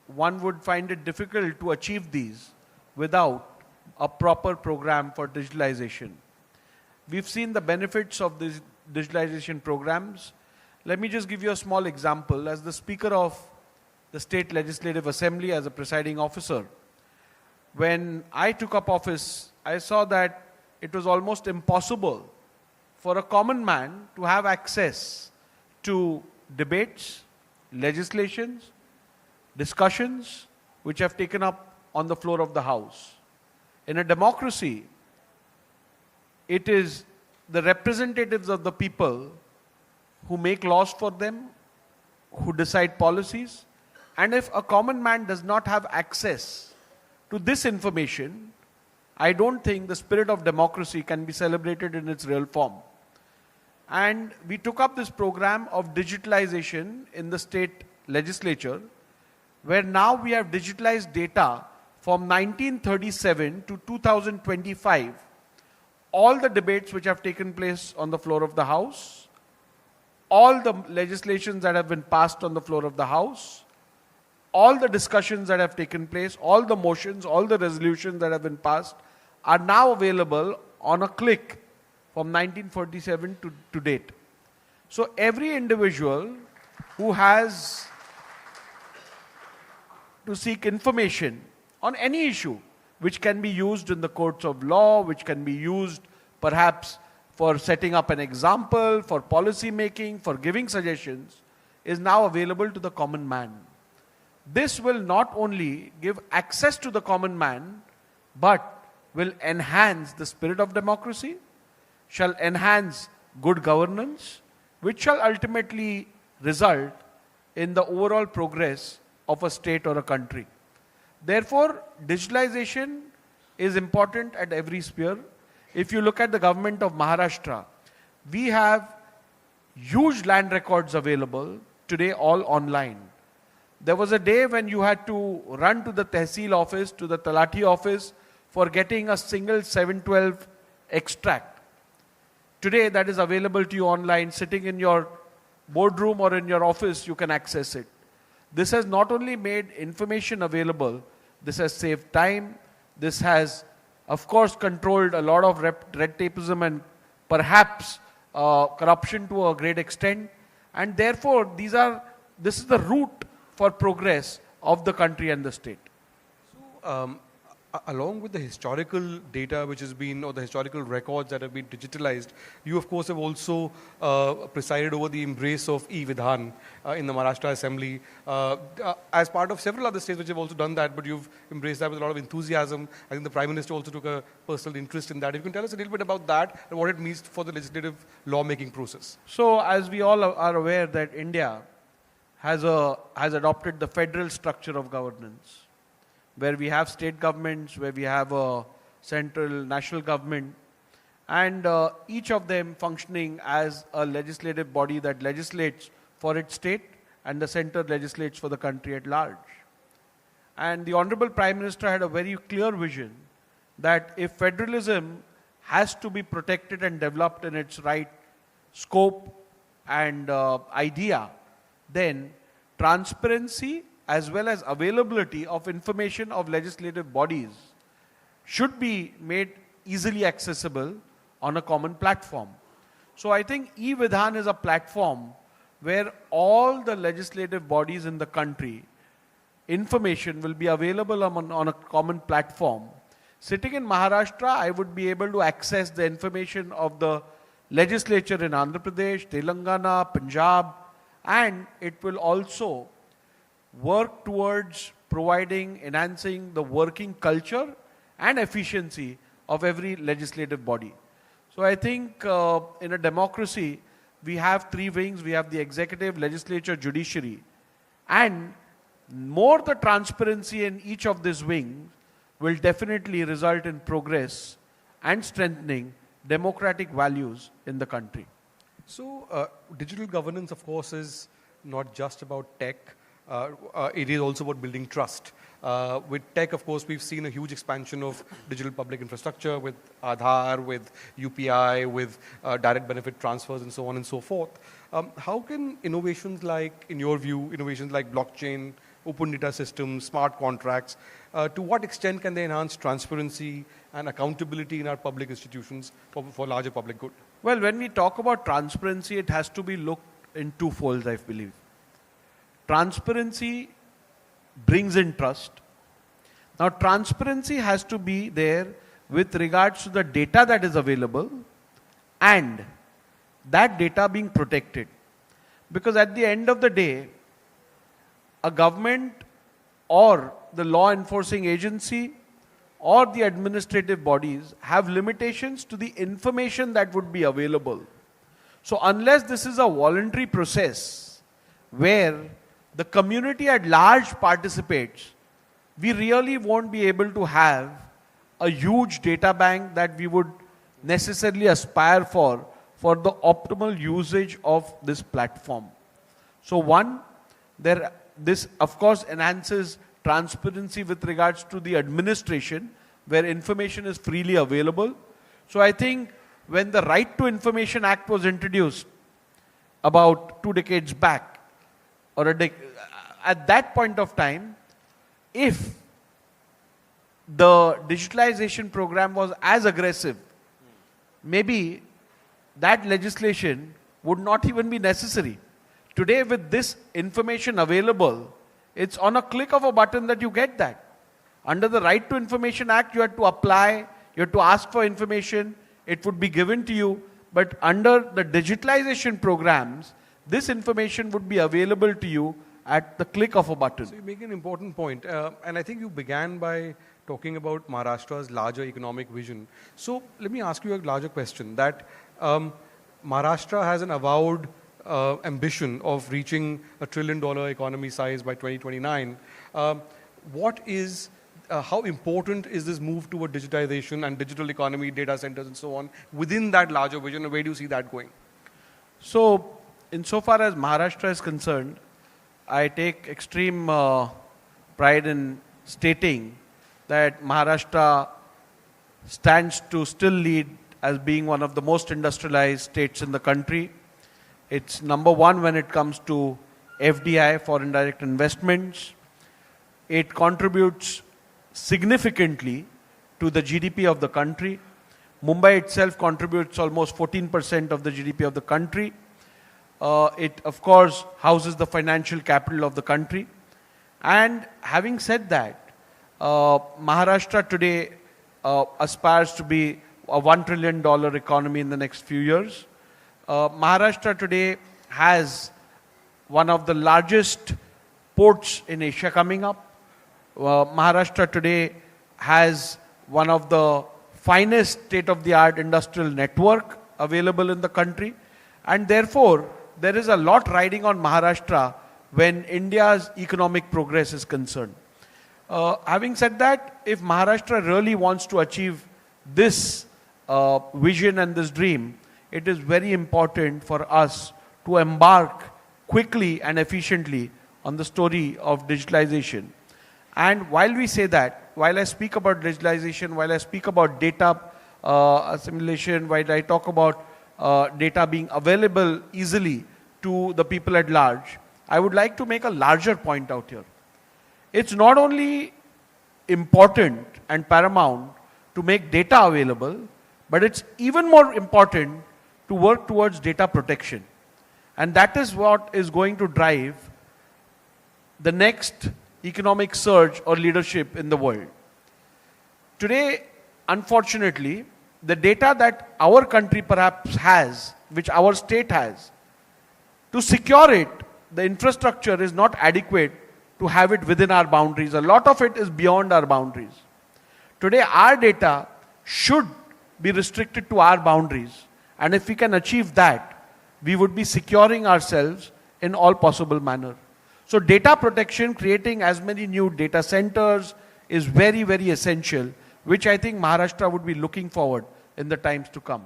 one would find it difficult to achieve these without a proper program for digitalization. We've seen the benefits of these digitalization programs. Let me just give you a small example. As the Speaker of the State Legislative Assembly, as a presiding officer, when I took up office, I saw that it was almost impossible for a common man to have access to debates, legislations, discussions which have taken up on the floor of the House. In a democracy, it is the representatives of the people who make laws for them, who decide policies, and if a common man does not have access to this information, I don't think the spirit of democracy can be celebrated in its real form. And we took up this program of digitalization in the state legislature, where now we have digitalized data from 1937 to 2025, all the debates which have taken place on the floor of the House, all the legislations that have been passed on the floor of the House, all the discussions that have taken place, all the motions, all the resolutions that have been passed are now available on a click from 1947 to date. So every individual who has to seek information on any issue which can be used in the courts of law, which can be used perhaps for setting up an example, for policy making, for giving suggestions, is now available to the common man. This will not only give access to the common man, but will enhance the spirit of democracy, shall enhance good governance, which shall ultimately result in the overall progress of a state or a country. Therefore, digitalization is important at every sphere. If you look at the government of Maharashtra, we have huge land records available today, all online. There was a day when you had to run to the Tehsil office, to the Talati office for getting a single 712 extract. Today that is available to you online, sitting in your boardroom or in your office, you can access it. This has not only made information available, this has saved time, this has of course controlled a lot of red tapeism and perhaps corruption to a great extent, and therefore this is the route for progress of the country and the state. So, along with the historical data which has been, or the historical records that have been digitalized, you of course have also presided over the embrace of e-Vidhan in the Maharashtra Assembly, as part of several other states which have also done that, but you've embraced that with a lot of enthusiasm. I think the Prime Minister also took a personal interest in that. If you can tell us a little bit about that and what it means for the legislative lawmaking process. So, as we all are aware that India has adopted the federal structure of governance, where we have state governments, where we have a central national government, and each of them functioning as a legislative body that legislates for its state, and the center legislates for the country at large. And the Honorable Prime Minister had a very clear vision that if federalism has to be protected and developed in its right scope and idea, then transparency as well as availability of information of legislative bodies should be made easily accessible on a common platform. So I think e-Vidhan is a platform where all the legislative bodies in the country, information will be available on a common platform. Sitting in Maharashtra, I would be able to access the information of the legislature in Andhra Pradesh, Telangana, Punjab, and it will also work towards providing, enhancing the working culture and efficiency of every legislative body. So I think in a democracy, we have three wings. We have the executive, legislature, judiciary. And more the transparency in each of these wings will definitely result in progress and strengthening democratic values in the country. So digital governance, of course, is not just about tech. It is also about building trust. With tech, of course, we've seen a huge expansion of digital public infrastructure with Aadhaar, with UPI, with direct benefit transfers and so on and so forth. How can innovations like, in your view, innovations like blockchain, open data systems, smart contracts, to what extent can they enhance transparency and accountability in our public institutions for larger public good? Well, when we talk about transparency, it has to be looked in two folds, I believe. Transparency brings in trust. Now, transparency has to be there with regards to the data that is available and that data being protected. Because at the end of the day, a government or the law enforcing agency or the administrative bodies have limitations to the information that would be available. So unless this is a voluntary process where the community at large participates, we really won't be able to have a huge data bank that we would necessarily aspire for the optimal usage of this platform. So one, this of course enhances transparency with regards to the administration, where information is freely available. So I think when the Right to Information Act was introduced about 2 decades back, or at that point of time, if the digitalization program was as aggressive, maybe that legislation would not even be necessary. Today, with this information available, it's on a click of a button that you get that. Under the Right to Information Act, you had to apply, you had to ask for information, it would be given to you. But under the digitalization programs, this information would be available to you at the click of a button. So you make an important point, and I think you began by talking about Maharashtra's larger economic vision. So let me ask you a larger question, that Maharashtra has an avowed ambition of reaching $1 trillion economy size by 2029. How important is this move toward digitization and digital economy, data centers and so on within that larger vision, and where do you see that going? So insofar as Maharashtra is concerned, I take extreme pride in stating that Maharashtra stands to still lead as being one of the most industrialized states in the country. It's number one when it comes to FDI, foreign direct investments. It contributes significantly to the GDP of the country. Mumbai itself contributes almost 14% of the GDP of the country. It, of course, houses the financial capital of the country. And having said that, Maharashtra today aspires to be a $1 trillion economy in the next few years. Maharashtra today has one of the largest ports in Asia coming up. Maharashtra today has one of the finest state-of-the-art industrial network available in the country. And therefore, there is a lot riding on Maharashtra when India's economic progress is concerned. Having said that, if Maharashtra really wants to achieve this vision and this dream, it is very important for us to embark quickly and efficiently on the story of digitalization. And while we say that, while I speak about digitalization, while I speak about data assimilation, while I talk about data being available easily to the people at large, I would like to make a larger point out here. It's not only important and paramount to make data available, but it's even more important to work towards data protection. And that is what is going to drive the next economic surge or leadership in the world. Today, unfortunately, the data that our country perhaps has, which our state has, to secure it, the infrastructure is not adequate to have it within our boundaries. A lot of it is beyond our boundaries. Today, our data should be restricted to our boundaries. And if we can achieve that, we would be securing ourselves in all possible manner. So data protection, creating as many new data centers is very, very essential, which I think Maharashtra would be looking forward in the times to come.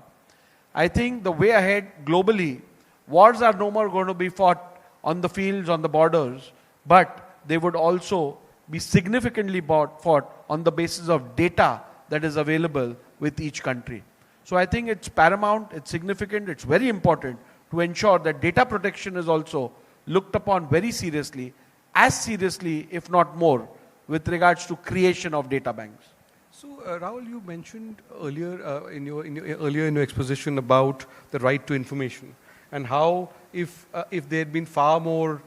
I think the way ahead globally, wars are no more going to be fought on the fields, on the borders, but they would also be significantly fought on the basis of data that is available with each country. So I think it's paramount, it's significant, it's very important to ensure that data protection is also looked upon very seriously, as seriously, if not more, with regards to creation of data banks. So, Rahul, you mentioned earlier in your exposition about the right to information and how if there had been far more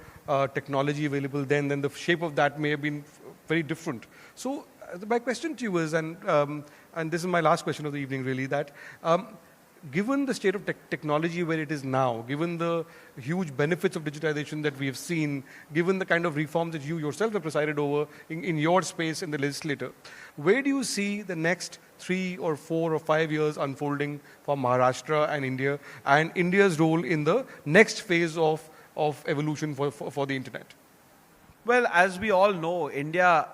technology available then the shape of that may have been very different. So, my question to you is, and this is my last question of the evening really, that given the state of technology where it is now, given the huge benefits of digitization that we have seen, given the kind of reforms that you yourself have presided over in your space in the legislature, where do you see the next 3 or 4 or 5 years unfolding for Maharashtra and India, and India's role in the next phase of evolution for the internet? Well, as we all know, India,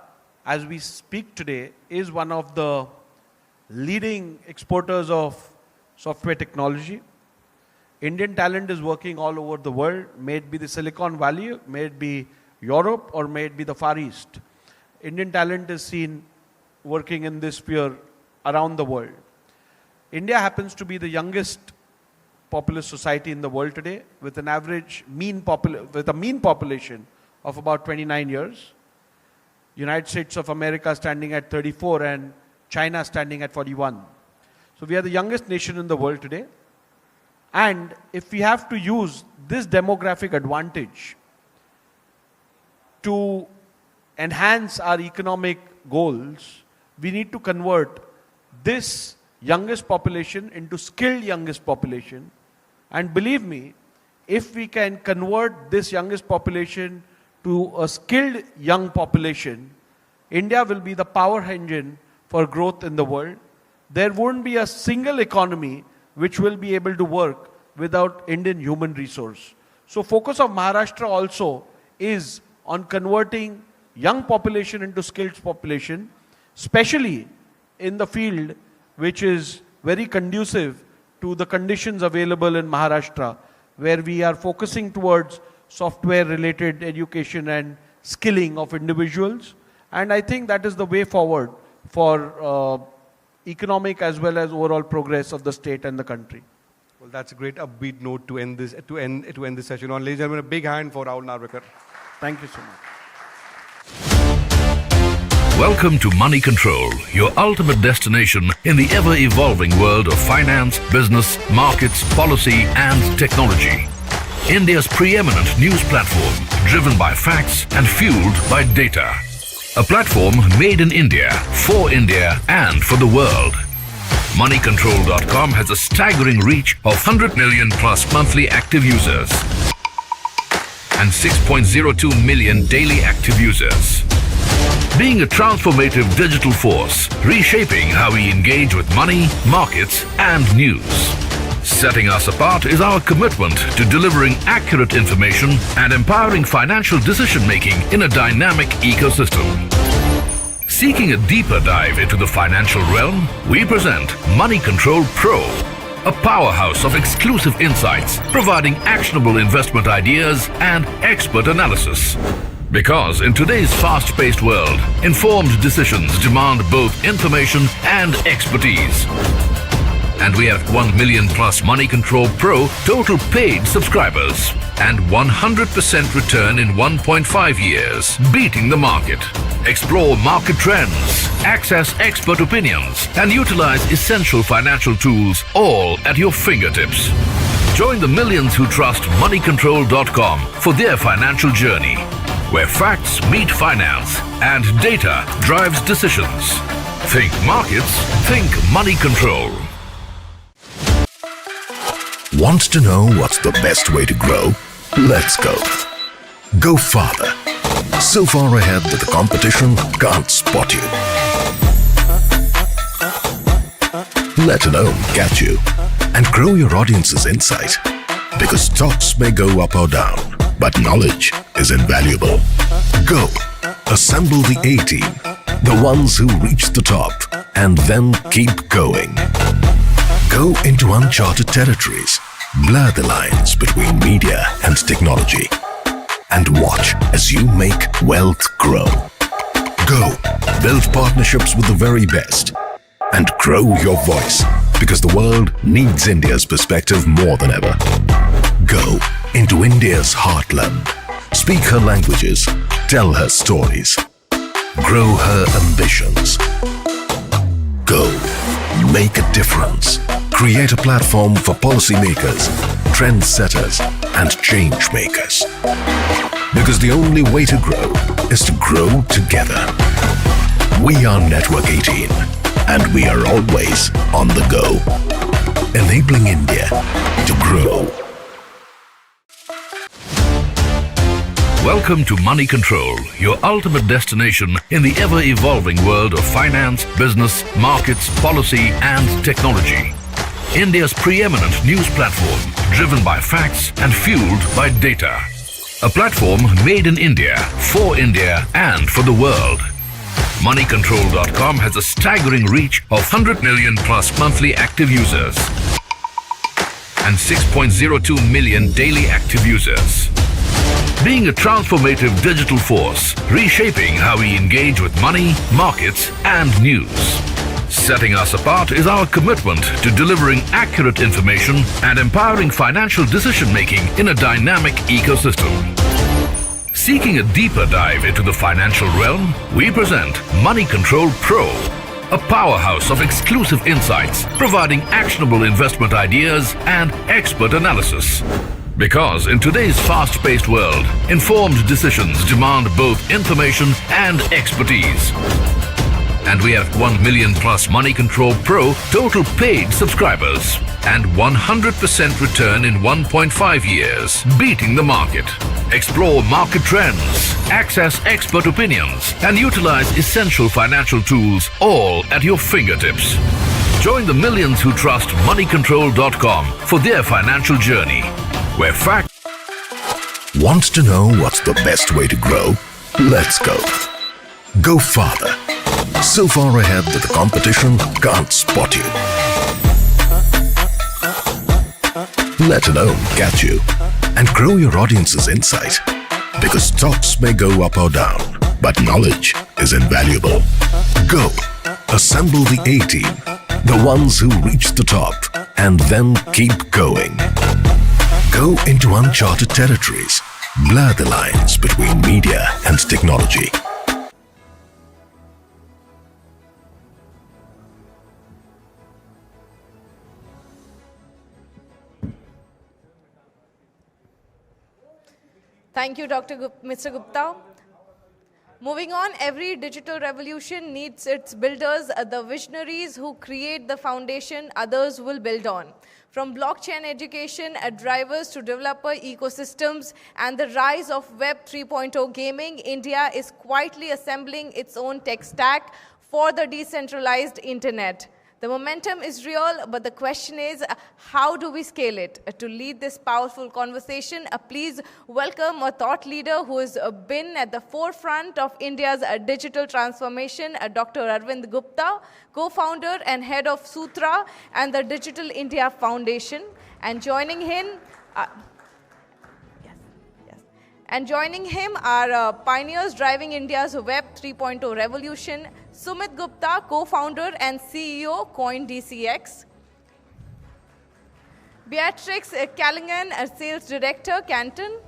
as we speak today, is one of the leading exporters of software technology. Indian talent is working all over the world, may it be the Silicon Valley, may it be Europe, or may it be the Far East. Indian talent is seen working in this sphere around the world. India happens to be the youngest populous society in the world today, with an average mean population of about 29 years. United States of America standing at 34 and China standing at 41. So we are the youngest nation in the world today. And if we have to use this demographic advantage to enhance our economic goals, we need to convert this youngest population into skilled youngest population. And believe me, if we can convert this youngest population to a skilled young population, India will be the power engine for growth in the world. There won't be a single economy which will be able to work without Indian human resource. So focus of Maharashtra also is on converting young population into skilled population, especially in the field which is very conducive to the conditions available in Maharashtra, where we are focusing towards software-related education and skilling of individuals. And I think that is the way forward for economic as well as overall progress of the state and the country. Well, that's a great upbeat note to end this session on. Ladies and gentlemen, a big hand for Rahul Narvekar. Thank you so much. Welcome to Money Control, your ultimate destination in the ever-evolving world of finance, business, markets, policy, and technology. India's preeminent news platform, driven by facts and fueled by data. A platform made in India, for India, and for the world. Moneycontrol.com has a staggering reach of 100 million plus monthly active users and 6.02 million daily active users. Being a transformative digital force, reshaping how we engage with money, markets, and news. Setting us apart is our commitment to delivering accurate information and empowering financial decision-making in a dynamic ecosystem. Seeking a deeper dive into the financial realm, we present Money Control Pro, a powerhouse of exclusive insights, providing actionable investment ideas and expert analysis. Because in today's fast-paced world, informed decisions demand both information and expertise. And we have 1 million plus Money Control Pro total paid subscribers and 100% return in 1.5 years, beating the market. Explore market trends, access expert opinions, and utilize essential financial tools all at your fingertips. Join the millions who trust Moneycontrol.com for their financial journey, where facts meet finance and data drives decisions. Think markets, think Money Control. Want to know what's the best way to grow? Let's go. Go farther. So far ahead that the competition can't spot you. Let alone catch you. And grow your audience's insight. Because stocks may go up or down, but knowledge is invaluable. Go. Assemble the A-team. The ones who reach the top and then keep going. Go into uncharted territories. Blur the lines between media and technology. And watch as you make wealth grow. Go. Build partnerships with the very best. And grow your voice. Because the world needs India's perspective more than ever. Go into India's heartland. Speak her languages. Tell her stories. Grow her ambitions. Go. Make a difference. Create a platform for policymakers, trendsetters, and change makers. Because the only way to grow is to grow together. We are Network 18, and we are always on the go. enabling India to grow. Welcome to Money Control, your ultimate destination in the ever-evolving world of finance, business, markets, policy and technology. India's preeminent news platform, driven by facts and fueled by data. A platform made in India, for India and for the world. Moneycontrol.com has a staggering reach of 100 million plus monthly active users and 6.02 million daily active users. Being a transformative digital force, reshaping how we engage with money, markets and news. Setting us apart is our commitment to delivering accurate information and empowering financial decision-making in a dynamic ecosystem. Seeking a deeper dive into the financial realm, we present Money Control Pro, a powerhouse of exclusive insights, providing actionable investment ideas and expert analysis. Because in today's fast-paced world, informed decisions demand both information and expertise. And we have 1 million plus Money Control Pro total paid subscribers and 100% return in 1.5 years, beating the market. Explore market trends, access expert opinions, and utilize essential financial tools all at your fingertips. Join the millions who trust Moneycontrol.com for their financial journey, where fact Wants to know what's the best way to grow? Let's go. Go farther. So far ahead that the competition can't spot you. Let alone catch you. And grow your audience's insight. Because stocks may go up or down, but knowledge is invaluable. Go. Assemble the A-team. The ones who reach the top and then keep going. Go into uncharted territories. Blur the lines between media and technology. Thank you, Mr. Gupta. Moving on, every digital revolution needs its builders, the visionaries who create the foundation others will build on. From blockchain education, drivers to developer ecosystems, and the rise of Web 3.0 gaming, India is quietly assembling its own tech stack for the decentralized internet. The momentum is real, but the question is, how do we scale it? To lead this powerful conversation, please welcome a thought leader who has been at the forefront of India's digital transformation, Dr. Arvind Gupta, co-founder and head of Sutra and the Digital India Foundation. And joining him, are pioneers driving India's Web 3.0 revolution, Sumit Gupta, co-founder and CEO, Coin DCX. Beatrix Callaghan, sales director, Canton.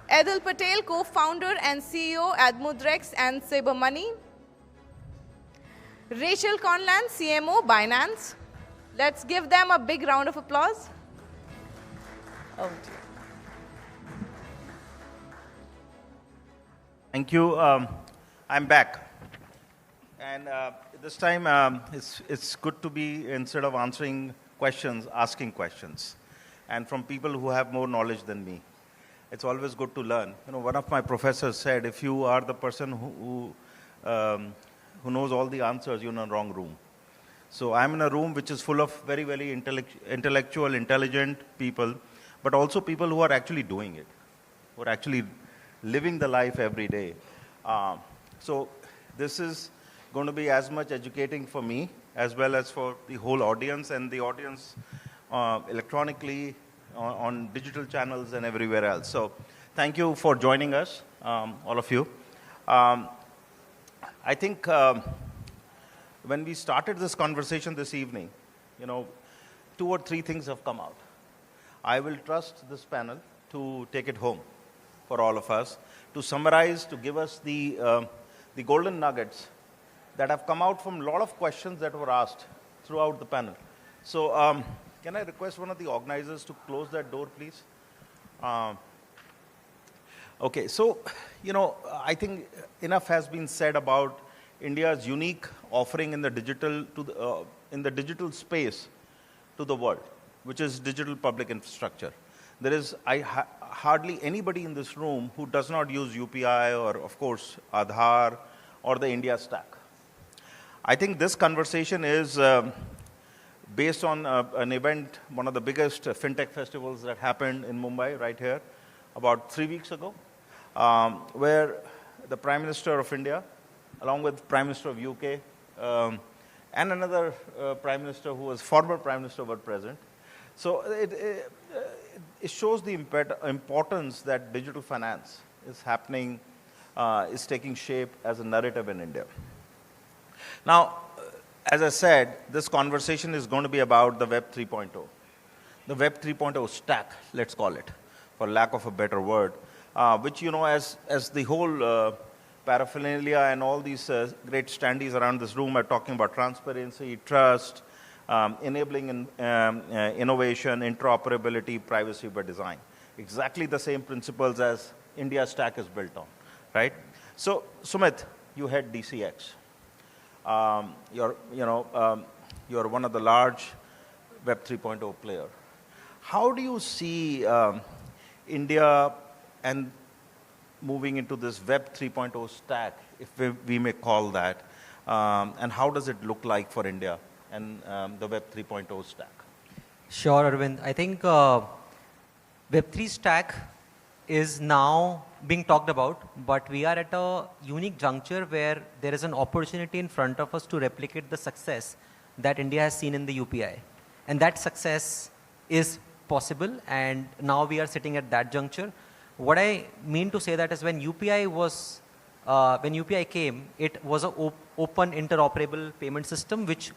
Edil Patel, co-founder and CEO, Admudrex and Saber Money. Rachel Conlan, CMO, Binance. Let's give them a big round of applause. Oh, dear. Thank you. I'm back. And this time, it's good to be, instead of answering questions, asking questions. And from people who have more knowledge than me. It's always good to learn. You know, one of my professors said, if you are the person who knows all the answers, you're in a wrong room. So I'm in a room which is full of very, very intellectual, intelligent people, but also people who are actually doing it, who are actually living the life every day. So this is going to be as much educating for me as well as for the whole audience and the audience electronically on digital channels and everywhere else. So thank you for joining us, all of you. I think when we started this conversation this evening, you know, 2 or 3 things have come out. I will trust this panel to take it home for all of us, to summarize, to give us the golden nuggets that have come out from a lot of questions that were asked throughout the panel. So can I request one of the organizers to close that door, please? Okay, so, you know, I think enough has been said about India's unique offering in the digital to the, in the digital space to the world, which is digital public infrastructure. There is hardly anybody in this room who does not use UPI or, of course, Aadhaar or the India stack. I think this conversation is based on an event, one of the biggest fintech festivals that happened in Mumbai right here about 3 weeks ago, where the Prime Minister of India, along with Prime Minister of UK, and another Prime Minister who was former Prime Minister were present. So it shows the importance that digital finance is happening, is taking shape as a narrative in India. Now, as I said, this conversation is going to be about the Web 3.0. The Web 3.0 stack, let's call it, for lack of a better word, which, you know, as the whole paraphernalia and all these great standees around this room are talking about transparency, trust, enabling innovation, interoperability, privacy by design. Exactly the same principles as India stack is built on, right? So, Sumit, you head DCX. You're one of the large Web 3.0 player. How do you see India and moving into this Web 3.0 stack, if we may call that, and how does it look like for India and the Web 3.0 stack? Sure, Arvind. I think Web3 stack is now being talked about, but we are at a unique juncture where there is an opportunity in front of us to replicate the success that India has seen in the UPI. And that success is possible, and now we are sitting at that juncture. What I mean to say that is when UPI came, it was an open interoperable payment system which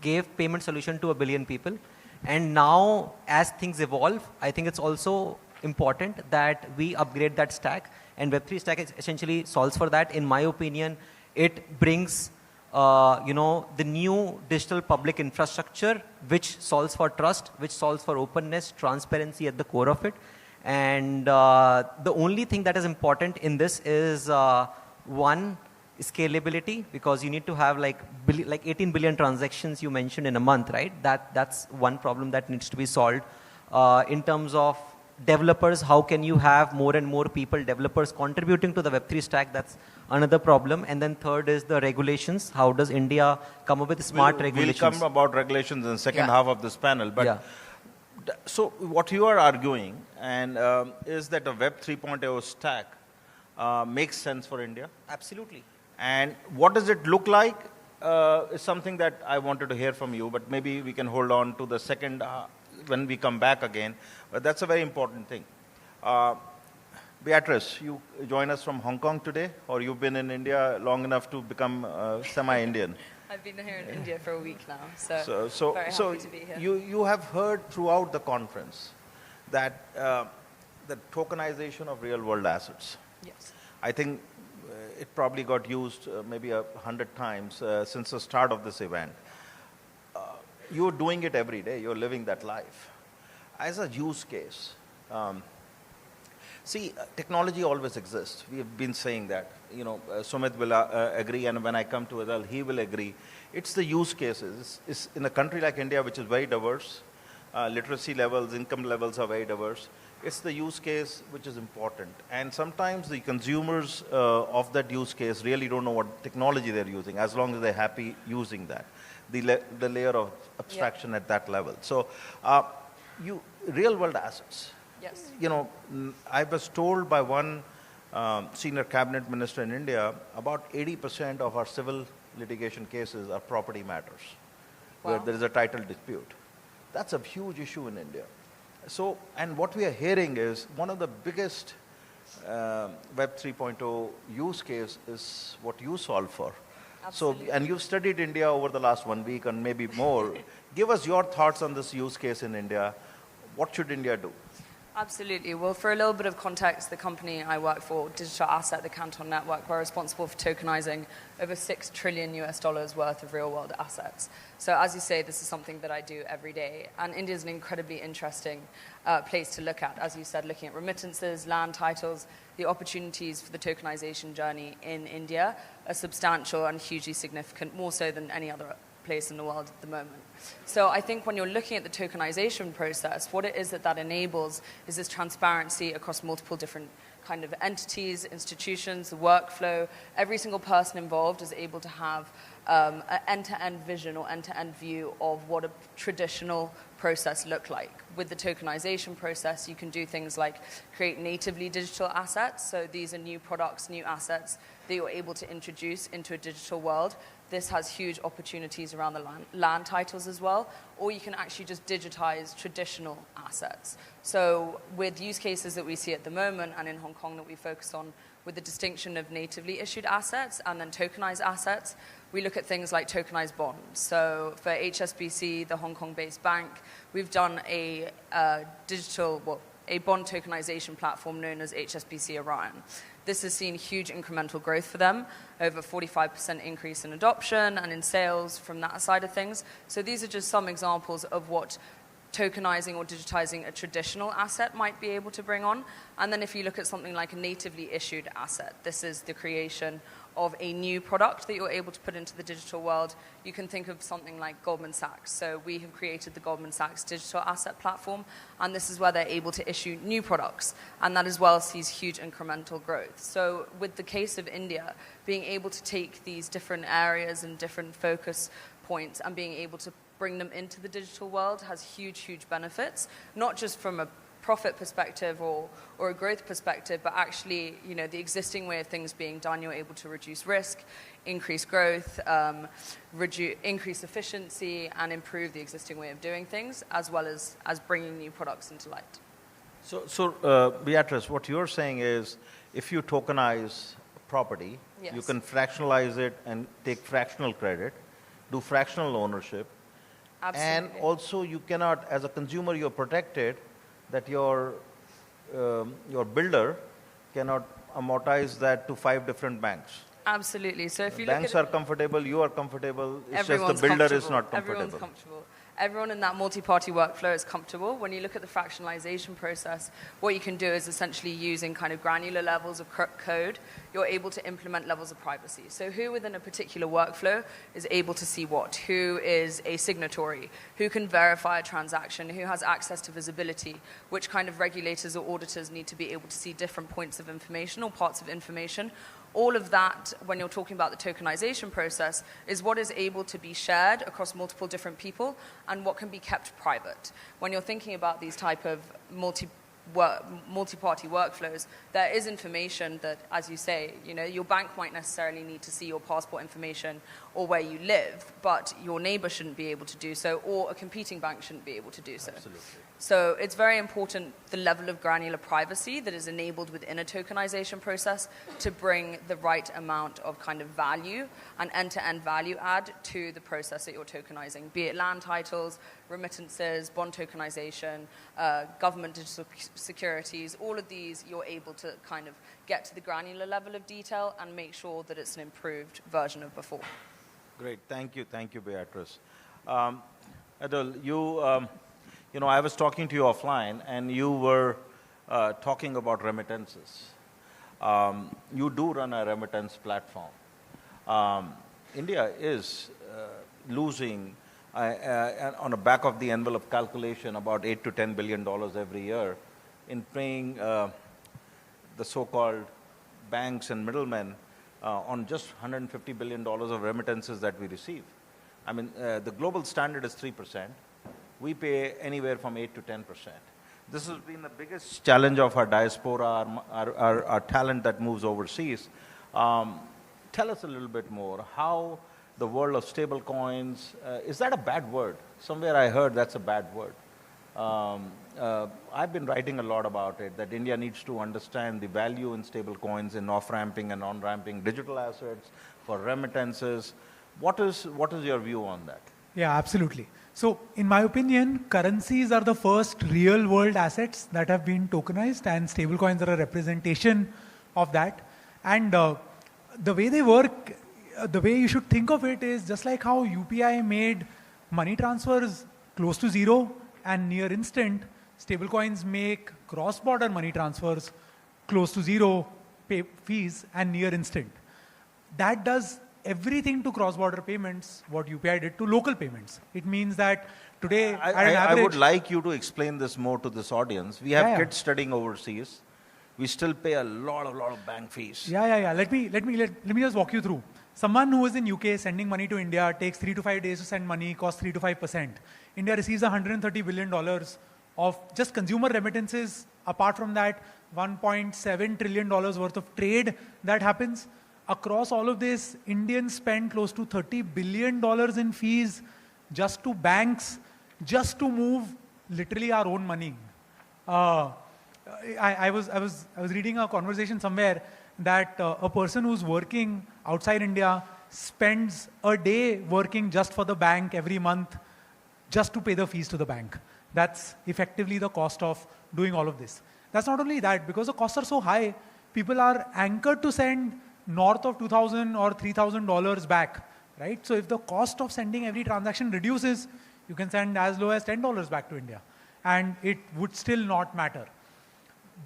gave payment solution to 1 billion people. And now as things evolve, I think it's also important that we upgrade that stack, and Web3 stack essentially solves for that. In my opinion, it brings the new digital public infrastructure which solves for trust, which solves for openness, transparency at the core of it. And the only thing that is important in this is one, scalability, because you need to have like 18 billion transactions you mentioned in a month, right? That's one problem that needs to be solved. In terms of developers, how can you have more and more developers contributing to the Web3 stack? That's another problem. And then third is the regulations. How does India come up with smart regulations? We'll come about regulations in the second half of this panel. But so what you are arguing is that a Web 3.0 stack makes sense for India? Absolutely. And what does it look like is something that I wanted to hear from you, but maybe we can hold on to the second when we come back again. But that's a very important thing. Beatrice, you join us from Hong Kong today, or you've been in India long enough to become semi-Indian? I've been here in India for a week now, so very happy to be here. You have heard throughout the conference that the tokenization of real-world assets. Yes. I think it probably got used maybe 100 times since the start of this event. You're doing it every day. You're living that life. As a use case, see, technology always exists. We have been saying that. You know, Sumit will agree, and when I come to Adal, he will agree. It's the use cases. It's in a country like India, which is very diverse, literacy levels, income levels are very diverse. It's the use case which is important. And sometimes the consumers of that use case really don't know what technology they're using, as long as they're happy using that. The layer of abstraction at that level. So, real-world assets. Yes. You know, I was told by one senior cabinet minister in India, about 80% of our civil litigation cases are property matters, where there is a title dispute. That's a huge issue in India. So, and what we are hearing is one of the biggest Web 3.0 use case is what you solve for. Absolutely. So, and you've studied India over the last 1 week and maybe more. Give us your thoughts on this use case in India. What should India do? Absolutely. Well, for a little bit of context, the company I work for, Digital Asset, the Canton Network, we're responsible for tokenizing over $6 trillion worth of real-world assets. So as you say, this is something that I do every day. And India is an incredibly interesting place to look at. As you said, looking at remittances, land titles, the opportunities for the tokenization journey in India are substantial and hugely significant, more so than any other place in the world at the moment. So I think when you're looking at the tokenization process, what it is that enables is this transparency across multiple different kind of entities, institutions, the workflow. Every single person involved is able to have an end-to-end vision or end-to-end view of what a traditional process look like. With the tokenization process, you can do things like create natively digital assets. So these are new products, new assets that you're able to introduce into a digital world. This has huge opportunities around the land titles as well, or you can actually just digitize traditional assets. So with use cases that we see at the moment and in Hong Kong that we focus on with the distinction of natively issued assets and then tokenized assets, we look at things like tokenized bonds. So for HSBC, the Hong Kong-based bank, we've done a bond tokenization platform known as HSBC Orion. This has seen huge incremental growth for them, over 45% increase in adoption and in sales from that side of things. So these are just some examples of what tokenizing or digitizing a traditional asset might be able to bring on. And then if you look at something like a natively issued asset, this is the creation of a new product that you're able to put into the digital world. You can think of something like Goldman Sachs. So we have created the Goldman Sachs digital asset platform, and this is where they're able to issue new products, and that as well sees huge incremental growth. So with the case of India, being able to take these different areas and different focus points and being able to bring them into the digital world has huge, huge benefits, not just from a profit perspective or a growth perspective, but actually, the existing way of things being done, you're able to reduce risk, increase growth, increase efficiency, and improve the existing way of doing things, as well as bringing new products into light. So Beatrice, what you're saying is, if you tokenize property, yes, you can fractionalize it and take fractional credit, do fractional ownership, absolutely, and also you cannot, as a consumer, you're protected that your builder cannot amortize that to 5 different banks. Absolutely. So if you banks look at are comfortable, you are comfortable. It's just everyone's the builder is comfortable. not comfortable. Everyone's comfortable. Everyone in that multi-party workflow is comfortable. When you look at the fractionalization process, what you can do is essentially using kind of granular levels of code, you're able to implement levels of privacy. So who within a particular workflow is able to see what? Who is a signatory? Who can verify a transaction? Who has access to visibility? Which kind of regulators or auditors need to be able to see different points of information or parts of information? All of that, when you're talking about the tokenization process, is what is able to be shared across multiple different people and what can be kept private. When you're thinking about these type of multi-party workflows, there is information that, as you say, your bank might necessarily need to see your passport information or where you live, but your neighbor shouldn't be able to do so, or a competing bank shouldn't be able to do so. Absolutely. So it's very important, the level of granular privacy that is enabled within a tokenization process to bring the right amount of kind of value and end-to-end value add to the process that you're tokenizing, be it land titles, remittances, bond tokenization, government digital securities. All of these, you're able to kind of get to the granular level of detail and make sure that it's an improved version of before. Great. Thank you, Beatrice. Adil, I was talking to you offline, and you were talking about remittances. You do run a remittance platform. India is losing, on a back of the envelope calculation, about $8 to $10 billion every year in paying the so-called banks and middlemen on just $150 billion of remittances that we receive. I mean, the global standard is 3%. We pay anywhere from 8 to 10%. This has been the biggest challenge of our diaspora, our talent that moves overseas. Tell us a little bit more, how the world of stable coins, is that a bad word? Somewhere I heard that's a bad word. I've been writing a lot about it, that India needs to understand the value in stable coins, in off-ramping and on-ramping digital assets, for remittances. What is your view on that? Yeah, absolutely. So, in my opinion, currencies are the first real-world assets that have been tokenized, and stablecoins are a representation of that. And the way they work, the way you should think of it is just like how UPI made money transfers close to zero and near instant, stablecoins make cross-border money transfers close to zero fees and near instant. That does everything to cross-border payments, what UPI did to local payments. It means that today, at an I average... would like you to explain this more to this audience. We have kids studying overseas. We still pay a lot of bank fees. Let me just walk you through. Someone who is in UK sending money to India takes 3 to 5 days to send money, costs 3 to 5%. India receives $130 billion of just consumer remittances. Apart from that, $1.7 trillion worth of trade that happens. Across all of this, Indians spend close to $30 billion in fees just to banks, just to move literally our own money. I was reading a conversation somewhere that a person who's working outside India spends a day working just for the bank every month, just to pay the fees to the bank. That's effectively the cost of doing all of this. That's not only that, because the costs are so high, people are anchored to send north of $2,000 or $3,000 back, right? So if the cost of sending every transaction reduces, you can send as low as $10 back to India, and it would still not matter.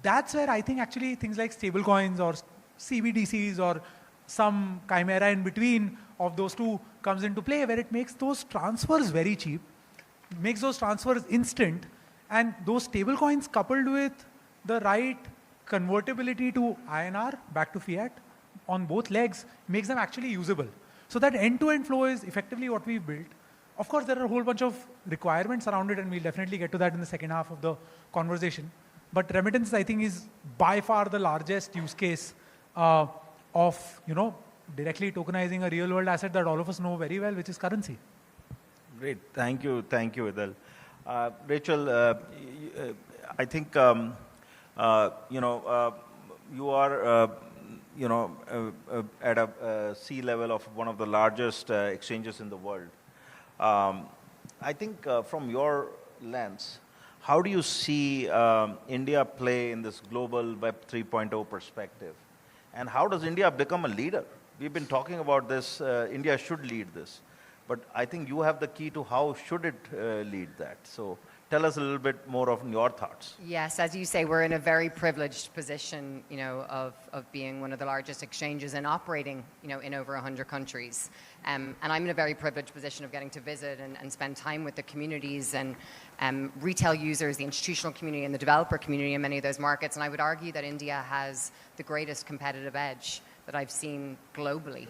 That's where I think actually things like stablecoins or CBDCs or some chimera in between of those two comes into play, where it makes those transfers very cheap, makes those transfers instant, and those stablecoins coupled with the right convertibility to INR back to fiat on both legs makes them actually usable. So that end-to-end flow is effectively what we've built. Of course, there are a whole bunch of requirements around it, and we'll definitely get to that in the second half of the conversation. But remittances, I think, is by far the largest use case of directly tokenizing a real-world asset that all of us know very well, which is currency. Great, thank you, Idil. Rachel, I think you are at a C level of one of the largest exchanges in the world. I think from your lens, how do you see India play in this global Web 3.0 perspective? And how does India become a leader? We've been talking about this, India should lead this. But I think you have the key to how should it lead that. So tell us a little bit more of your thoughts. Yes, as you say, we're in a very privileged position, of being one of the largest exchanges and operating, in over 100 countries. And I'm in a very privileged position of getting to visit and spend time with the communities and retail users, the institutional community and the developer community in many of those markets. And I would argue that India has the greatest competitive edge that I've seen globally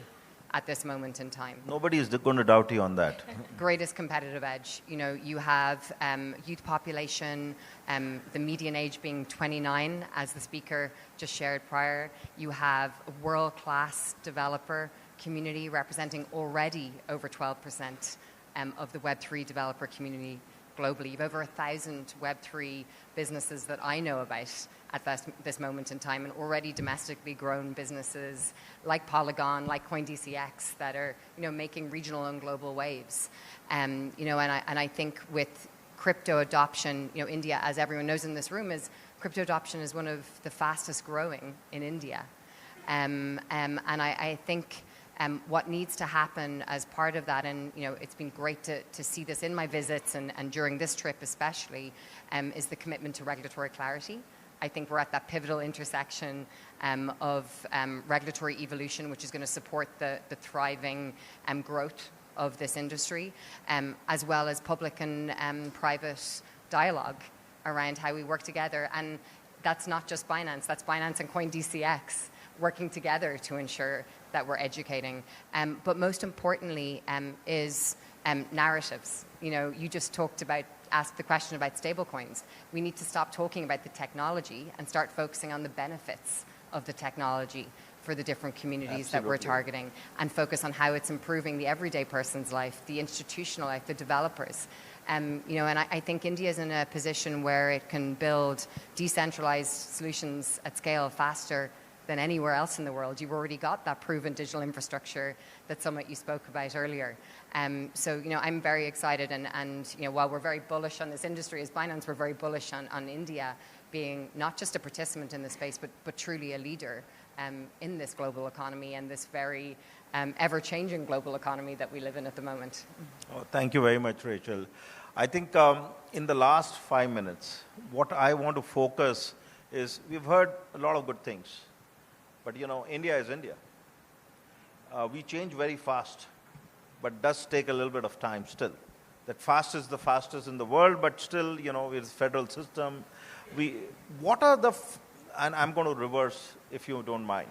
at this moment in time. Nobody is going to doubt you on that. Greatest competitive edge. You have youth population, the median age being 29, as the speaker just shared prior. You have a world-class developer community representing already over 12% of the Web3 developer community globally. You have over 1,000 Web3 businesses that I know about at this moment in time, and already domestically grown businesses like Polygon, like CoinDCX, that are making regional and global waves. And I think with crypto adoption, India, as everyone knows in this room, crypto adoption is one of the fastest growing in India. And I think what needs to happen as part of that, and it's been great to see this in my visits and during this trip especially, is the commitment to regulatory clarity. I think we're at that pivotal intersection of regulatory evolution, which is going to support the thriving growth of this industry, as well as public and private dialogue around how we work together. And that's not just Binance, that's Binance and CoinDCX working together to ensure that we're educating. But most importantly is narratives. You just asked the question about stablecoins. We need to stop talking about the technology and start focusing on the benefits of the technology for the different communities that we're targeting, and focus on how it's improving the everyday person's life, the institutional life, the developers. And I think India is in a position where it can build decentralized solutions at scale faster than anywhere else in the world. You've already got that proven digital infrastructure that Sumit you spoke about earlier. So I'm very excited, and while we're very bullish on this industry as Binance, we're very bullish on India being not just a participant in the space, but truly a leader in this global economy and this very ever-changing global economy that we live in at the moment. Oh, thank you very much, Rachel. I think in the last 5 minutes, what I want to focus is, we've heard a lot of good things, but India is India. we change very fast, but does take a little bit of time still. That fast is the fastest in the world, but still, you know, it's federal system. What are the, and I'm going to reverse if you don't mind.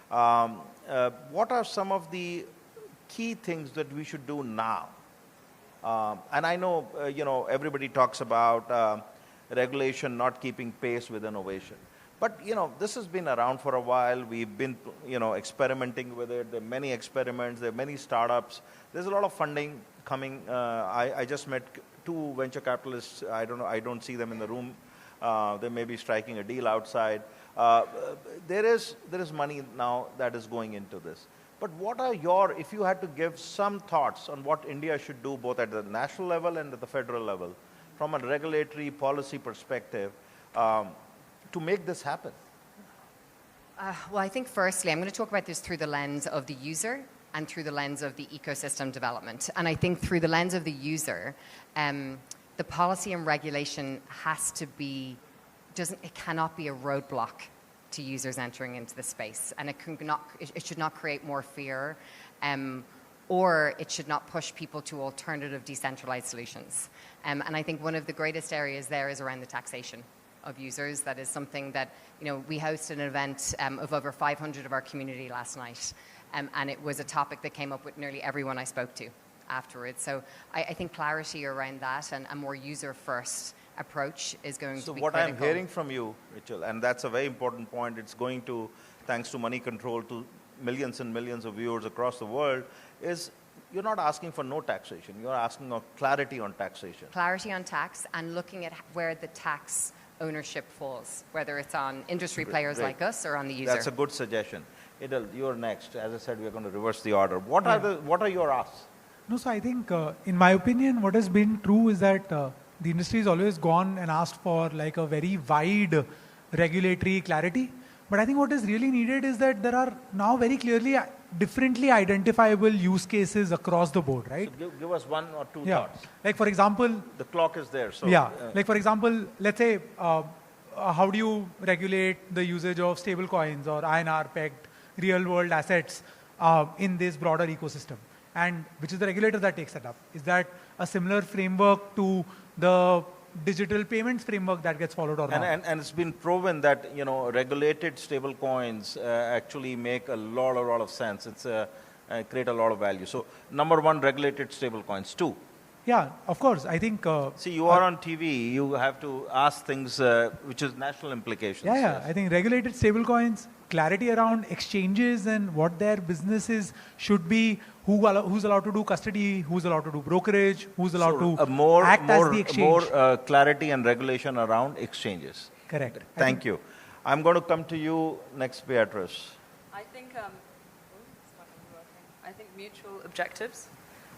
What are some of the key things that we should do now? And I know, you know, everybody talks about regulation not keeping pace with innovation. But, you know, this has been around for a while. We've been, you know, experimenting with it. There are many experiments. There are many startups. There's a lot of funding coming. I just met 2 venture capitalists. I don't know. I don't see them in the room. They may be striking a deal outside. There is money now that is going into this. But what are your, if you had to give some thoughts on what India should do both at the national level and at the federal level, from a regulatory policy perspective, to make this happen? Well, I think firstly, I'm going to talk about this through the lens of the user and through the lens of the ecosystem development. And I think through the lens of the user, the policy and regulation has to be, it cannot be a roadblock to users entering into the space. And it should not create more fear, or it should not push people to alternative decentralized solutions. And I think one of the greatest areas there is around the taxation of users. That is something that, you know, we hosted an event of over 500 of our community last night. And it was a topic that came up with nearly everyone I spoke to afterwards. So I think clarity around that and a more user-first approach is going to be critical. So what I'm hearing from you, Rachel, and that's a very important point, it's going to, thanks to Moneycontrol, to millions and millions of viewers across the world, is you're not asking for no taxation. You're asking for clarity on taxation. Clarity on tax and looking at where the tax ownership falls, whether it's on industry players like us or on the user. That's a good suggestion. Idil, you're next. As I said, we're going to reverse the order. What are your asks? No, so I think, in my opinion, what has been true is that the industry has always gone and asked for like a very wide regulatory clarity. But I think what is really needed is that there are now very clearly differently identifiable use cases across the board, right? So give us 1 or 2 thoughts. Like for example, the clock is there. So like for example, let's say, how do you regulate the usage of stable coins or INR pegged real world assets in this broader ecosystem? And which is the regulator that takes that up? Is that a similar framework to the digital payments framework that gets followed or not? And it's been proven that, you know, regulated stable coins actually make a lot of sense. It's create a lot of value. So number 1, regulated stable coins. 2. Yeah, of course. I think. See, you are on TV. You have to ask things which is national implications. Yeah. I think regulated stablecoins, clarity around exchanges and what their businesses should be, who's allowed to do custody, who's allowed to do brokerage, who's allowed to act as the exchange. More clarity and regulation around exchanges. Correct. Thank you. I'm going to come to you next, Beatrice. I think mutual objectives.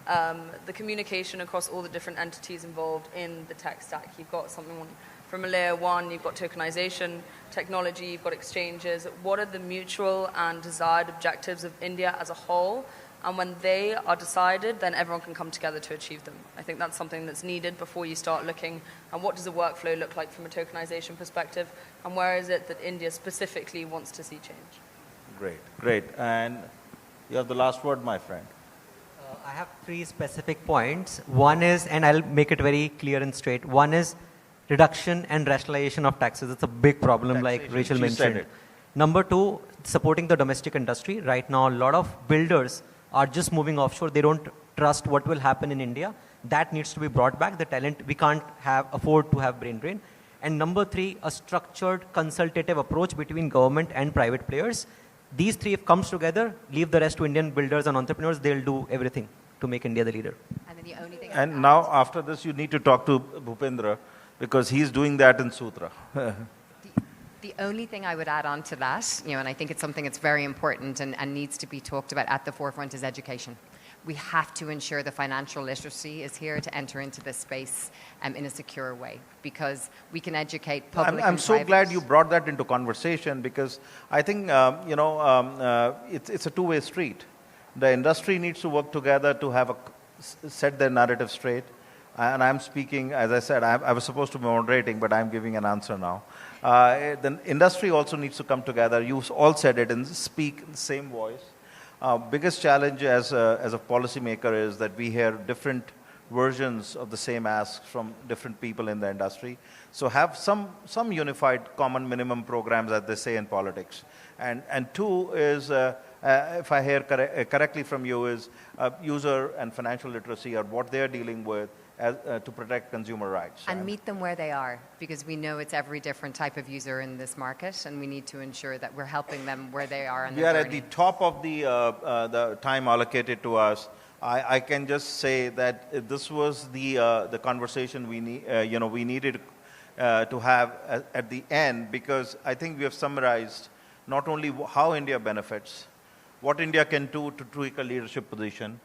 The communication across all the different entities involved in the tech stack. You've got something from a layer 1, you've got tokenization, technology, you've got exchanges. What are the mutual and desired objectives of India as a whole? And when they are decided, then everyone can come together to achieve them. I think that's something that's needed before you start looking at what does the workflow look like from a tokenization perspective, and where is it that India specifically wants to see change. Great. And you have the last word, my friend. I have 3 specific points. One is, and I'll make it very clear and straight, one is reduction and rationalization of taxes. It's a big problem, like Rachel mentioned. Number 2, supporting the domestic industry. Right now, a lot of builders are just moving offshore. They don't trust what will happen in India. That needs to be brought back. The talent, we can't afford to have brain drain. And number 3, a structured consultative approach between government and private players. These 3, if comes together, leave the rest to Indian builders and entrepreneurs. They'll do everything to make India the leader. And now, after this, you need to talk to Bhupendra, because he's doing that in Sutra. The only thing I would add on to that, and I think it's something that's very important and needs to be talked about at the forefront, is education. We have to ensure the financial literacy is here to enter into this space in a secure way, because we can educate public I'm so glad you brought that into conversation, because I think, it's a two-way street. The industry needs to work together to set their narrative straight. And I'm speaking, as I said, I was supposed to be moderating, but I'm giving an answer now. The industry also needs to come together. You all said it and speak in the same voice. Biggest challenge as a policymaker is that we hear different versions of the same asks from different people in the industry. So have some unified common minimum programs, as they say in politics. And two is, if I hear correctly from you, is user and financial literacy are what they're dealing with to protect consumer rights. And meet them where they are, because we know it's every different type of user in this market, and we need to ensure that we're helping them where they are. We are at the top of the time allocated to us. I can just say that this was the conversation we needed to have at the end, because I think we have summarized not only how India benefits, what India can do to tweak a leadership position,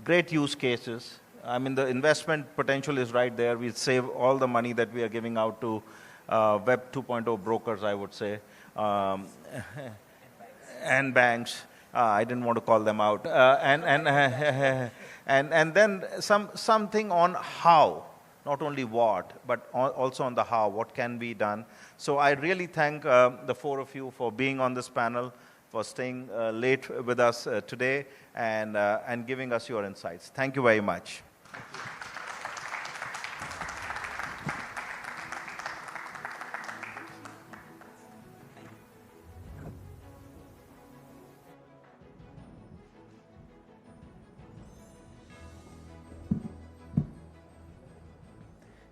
great use cases. I mean, the investment potential is right there. We save all the money that we are giving out to Web 2.0 brokers, I would say, and banks. I didn't want to call them out. And then something on how, not only what, but also on the how, what can be done. So I really thank the four of you for being on this panel, for staying late with us today, and giving us your insights. Thank you very much.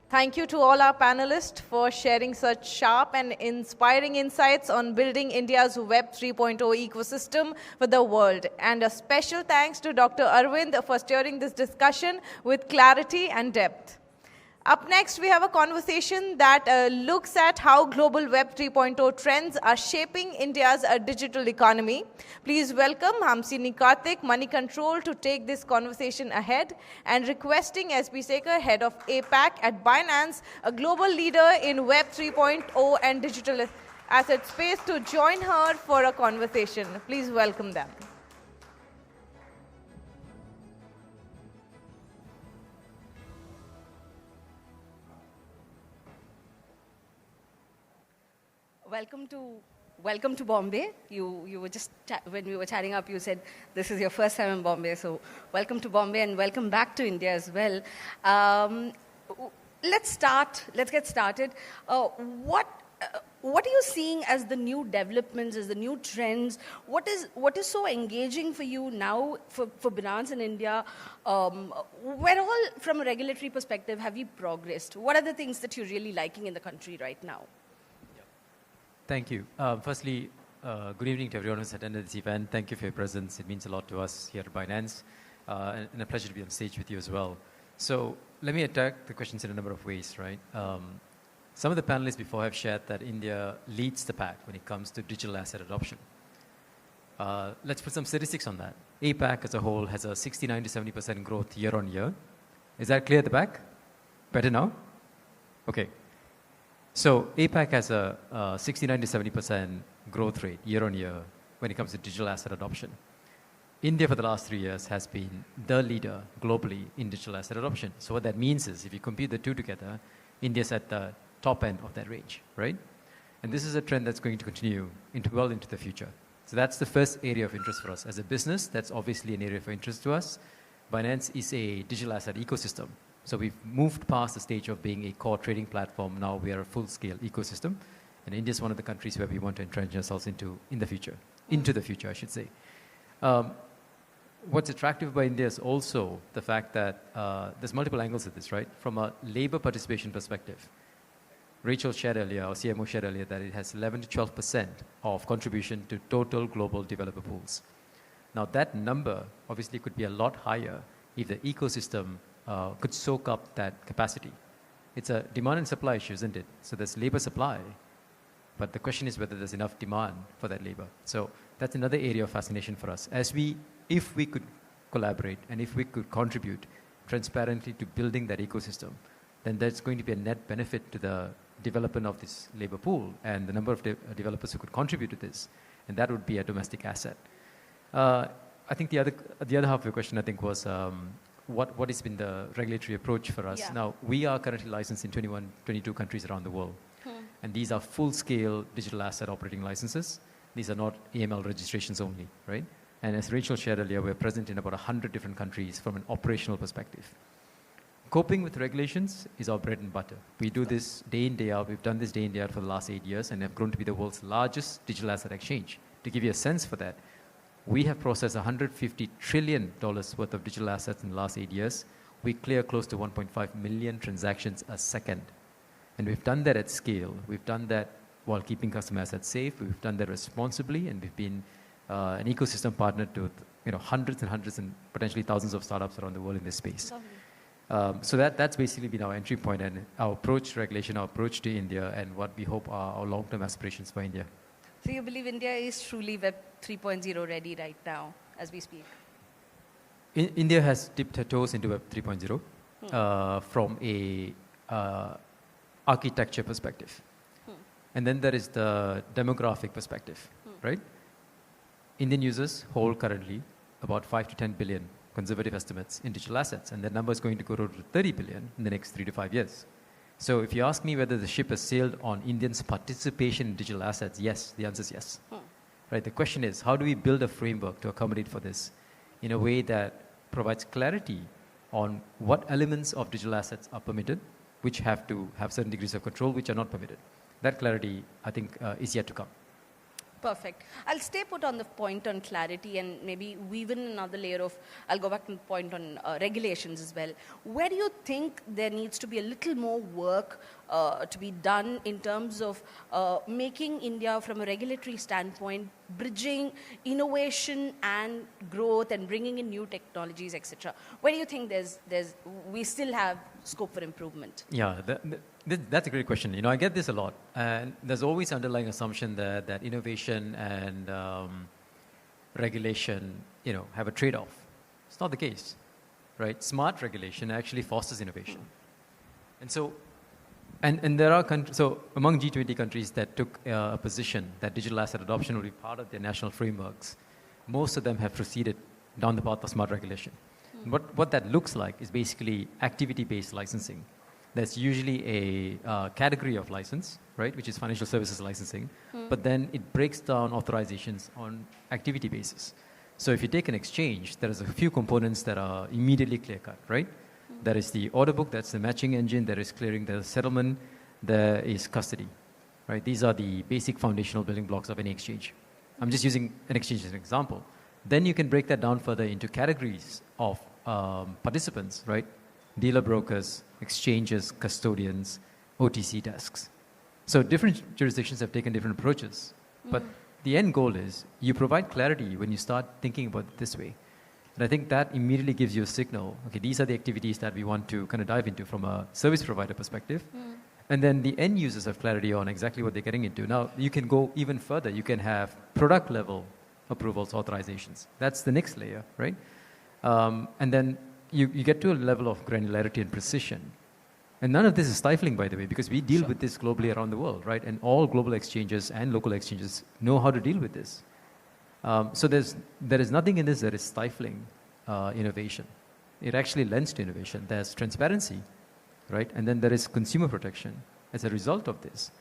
Thank you to all our panelists for sharing such sharp and inspiring insights on building India's Web 3.0 ecosystem for the world. And a special thanks to Dr. Arvind for steering this discussion with clarity and depth. Up next, we have a conversation that looks at how global Web 3.0 trends are shaping India's digital economy. Please welcome Hamsini Karthik, Moneycontrol, to take this conversation ahead, and requesting SP Sekar, head of APAC at Binance, a global leader in Web 3.0 and digital asset space, to join her for a conversation. Please welcome them. Welcome to Bombay. You were just when we were chatting up, you said this is your first time in Bombay, so welcome to Bombay and welcome back to India as well. Let's get started. What are you seeing as the new developments, as the new trends? What is so engaging for you now for Binance in India? Where all, from a regulatory perspective, have you progressed? What are the things that you're really liking in the country right now? Thank you. Firstly, good evening to everyone who's attended this event. Thank you for your presence. It means a lot to us here at Binance, and a pleasure to be on stage with you as well. So let me attack the questions in a number of ways, right? Some of the panelists before have shared that India leads the pack when it comes to digital asset adoption. Let's put some statistics on that. APAC as a whole has a 69 to 70% growth year on year. Is that clear at the back? Better now? Okay. So APAC has a 69 to 70% growth rate year on year when it comes to digital asset adoption. India for the last 3 years has been the leader globally in digital asset adoption. So what that means is if you compute the two together, India's at the top end of that range, right? And this is a trend that's going to continue well into the future. So that's the first area of interest for us. As a business, that's obviously an area of interest to us. Binance is a digital asset ecosystem. So we've moved past the stage of being a core trading platform. Now we are a full-scale ecosystem. And India is one of the countries where we want to entrench ourselves into the future, I should say. What's attractive by India is also the fact that there's multiple angles of this, right? From a labor participation perspective, Rachel shared earlier, our CMO shared earlier, that it has 11 to 12% of contribution to total global developer pools. Now that number obviously could be a lot higher if the ecosystem could soak up that capacity. It's a demand and supply issue, isn't it? So there's labor supply, but the question is whether there's enough demand for that labor. So that's another area of fascination for us. If we could collaborate and if we could contribute transparently to building that ecosystem, then there's going to be a net benefit to the development of this labor pool and the number of developers who could contribute to this, and that would be a domestic asset. I think the other half of your question, I think, was what has been the regulatory approach for us? Yeah. Now, we are currently licensed in 22 countries around the world. And these are full-scale digital asset operating licenses. These are not AML registrations only, right? And as Rachel shared earlier, we're present in about 100 different countries from an operational perspective. Coping with regulations is our bread and butter. We do this day in, day out. We've done this day in, day out for the last 8 years and have grown to be the world's largest digital asset exchange. To give you a sense for that, we have processed $150 trillion worth of digital assets in the last 8 years. We clear close to 1.5 million transactions a second. And we've done that at scale. We've done that while keeping customer assets safe. We've done that responsibly, and we've been an ecosystem partner to hundreds and hundreds and potentially thousands of startups around the world in this space. So that's basically been our entry point and our approach to regulation, our approach to India, and what we hope are our long-term aspirations for India. So you believe India is truly Web 3.0 ready right now, as we speak? India has dipped her toes into Web 3.0 from a architecture perspective. And then there is the demographic perspective, right? Indian users hold currently about 5 to 10 billion conservative estimates in digital assets, and that number is going to grow to 30 billion in the next 3 to 5 years. So if you ask me whether the ship has sailed on Indians' participation in digital assets, yes, the answer is yes. Right? The question is, how do we build a framework to accommodate for this in a way that provides clarity on what elements of digital assets are permitted, which have to have certain degrees of control, which are not permitted. That clarity, I think, is yet to come. Perfect. I'll stay put on the point on clarity and maybe weave in another layer of, I'll go back to the point on regulations as well. Where do you think there needs to be a little more work to be done in terms of making India from a regulatory standpoint, bridging innovation and growth and bringing in new technologies, etc.? Where do you think we still have scope for improvement? Yeah, that's a great question. I get this a lot, and there's always underlying assumption that innovation and regulation, have a trade-off. It's not the case, right? Smart regulation actually fosters innovation, and so, and there are countries. So among G20 countries that took a position that digital asset adoption will be part of their national frameworks, most of them have proceeded down the path of smart regulation. What that looks like is basically activity-based licensing. There's usually a category of license, right, which is financial services licensing, but then it breaks down authorizations on activity basis. So if you take an exchange, there is a few components that are immediately clear-cut, right? There is the order book, that's the matching engine, there is clearing, there is settlement, there is custody, right? These are the basic foundational building blocks of any exchange. I'm just using an exchange as an example. Then you can break that down further into categories of participants, right? Dealer brokers, exchanges, custodians, OTC desks. So different jurisdictions have taken different approaches. But the end goal is you provide clarity when you start thinking about it this way. And I think that immediately gives you a signal, okay, these are the activities that we want to kind of dive into from a service provider perspective. And then the end users have clarity on exactly what they're getting into. Now, you can go even further. You can have product level approvals, authorizations. That's the next layer, right? And then you get to a level of granularity and precision. And none of this is stifling, by the way, because we deal with this globally around the world, right? And all global exchanges and local exchanges know how to deal with this. So there is nothing in this that is stifling innovation. It actually lends to innovation. There's transparency, right? And then there is consumer protection as a result of this.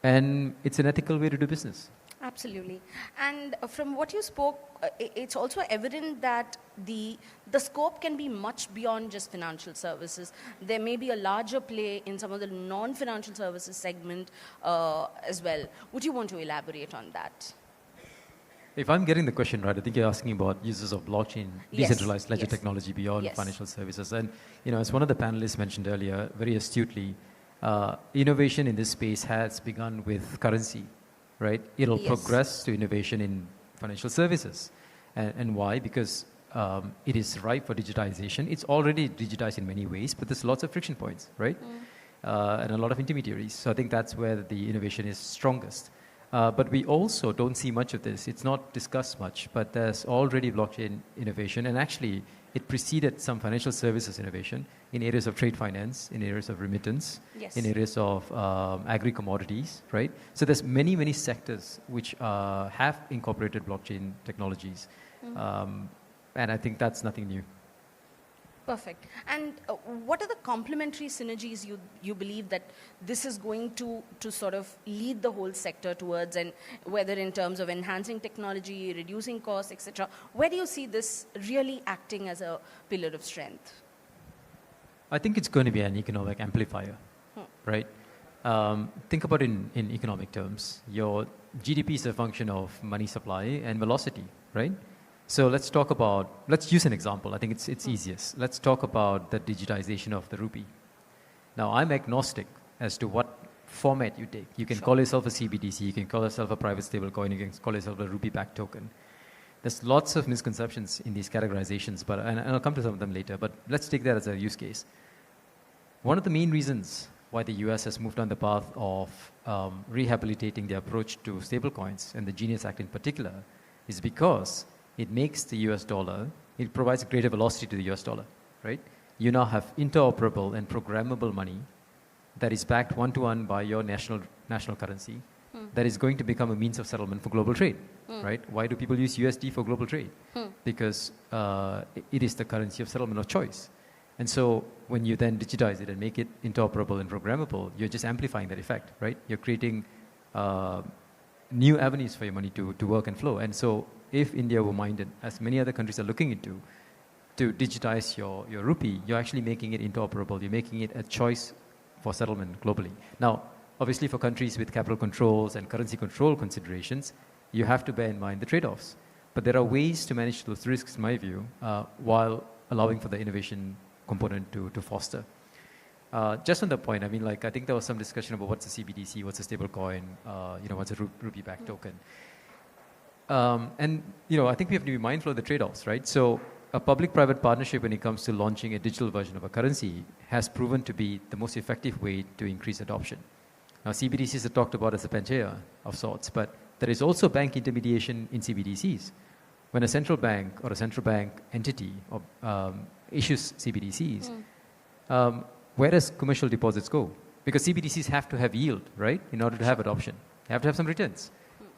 And it's an ethical way to do business. Absolutely. And from what you spoke, it's also evident that the scope can be much beyond just financial services. There may be a larger play in some of the non-financial services segment as well. Would you want to elaborate on that? If I'm getting the question right, I think you're asking about uses of blockchain, decentralized ledger technology beyond financial services. And as one of the panelists mentioned earlier, very astutely, innovation in this space has begun with currency. Right? It'll progress to innovation in financial services. And why? Because it is ripe for digitization. It's already digitized in many ways, but there's lots of friction points, right? And a lot of intermediaries. So I think that's where the innovation is strongest. But we also don't see much of this. It's not discussed much, but there's already blockchain innovation. And actually, it preceded some financial services innovation in areas of trade finance, in areas of remittance, in areas of agri-commodities, right? So there's many, many sectors which have incorporated blockchain technologies. And I think that's nothing new. Perfect. And what are the complementary synergies you believe that this is going to sort of lead the whole sector towards, and whether in terms of enhancing technology, reducing costs, etc.? Where do you see this really acting as a pillar of strength? I think it's going to be an economic amplifier, right? Think about it in economic terms. Your GDP is a function of money supply and velocity, right? So let's use an example. I think it's easiest. Let's talk about the digitization of the rupee. Now, I'm agnostic as to what format you take. You can call yourself a CBDC, you can call yourself a private stable coin, you can call yourself a rupee-backed token. There's lots of misconceptions in these categorizations, and I'll come to some of them later, but let's take that as a use case. One of the main reasons why the US has moved on the path of rehabilitating the approach to stablecoins, and the Genius Act in particular, is because it makes the US dollar, it provides greater velocity to the US dollar, right? You now have interoperable and programmable money that is backed one-to-one by your national currency that is going to become a means of settlement for global trade, right? Why do people use USD for global trade? Because it is the currency of settlement of choice. And so when you then digitize it and make it interoperable and programmable, you're just amplifying that effect, right? You're creating new avenues for your money to work and flow. And so if India were minded, as many other countries are looking into, to digitize your rupee, you're actually making it interoperable. You're making it a choice for settlement globally. Now, obviously for countries with capital controls and currency control considerations, you have to bear in mind the trade-offs. But there are ways to manage those risks, in my view, while allowing for the innovation component to foster. Just on that point, I mean, like, I think there was some discussion about what's a CBDC, what's a stable coin, what's a rupee-backed token. And, I think we have to be mindful of the trade-offs, right? So a public-private partnership when it comes to launching a digital version of a currency has proven to be the most effective way to increase adoption. Now, CBDCs are talked about as a panacea of sorts, but there is also bank intermediation in CBDCs. When a central bank or a central bank entity issues CBDCs, where does commercial deposits go? Because CBDCs have to have yield, right, in order to have adoption. They have to have some returns.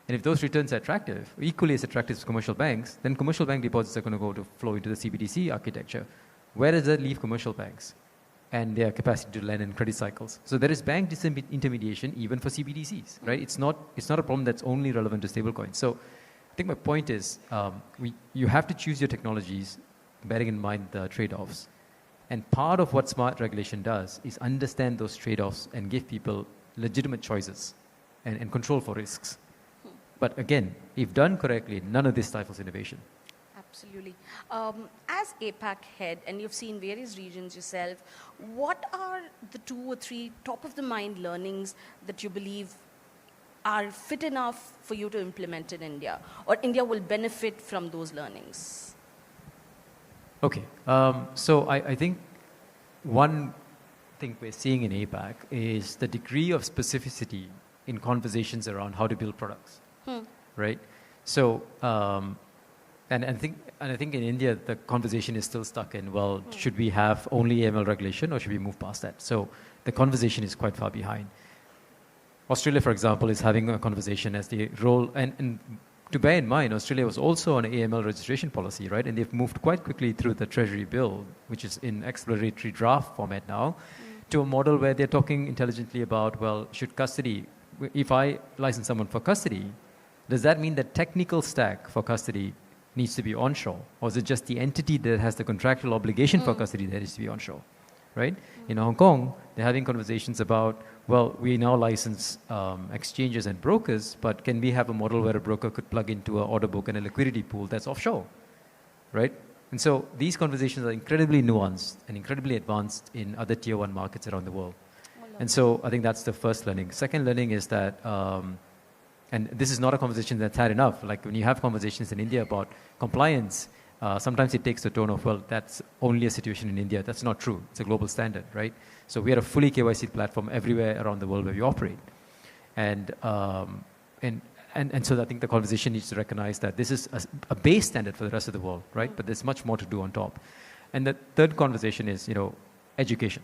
And if those returns are attractive, equally as attractive as commercial banks, then commercial bank deposits are going to flow into the CBDC architecture. Where does that leave commercial banks and their capacity to lend in credit cycles? So there is bank disintermediation even for CBDCs, right? It's not a problem that's only relevant to stablecoins. So I think my point is you have to choose your technologies bearing in mind the trade-offs. And part of what smart regulation does is understand those trade-offs and give people legitimate choices and control for risks. But again, if done correctly, none of this stifles innovation. Absolutely. As APAC head, and you've seen various regions yourself, what are the 2 or 3 top-of-the-mind learnings that you believe are fit enough for you to implement in India, or India will benefit from those learnings? Okay. So I think one thing we're seeing in APAC is the degree of specificity in conversations around how to build products. Right? So, and I think in India, the conversation is still stuck in, well, should we have only AML regulation or should we move past that? So the conversation is quite far behind. Australia, for example, is having a conversation as they roll, and to bear in mind, Australia was also on an AML registration policy, right? And they've moved quite quickly through the Treasury bill, which is in exploratory draft format now, to a model where they're talking intelligently about, well, should custody, if I license someone for custody, does that mean the technical stack for custody needs to be onshore? Or is it just the entity that has the contractual obligation for custody that needs to be onshore? Right? In Hong Kong, they're having conversations about, well, we now license exchanges and brokers, but can we have a model where a broker could plug into an order book and a liquidity pool that's offshore? Right? And so these conversations are incredibly nuanced and incredibly advanced in other tier 1 markets around the world. And so I think that's the first learning. Second learning is that and this is not a conversation that's had enough. Like when you have conversations in India about compliance, sometimes it takes the tone of, well, that's only a situation in India. That's not true. It's a global standard, right? So we are a fully KYC platform everywhere around the world where we operate. And so I think the conversation needs to recognize that this is a base standard for the rest of the world, right? But there's much more to do on top. And the third conversation is, education,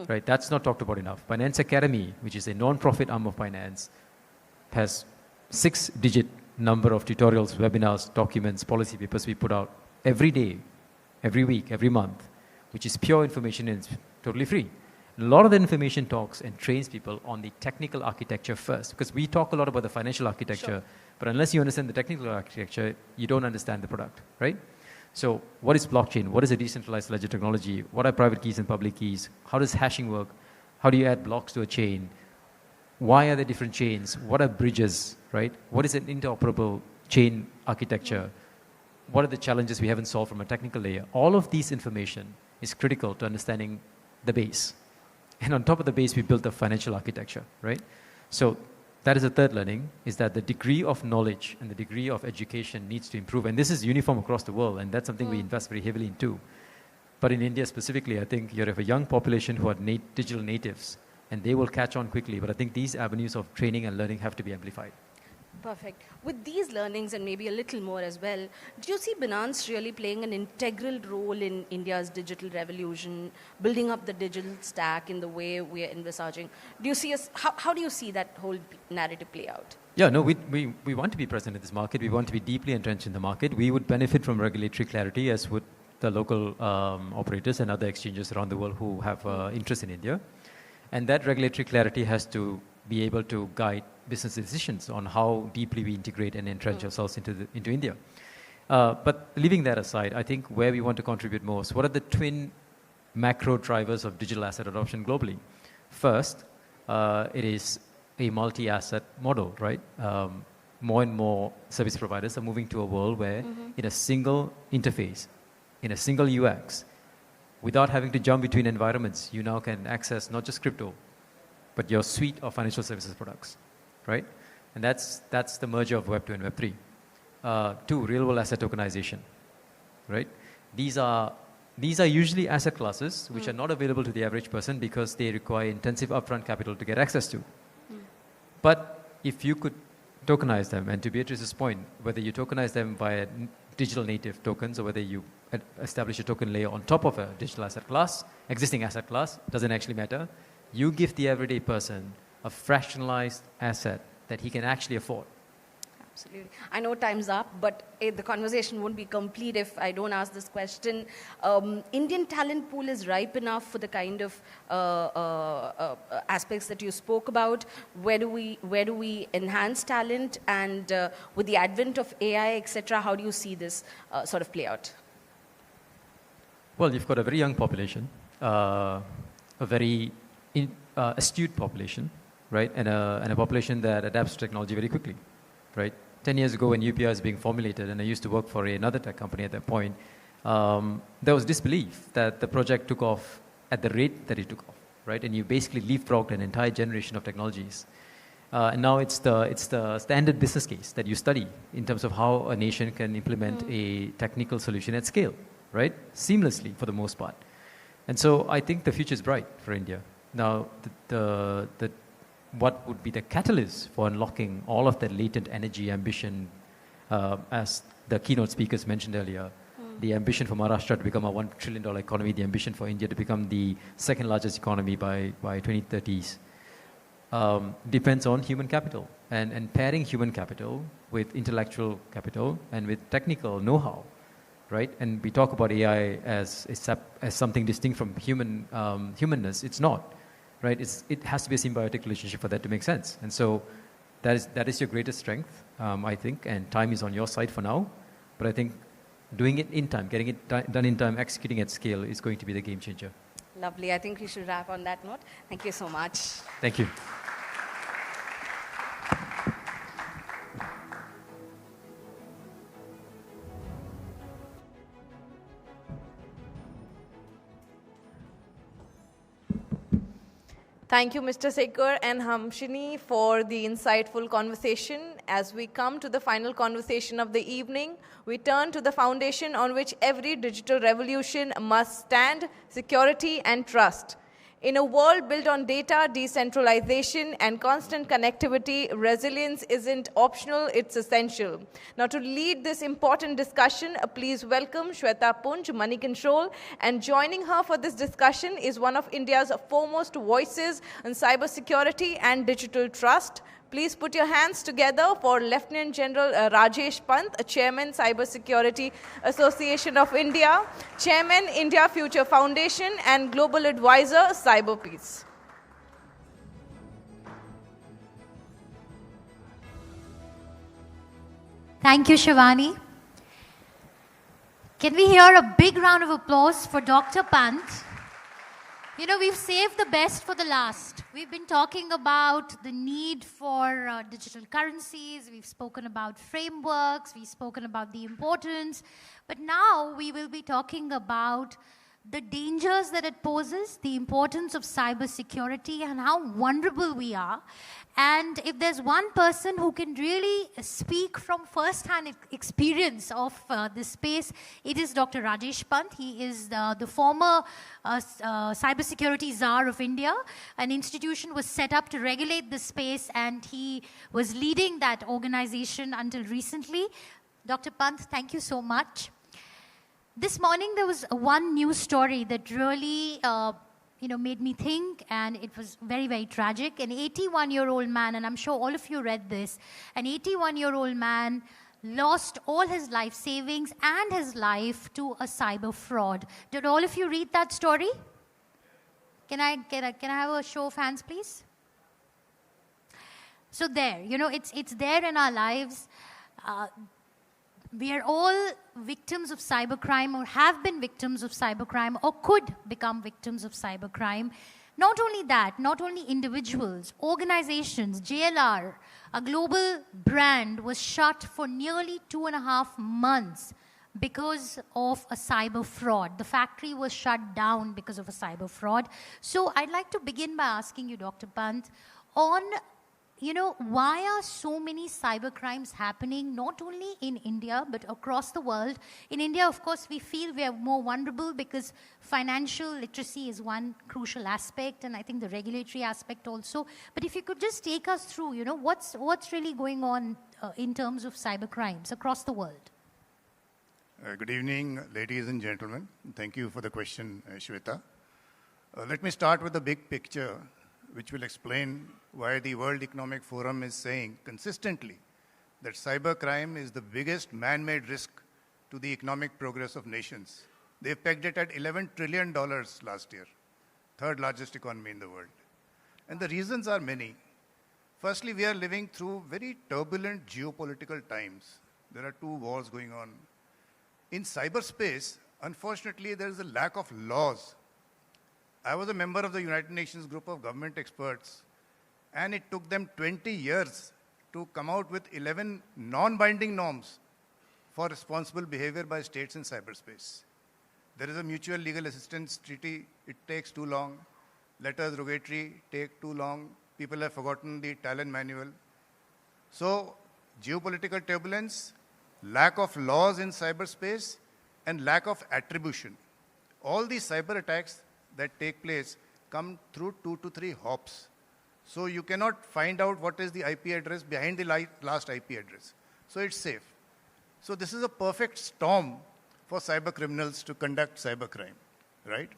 right? That's not talked about enough. Binance Academy, which is a non-profit arm of Binance, has 6-digit number of tutorials, webinars, documents, policy papers we put out every day, every week, every month which is pure information and it's totally free. A lot of the information talks and trains people on the technical architecture first, because we talk a lot about the financial architecture, but unless you understand the technical architecture, you don't understand the product, right? So what is blockchain? What is a decentralized ledger technology? What are private keys and public keys? How does hashing work? How do you add blocks to a chain? Why are there different chains? What are bridges, right? What is an interoperable chain architecture? What are the challenges we haven't solved from a technical layer? All of these information is critical to understanding the base. And on top of the base, we built the financial architecture, right? So that is the third learning, is that the degree of knowledge and the degree of education needs to improve. And this is uniform across the world, and that's something we invest very heavily into. But in India specifically, I think you have a young population who are digital natives, and they will catch on quickly. But I think these avenues of training and learning have to be amplified. Perfect. With these learnings and maybe a little more as well, do you see Binance really playing an integral role in India's digital revolution, building up the digital stack in the way we are envisaging? Do you see how do you see that whole narrative play out? Yeah, no, we want to be present in this market. We want to be deeply entrenched in the market. We would benefit from regulatory clarity, as would the local operators and other exchanges around the world who have interest in India. And that regulatory clarity has to be able to guide business decisions on how deeply we integrate and entrench ourselves into India. But leaving that aside, I think where we want to contribute most, what are the twin macro drivers of digital asset adoption globally? First, it is a multi-asset model, right? More and more service providers are moving to a world where in a single interface, in a single UX, without having to jump between environments, you now can access not just crypto, but your suite of financial services products, right? And that's the merger of Web 2 and Web 3. Two, real-world asset tokenization, right? These are usually asset classes which are not available to the average person because they require intensive upfront capital to get access to. But if you could tokenize them, and to Beatrice's point, whether you tokenize them via digital native tokens or whether you establish a token layer on top of a digital asset class, existing asset class, doesn't actually matter. You give the everyday person a fractionalized asset that he can actually afford. Absolutely. I know time's up, but the conversation won't be complete if I don't ask this question. Indian talent pool is ripe enough for the kind of aspects that you spoke about. Where do we enhance talent? And with the advent of AI, etc., how do you see this sort of play out? Well, you've got a very young population, a very astute population, right? And a population that adapts to technology very quickly, right? 10 years ago when UPI was being formulated, and I used to work for another tech company at that point, there was disbelief that the project took off at the rate that it took off, right? And you basically leapfrogged an entire generation of technologies. And now it's the standard business case that you study in terms of how a nation can implement a technical solution at scale, right? Seamlessly for the most part. And so I think the future is bright for India. Now, what would be the catalyst for unlocking all of that latent energy, ambition, as the keynote speakers mentioned earlier, the ambition for Maharashtra to become a $1 trillion economy, the ambition for India to become the second largest economy by 2030s, depends on human capital. And pairing human capital with intellectual capital and with technical know-how, right? And we talk about AI as something distinct from humanness. It's not. Right? It has to be a symbiotic relationship for that to make sense. And so that is your greatest strength, I think, and time is on your side for now. But I think doing it in time, getting it done in time, executing at scale is going to be the game changer. Lovely. I think we should wrap on that note. Thank you so much. Thank you. Thank you, Mr. Sekhar and Hamshini, for the insightful conversation. As we come to the final conversation of the evening, we turn to the foundation on which every digital revolution must stand: security and trust. In a world built on data, decentralization, and constant connectivity, resilience isn't optional, it's essential. Now, to lead this important discussion, please welcome Shweta Punj, Moneycontrol, and joining her for this discussion is one of India's foremost voices on cybersecurity and digital trust, Please put your hands together for Lieutenant General Rajesh Pant, Chairman, Cybersecurity Association of India, Chairman, India Future Foundation, and Global Advisor, Cyber Peace. Thank you, Shivani. Can we hear a big round of applause for Dr. Pant? You know, we've saved the best for the last. We've been talking about the need for digital currencies. We've spoken about frameworks. We've spoken about the importance. But now we will be talking about the dangers that it poses, the importance of cybersecurity, and how vulnerable we are. And if there's one person who can really speak from first-hand experience of this space, it is Dr. Rajesh Pant. He is the former cybersecurity czar of India. An institution was set up to regulate this space, and he was leading that organization until recently. Dr. Pant, thank you so much. This morning there was one news story that really made me think, and it was very, very tragic. An 81-year-old man, and I'm sure all of you read this, an 81-year-old man lost all his life savings and his life to a cyber fraud. Did all of you read that story? Can I have a show of hands, please? So there, it's there in our lives. We are all victims of cybercrime, or have been victims of cybercrime, or could become victims of cybercrime. Not only that, not only individuals, organizations, JLR, a global brand, was shut for nearly 2.5 months because of a cyber fraud. The factory was shut down because of a cyber fraud. So I'd like to begin by asking you, Dr. Pant, on why are so many cyber crimes happening, not only in India, but across the world? In India, of course, we feel we are more vulnerable because financial literacy is one crucial aspect, and I think the regulatory aspect also. But if you could just take us through, what's really going on in terms of cyber crimes across the world? Good evening, ladies and gentlemen. Thank you for the question, Shweta. Let me start with the big picture, which will explain why the World Economic Forum is saying consistently that cybercrime is the biggest man-made risk to the economic progress of nations. They've pegged it at $11 trillion last year, third largest economy in the world. And the reasons are many. Firstly, we are living through very turbulent geopolitical times. There are 2 wars going on. In cyberspace, unfortunately, there is a lack of laws. I was a member of the United Nations group of government experts, and it took them 20 years to come out with 11 non-binding norms for responsible behavior by states in cyberspace. There is a mutual legal assistance treaty. It takes too long. Letters rogatory take too long. People have forgotten the Talon manual. So geopolitical turbulence, lack of laws in cyberspace, and lack of attribution. All these cyber attacks that take place come through 2 to 3 hops. So you cannot find out what is the IP address behind the last IP address. So it's safe. So this is a perfect storm for cyber criminals to conduct cybercrime, right?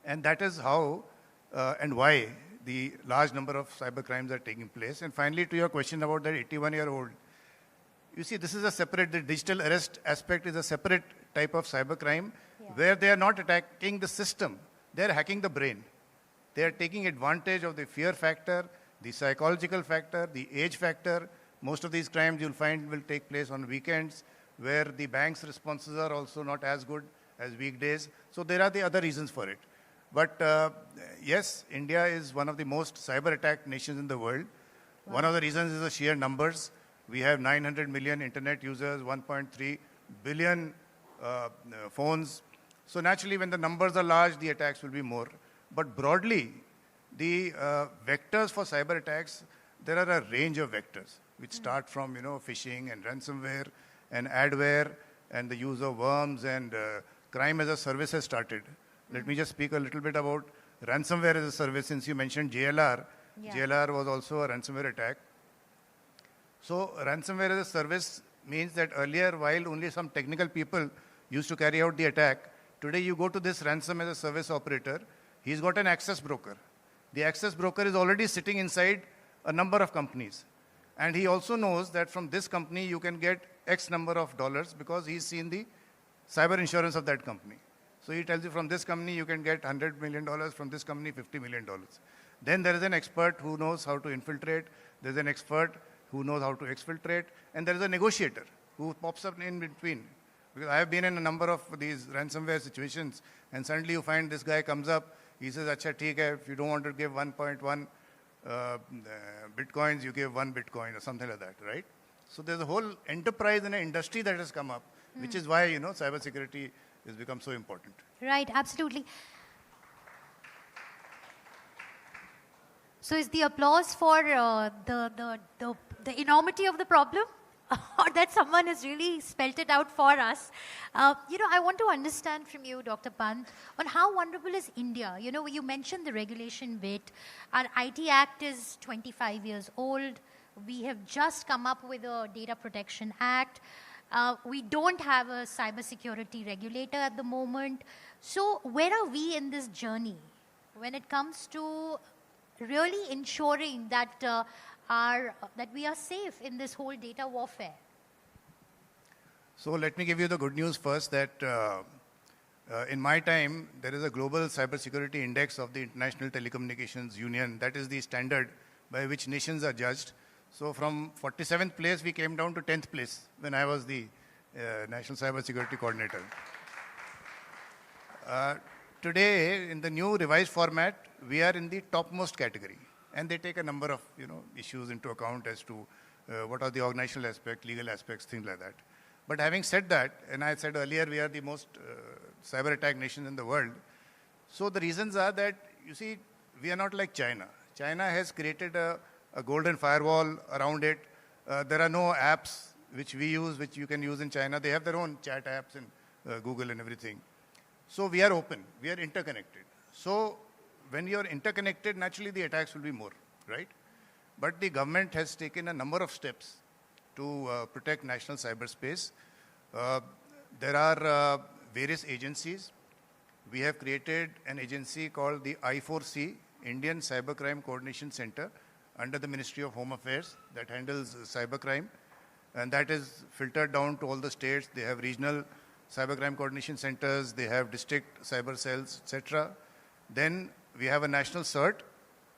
And that is how and why the large number of cyber crimes are taking place. And finally, to your question about that 81-year-old, you see, this is a separate, the digital arrest aspect is a separate type of cybercrime where they are not attacking the system, they are hacking the brain. They are taking advantage of the fear factor, the psychological factor, the age factor. Most of these crimes you'll find will take place on weekends where the bank's responses are also not as good as weekdays. So there are the other reasons for it. But yes, India is one of the most cyber attacked nations in the world. Wow. One of the reasons is the sheer numbers. We have 900 million internet users, 1.3 billion phones. So naturally, when the numbers are large, the attacks will be more. But broadly, the vectors for cyber attacks, there are a range of vectors, which start from phishing and ransomware and adware and the use of worms, and crime as a service has started. Let me just speak a little bit about ransomware as a service, since you mentioned JLR. Yeah. JLR was also a ransomware attack. So ransomware as a service means that earlier, while only some technical people used to carry out the attack, today you go to this ransom as a service operator, he's got an access broker. The access broker is already sitting inside a number of companies. And he also knows that from this company you can get X number of dollars because he's seen the cyber insurance of that company. So he tells you from this company you can get $100 million, from this company $50 million. Then there is an expert who knows how to infiltrate, there's an expert who knows how to exfiltrate, and there is a negotiator who pops up in between. Because I have been in a number of these ransomware situations, and suddenly you find this guy comes up, he says, "Acha, theek hai, if you don't want to give 1.1 bitcoins, you give 1 bitcoin," or something like that, right? So there's a whole enterprise and an industry that has come up, which is why, cybersecurity has become so important. Right, absolutely. So is the applause for the enormity of the problem? Or that someone has really spelt it out for us? I want to understand from you, Dr. Pant, on how vulnerable is India? You mentioned the regulation bit. Our IT Act is 25 years old. We have just come up with a Data Protection Act. We don't have a cybersecurity regulator at the moment. So where are we in this journey when it comes to really ensuring that that we are safe in this whole data warfare? So let me give you the good news first that in my time, there is a global cybersecurity index of the International Telecommunications Union. That is the standard by which nations are judged. So from 47th place, we came down to 10th place when I was the National Cybersecurity Coordinator. Today, in the new revised format, we are in the topmost category. And they take a number of issues into account as to what are the organizational aspects, legal aspects, things like that. But having said that, and I said earlier, we are the most cyber attack nation in the world. So the reasons are that, you see, we are not like China. China has created a golden firewall around it. There are no apps which we use, which you can use in China. They have their own chat apps and Google and everything. So we are open. We are interconnected. So when you are interconnected, naturally the attacks will be more, right? But the government has taken a number of steps to protect national cyberspace. There are various agencies. We have created an agency called the I4C, Indian Cybercrime Coordination Center, under the Ministry of Home Affairs that handles cybercrime. And that is filtered down to all the states. They have regional cybercrime coordination centers. They have district cyber cells, etc. Then we have a national CERT,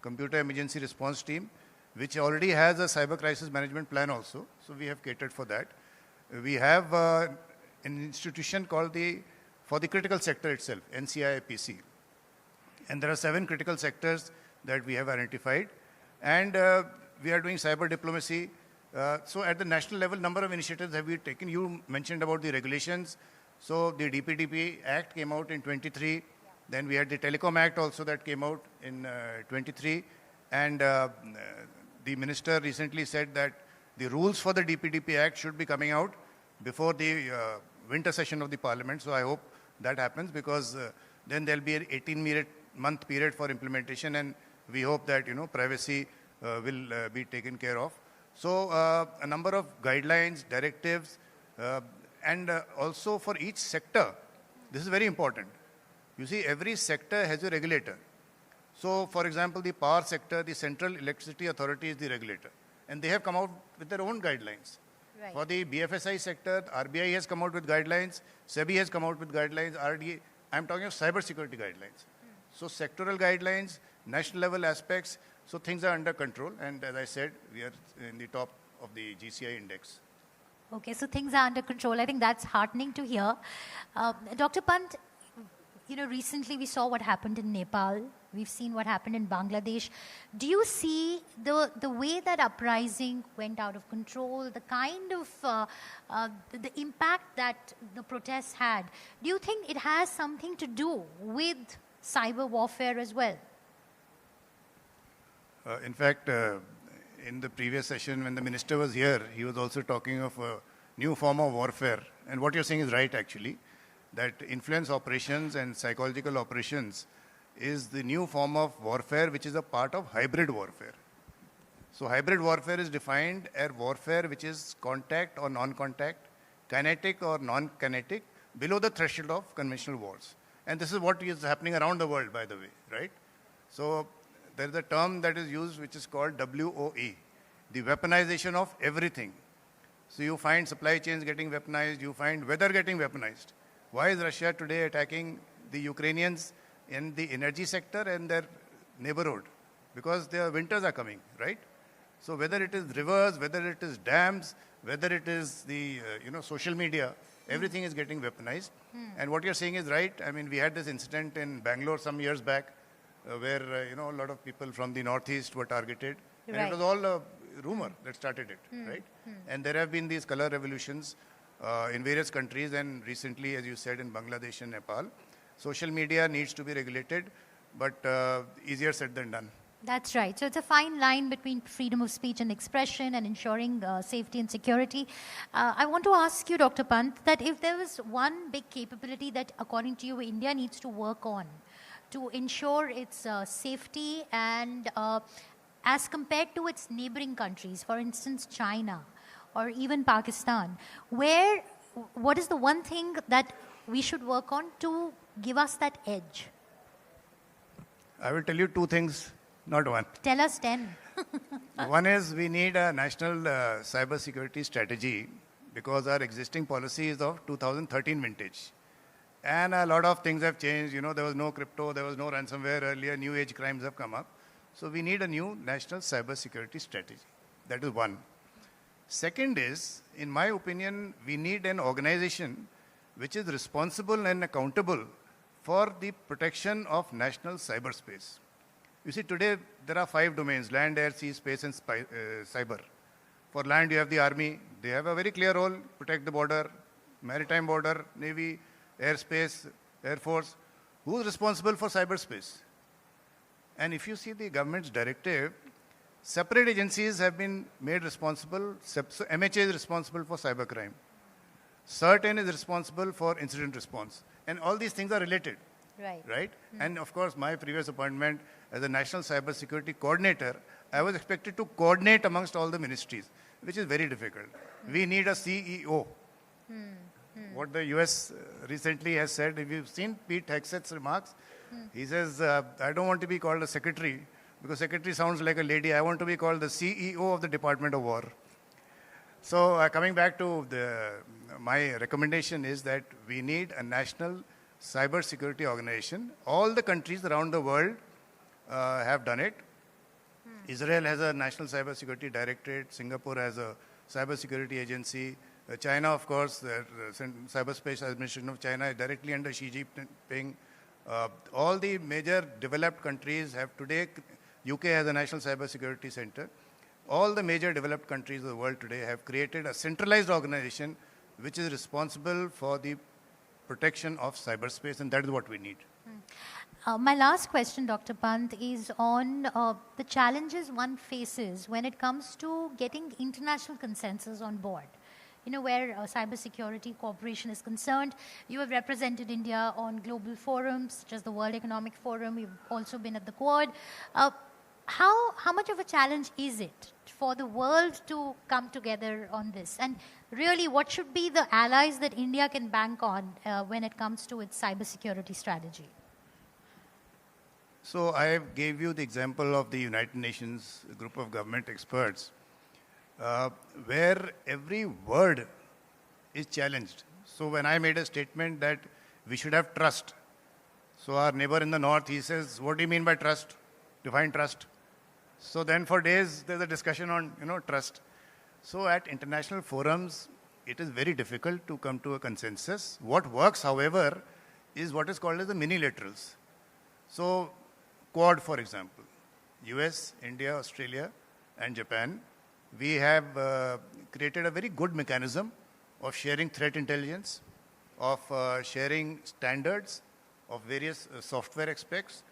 Computer Emergency Response Team, which already has a cyber crisis management plan also. So we have catered for that. We have an institution called for the critical sector itself, NCIPC. And there are 7 critical sectors that we have identified. And we are doing cyber diplomacy. So at the national level, number of initiatives have we taken. You mentioned about the regulations. So the DPDP Act came out in 23. Then we had the Telecom Act also that came out in 23. And the minister recently said that the rules for the DPDP Act should be coming out before the winter session of the parliament. So I hope that happens because then there'll be an 18-month period for implementation, and we hope that privacy will be taken care of. So a number of guidelines, directives, and also for each sector, this is very important. You see, every sector has a regulator. So, for example, the power sector, the Central Electricity Authority is the regulator. And they have come out with their own guidelines. Right. For the BFSI sector, RBI has come out with guidelines, SEBI has come out with guidelines, RDA. I'm talking of cybersecurity guidelines. So, sectoral guidelines, national level aspects, so things are under control. And as I said, we are in the top of the GCI index. Okay, so things are under control. I think that's heartening to hear. Dr. Pant, recently we saw what happened in Nepal. We've seen what happened in Bangladesh. Do you see the way that uprising went out of control, the kind of the impact that the protests had? Do you think it has something to do with cyber warfare as well? In fact, in the previous session when the minister was here, he was also talking of a new form of warfare. And what you're saying is right, actually, that influence operations and psychological operations is the new form of warfare, which is a part of hybrid warfare. So hybrid warfare is defined as warfare which is contact or non-contact, kinetic or non-kinetic, below the threshold of conventional wars. And this is what is happening around the world, by the way, right? So there is a term that is used which is called WOE, the weaponization of everything. So you find supply chains getting weaponized, you find weather getting weaponized. Why is Russia today attacking the Ukrainians in the energy sector and their neighborhood? Because their winters are coming, right? So whether it is rivers, whether it is dams, whether it is the social media, everything is getting weaponized. And what you're saying is right. I mean, we had this incident in Bangalore some years back where a lot of people from the northeast were targeted. And it was all a rumor that started it, right? And there have been these color revolutions in various countries, and recently, as you said, in Bangladesh and Nepal. Social media needs to be regulated, but easier said than done. That's right. So it's a fine line between freedom of speech and expression and ensuring safety and security. I want to ask you, Dr. Pant, that if there was one big capability that, according to you, India needs to work on to ensure its safety and as compared to its neighboring countries, for instance, China or even Pakistan, what is the one thing that we should work on to give us that edge? I will tell you two things. Not one. Tell us 10. One is we need a national cybersecurity strategy because our existing policy is of 2013 vintage. And a lot of things have changed. There was no crypto, there was no ransomware earlier, new age crimes have come up. So we need a new national cybersecurity strategy. That is one. Second is, in my opinion, we need an organization which is responsible and accountable for the protection of national cyberspace. You see, today there are 5 domains: land, air, sea, space, and cyber. For land, you have the army. They have a very clear role: protect the border, maritime border, navy, airspace, air force. Who is responsible for cyberspace? And if you see the government's directive, separate agencies have been made responsible. So MHA is responsible for cybercrime. CERT-N is responsible for incident response. And all these things are related. Right? And of course, my previous appointment as a National Cybersecurity Coordinator, I was expected to coordinate amongst all the ministries, which is very difficult. We need a CEO. What the US recently has said, if you've seen Pete Hegseth's remarks, he says, I don't want to be called a secretary, because secretary sounds like a lady. I want to be called the CEO of the Department of War. So coming back to my recommendation is that we need a national cybersecurity organization. All the countries around the world have done it. Israel has a national cybersecurity directorate. Singapore has a cybersecurity agency. China, of course, the Cyberspace Administration of China is directly under Xi Jinping. All the major developed countries have today, UK has a national cybersecurity center. All the major developed countries of the world today have created a centralized organization which is responsible for the protection of cyberspace, and that is what we need. My last question, Dr. Pant, is on the challenges one faces when it comes to getting international consensus on board. Where cybersecurity cooperation is concerned. You have represented India on global forums, such as the World Economic Forum. You've also been at the Quad. How much of a challenge is it for the world to come together on this? And really, what should be the allies that India can bank on when it comes to its cybersecurity strategy? So I gave you the example of the United Nations group of government experts, where every word is challenged. So when I made a statement that we should have trust, so our neighbor in the north, he says, what do you mean by trust? Define trust. So then for days, there's a discussion on, trust. So at international forums, it is very difficult to come to a consensus. What works, however, is what is called as the minilaterals. So Quad, for example, US, India, Australia, and Japan, we have created a very good mechanism of sharing threat intelligence, of sharing standards of various software experts,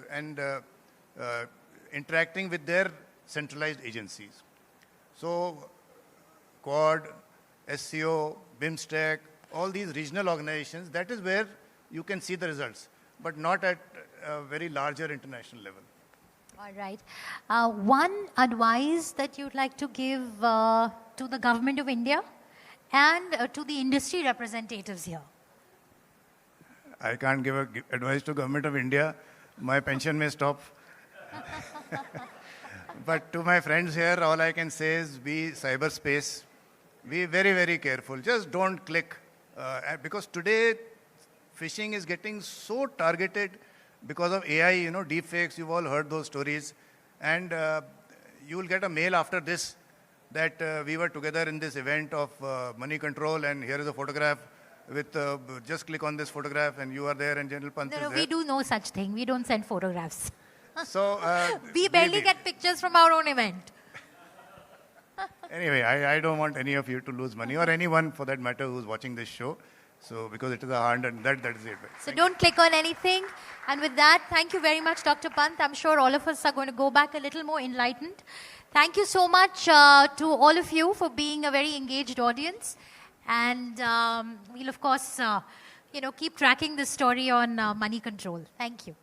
and interacting with their centralized agencies. So Quad, SCO, BIMSTEC, all these regional organizations, that is where you can see the results, but not at a very larger international level. All right. One advice that you'd like to give to the government of India and to the industry representatives here? I can't give advice to government of India. My pension may stop But to my friends here, all I can say is be cyberspace. Be very, very careful. Just don't click. Because today, phishing is getting so targeted because of AI, you know, deepfakes. You've all heard those stories. And you will get a mail after this that we were together in this event of Moneycontrol, and here is a photograph with, just click on this photograph and you are there and General Pant is No, there. we do no such thing. We don't send photographs. So we barely get pictures from our own event. Anyway, I don't want any of you to lose money, or anyone for that matter who's watching this show. So because it is a hard, and that is it. So don't click on anything. And with that, thank you very much, Dr. Pant. I'm sure all of us are going to go back a little more enlightened. Thank you so much to all of you for being a very engaged audience. And we'll, of course, keep tracking this story on Moneycontrol. Thank you.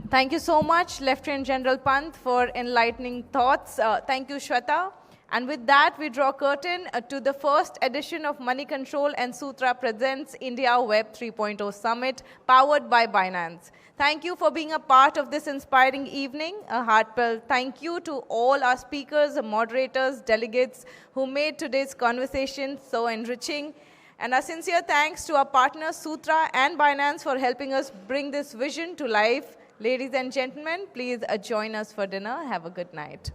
Thank you so much, Lieutenant General Pant, for enlightening thoughts. Thank you, Shweta. And with that, we draw curtain to the first edition of Moneycontrol and Sutra presents India Web 3.0 Summit, powered by Binance. Thank you for being a part of this inspiring evening. A heartfelt thank you to all our speakers, moderators, delegates who made today's conversation so enriching. And a sincere thanks to our partners, Sutra and Binance, for helping us bring this vision to life. Ladies and gentlemen, please join us for dinner. Have a good night.